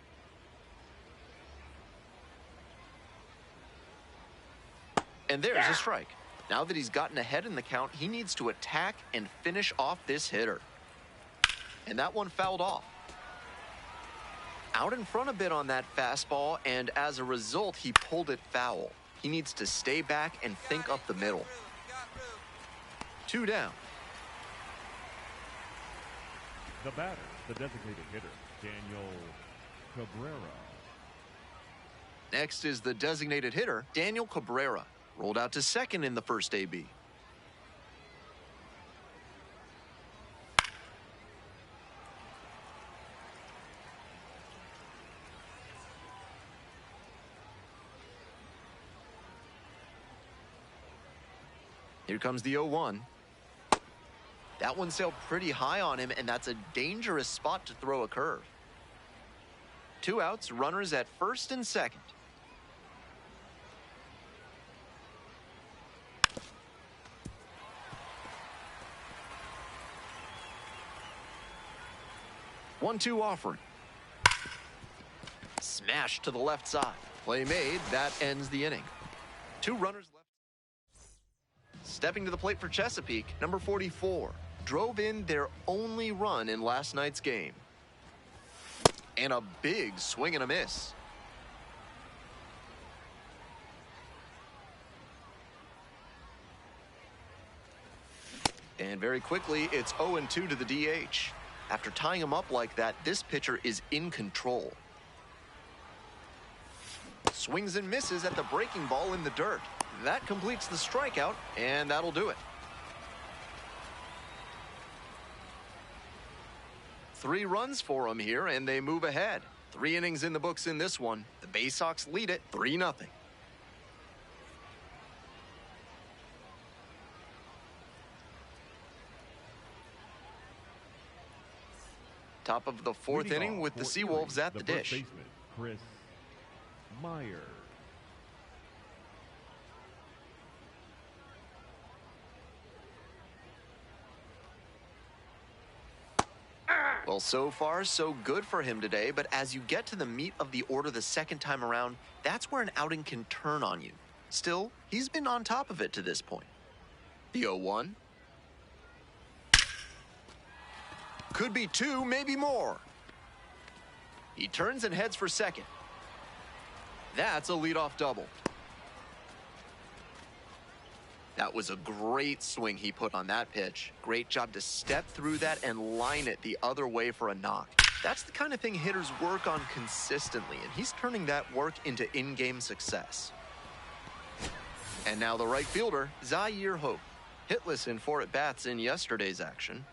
And there's a strike. Now that he's gotten ahead in the count, he needs to attack and finish off this hitter. And that one fouled off. Out in front a bit on that fastball, and as a result, he pulled it foul. He needs to stay back and think up the middle. 2 down. The batter, the designated hitter, Daniel Cabrera. Next is the designated hitter, Daniel Cabrera. Rolled out to second in the first AB. Here comes the 0-1. That one sailed pretty high on him, and that's a dangerous spot to throw a curve. 2 outs, runners at first and second. One-two offering. Smash to the left side. Play made. That ends the inning. 2 runners left. Stepping to the plate for Chesapeake, number 44. Drove in their only run in last night's game. And a big swing and a miss. And very quickly, it's 0-2 to the DH. After tying him up like that, this pitcher is in control. Swings and misses at the breaking ball in the dirt. That completes the strikeout, and that'll do it. 3 runs for him here, and they move ahead. 3 innings in the books in this one. The Bay Sox lead it 3-0. Top of the 4th inning with the Seawolves at the dish. Baseman, Chris Meyer. Well, so far, so good for him today, but as you get to the meat of the order the second time around, that's where an outing can turn on you. Still, he's been on top of it to this point. The 0-1. Could be 2, maybe more. He turns and heads for second. That's a leadoff double. That was a great swing he put on that pitch. Great job to step through that and line it the other way for a knock. That's the kind of thing hitters work on consistently, and he's turning that work into in-game success. And now the right fielder, Zaire Hope. Hitless in 4 at-bats in yesterday's action.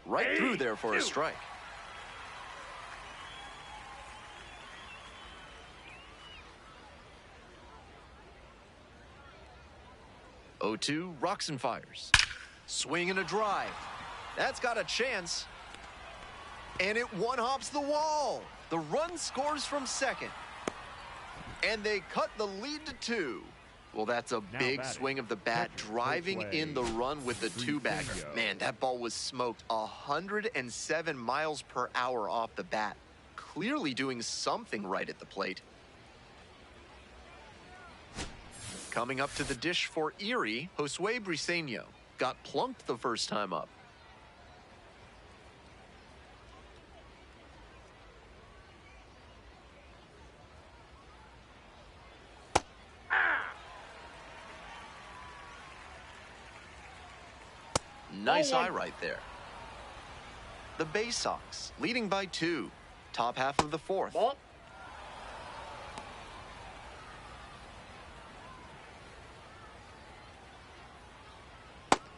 Right through there for a strike. Oh, 2, rocks and fires. Swing and a drive. That's got a chance. And it one-hops the wall. The run scores from second. And they cut the lead to 2. Well, that's a big swing of the bat, driving in the run with the 2-bagger. Man, that ball was smoked 107 miles per hour off the bat. Clearly doing something right at the plate. Coming up to the dish for Erie, Josue Briseño got plunked the first time up. Nice eye right there. The Bay Sox leading by 2. Top half of the 4th. Ball.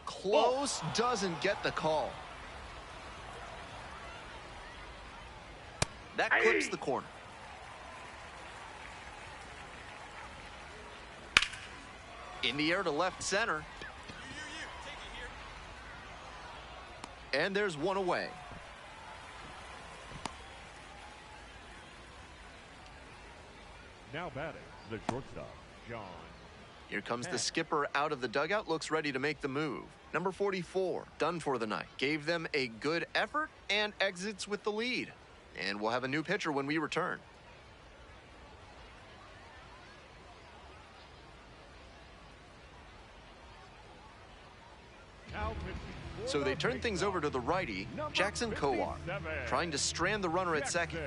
Close, doesn't get the call. That clips the corner. In the air to left center. And there's one away. Now batting, the shortstop, John. Here comes the skipper out of the dugout, looks ready to make the move. Number 44, done for the night. Gave them a good effort and exits with the lead. And we'll have a new pitcher when we return. So they turn things over to the righty, Jackson Kowar, trying to strand the runner at second.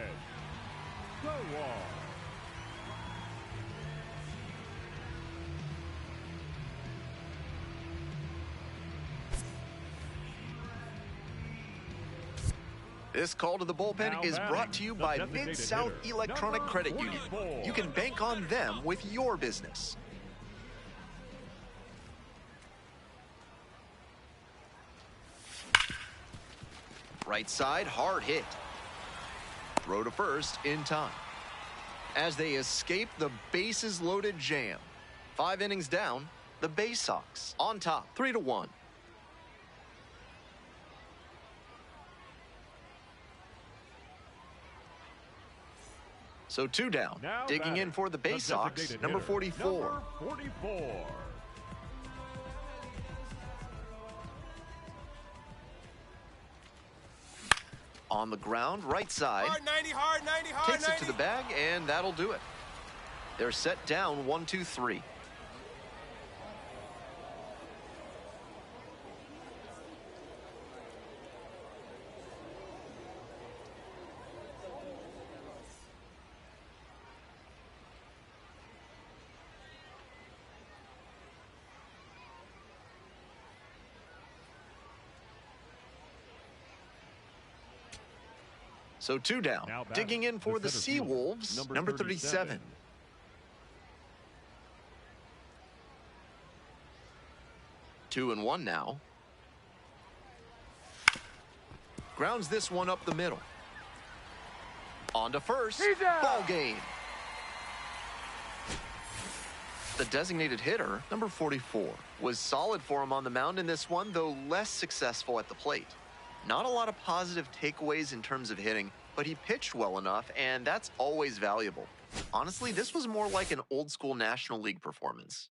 This call to the bullpen is brought to you by Mid-South Electronic Credit Union. You can bank on them with your business. Right side, hard hit. Throw to first in time. As they escape the bases loaded jam. 5 innings down, the Bay Sox on top, 3-1. So 2 down. Now digging in for the Bay Sox, number 44. Number 44. On the ground, right side. Hard 90, hard 90, hard Takes 90. it to the bag, and that'll do it. They're set down 1-2-3. So 2 down. Now Digging in for the center fielder, Seawolves, number 37. 2-1 now. Grounds this one up the middle. On to first. Ball game. The designated hitter, number 44, was solid for him on the mound in this one, though less successful at the plate. Not a lot of positive takeaways in terms of hitting, but he pitched well enough, and that's always valuable. Honestly, this was more like an old-school National League performance.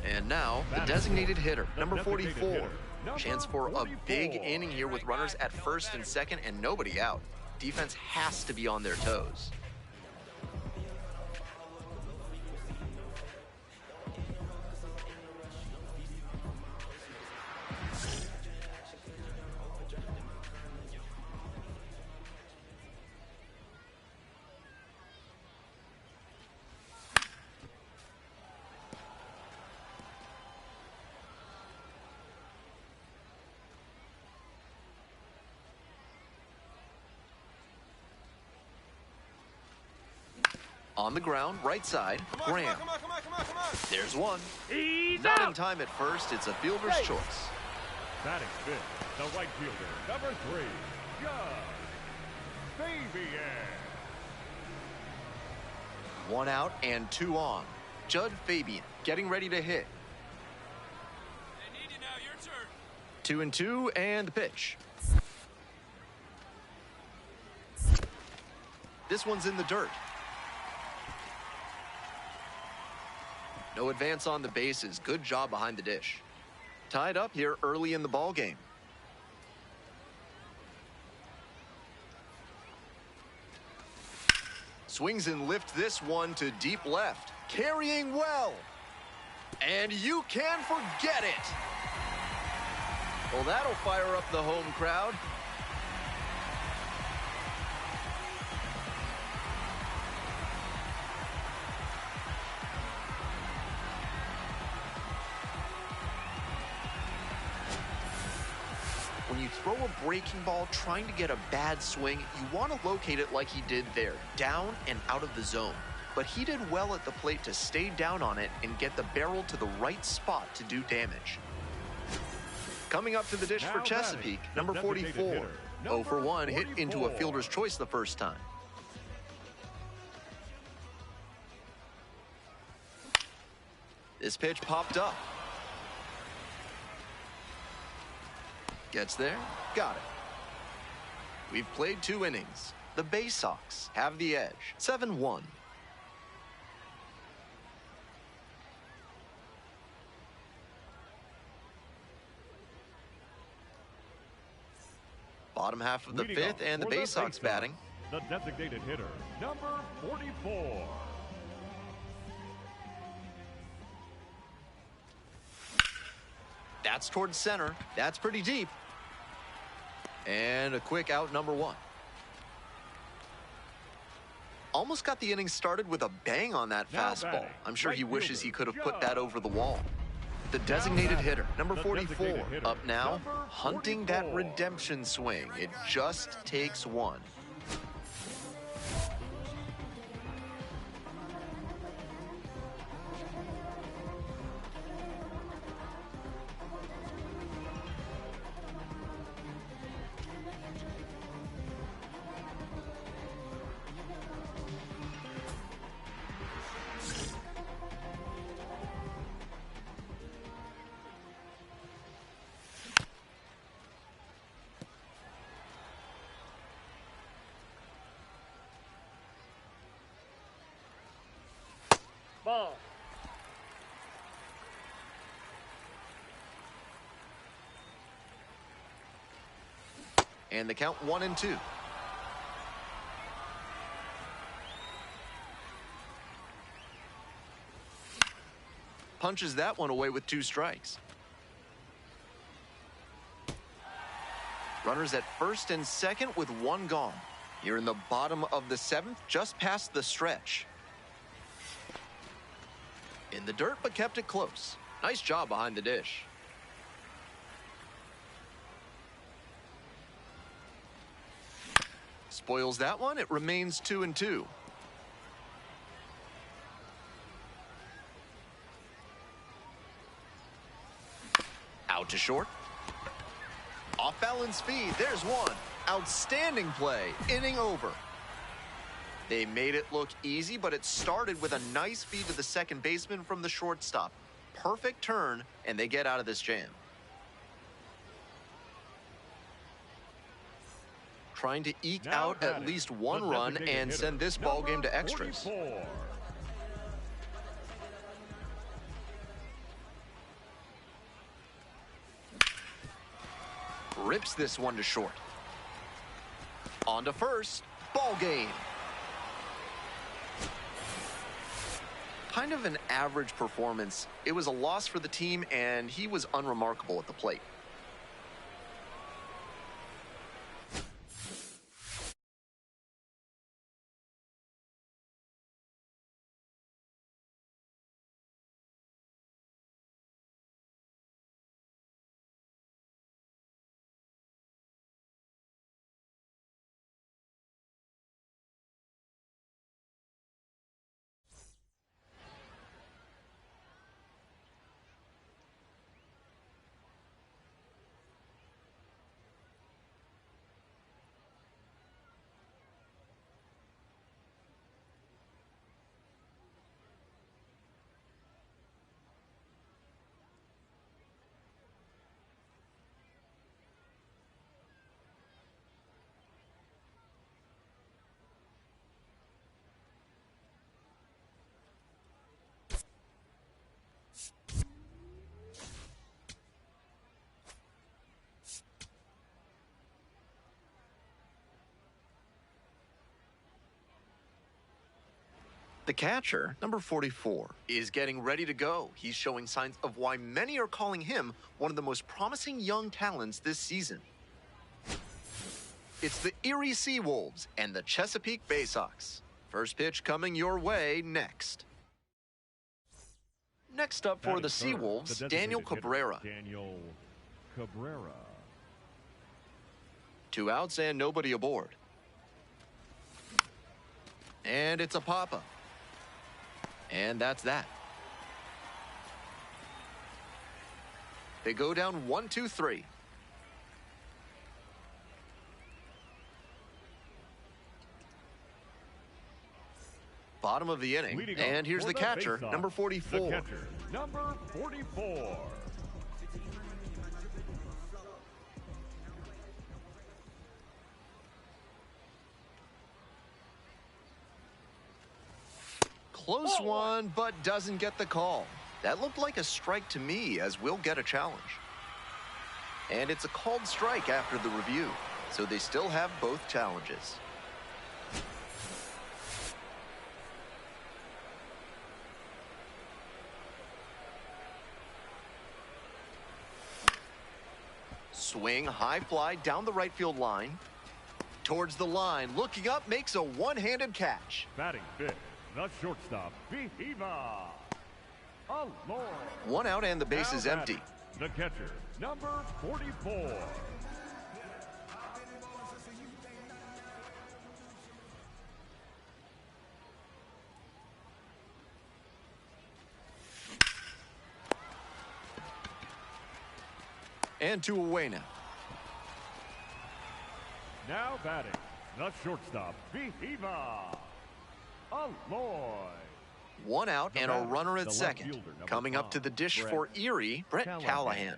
And now, the designated hitter, number 44. Chance for a big inning here with runners at first and second and nobody out. Defense has to be on their toes. On the ground, right side, Graham. Come on. There's one. He's Not out. in time at first. It's a fielder's choice. Batting fifth, the right fielder, number 3, Judd Fabian. 1 out and 2 on. Judd Fabian getting ready to hit. They need you now. Your turn. 2-2 and the pitch. This one's in the dirt. No advance on the bases. Good job behind the dish. Tied up here early in the ball game. Swings and lifts this one to deep left. Carrying well. And you can forget it. Well, that'll fire up the home crowd. When you throw a breaking ball trying to get a bad swing, you want to locate it like he did there, down and out of the zone. But he did well at the plate to stay down on it and get the barrel to the right spot to do damage. Coming up to the dish for Chesapeake, number 44. 0 for 1, hit into a fielder's choice the first time. This pitch popped up. Gets there, got it. We've played 2 innings. The Bay Sox have the edge, 7-1. Bottom half of the Leading 5th, off and the for Bay Sox batting. The designated hitter, number 44. That's towards center. That's pretty deep. And a quick out, number 1. Almost got the inning started with a bang on that fastball. I'm sure he wishes he could have put that over the wall. The designated hitter, number 44, up now, hunting that redemption swing. It just takes one. Ball. And the count 1-2. Punches that one away with 2 strikes. Runners at first and second with 1 gone. You're in the bottom of the 7th, just past the stretch. In the dirt, but kept it close. Nice job behind the dish. Spoils that one. It remains 2-2. Out to short. Off balance feed. There's one. Outstanding play. Inning over. They made it look easy, but it started with a nice feed to the second baseman from the shortstop. Perfect turn, and they get out of this jam. Trying to eke out at least 1 run and send this ball game to extras. 44. Rips this one to short. On to first. Ball game. Kind of an average performance. It was a loss for the team, and he was unremarkable at the plate. The catcher, number 44, is getting ready to go. He's showing signs of why many are calling him one of the most promising young talents this season. It's the Erie Seawolves and the Chesapeake Bay Sox. First pitch coming your way next. Next up for the Seawolves, Daniel Cabrera. Daniel Cabrera. 2 outs and nobody aboard. And it's a pop-up. And that's that. They go down 1-2-3. Bottom of the inning. And here's the catcher, number 44. The catcher, number 44. Close one, but doesn't get the call. That looked like a strike to me, as we'll get a challenge. And it's a called strike after the review, so they still have both challenges. swing, high fly down the right field line. Towards the line, looking up, makes a one-handed catch. Batting fifth, the shortstop, Bihiva. Alor. One out and the base is empty. The catcher, number 44. And 2 away now. Now batting, the shortstop, Bihiva. Aloy. 1 out and a runner at second. Coming up to the dish for Erie, Brett Callahan.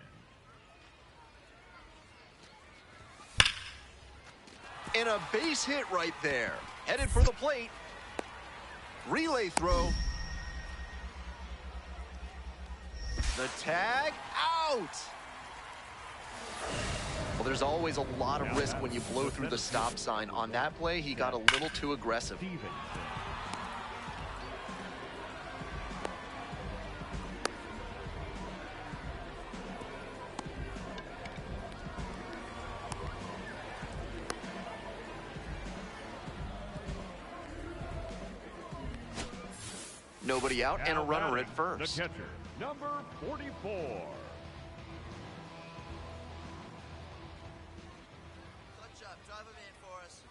And a base hit right there. Headed for the plate. Relay throw. The tag out. Well, there's always a lot of risk when you blow through the stop sign. On that play, he got a little too aggressive. Nobody out and a runner at first. The catcher, number 44. Clutch up, drive him in for us.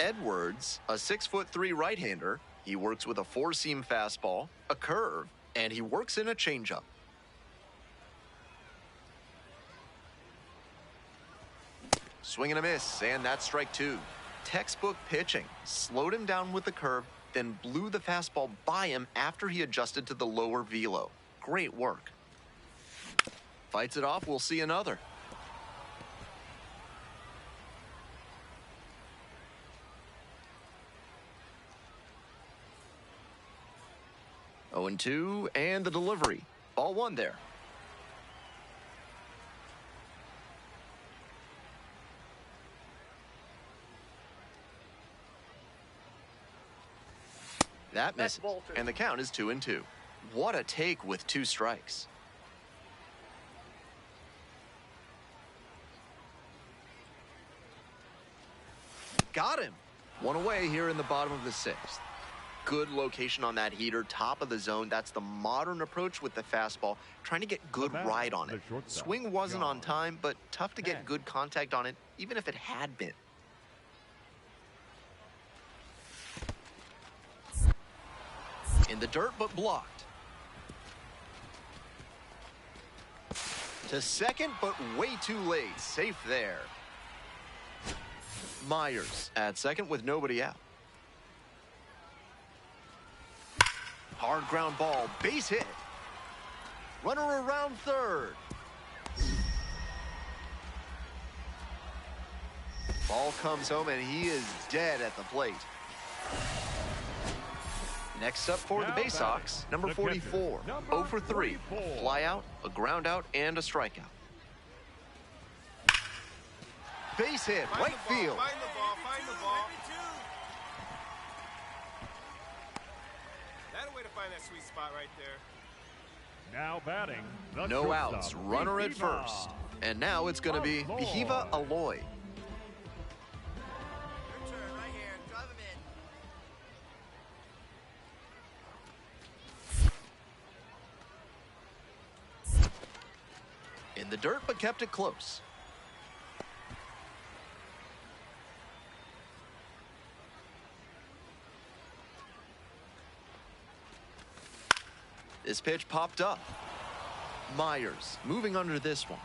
Edwards, a 6'3" right-hander. He works with a 4-seam fastball, a curve, and he works in a changeup. Swing and a miss, and that's strike 2. Textbook pitching. Slowed him down with the curve, then blew the fastball by him after he adjusted to the lower velo. Great work. Fights it off, we'll see another. Oh, 0-2, and the delivery. Ball 1 there. That misses, and the count is 2-2. What a take with 2 strikes. Got him. 1 away here in the bottom of the 6th. Good location on that heater, top of the zone. That's the modern approach with the fastball, trying to get good ride on it. Swing wasn't on time, but tough to get good contact on it, even if it had been. In the dirt, but blocked. To second, but way too late. Safe there. Myers at second with nobody out. Hard ground ball, base hit. Runner around third. Ball comes home and he is dead at the plate. Next up for the Bay Sox, number 44, 0 for 3. A fly out, a ground out, and a strikeout. Base hit, right field. Find the ball, find the ball. That way to find that sweet spot right there. Now batting, the No shortstop, outs, runner at Bihiva. first. And now it's going to be Bihiva Aloy. Your turn right here. Drive him in. In the dirt, but kept it close. This pitch popped up. Myers moving under this one.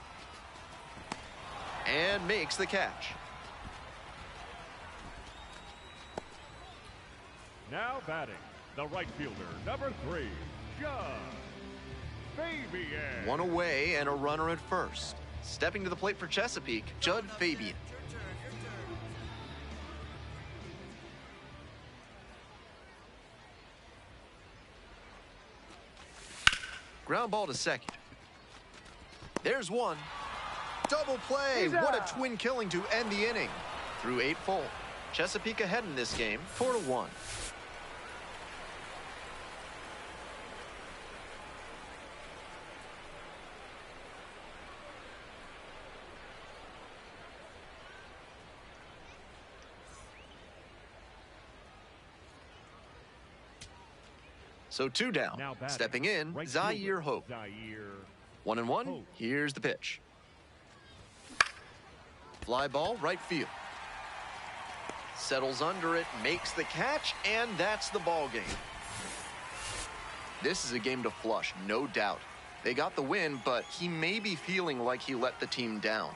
And makes the catch. Now batting, the right fielder, number 3, Judd Fabian. 1 away and a runner at first. Stepping to the plate for Chesapeake, Judd Fabian. Ground ball to second. There's 1. Double play. What a twin killing to end the inning. Through 8 full. Chesapeake ahead in this game, 4-1. So 2 down. Now batting, Stepping in, right Zaire fielder, Hope. Zaire 1-1. Hope. Here's the pitch. Fly ball, right field. Settles under it, makes the catch, and that's the ball game. This is a game to flush, no doubt. They got the win, but he may be feeling like he let the team down.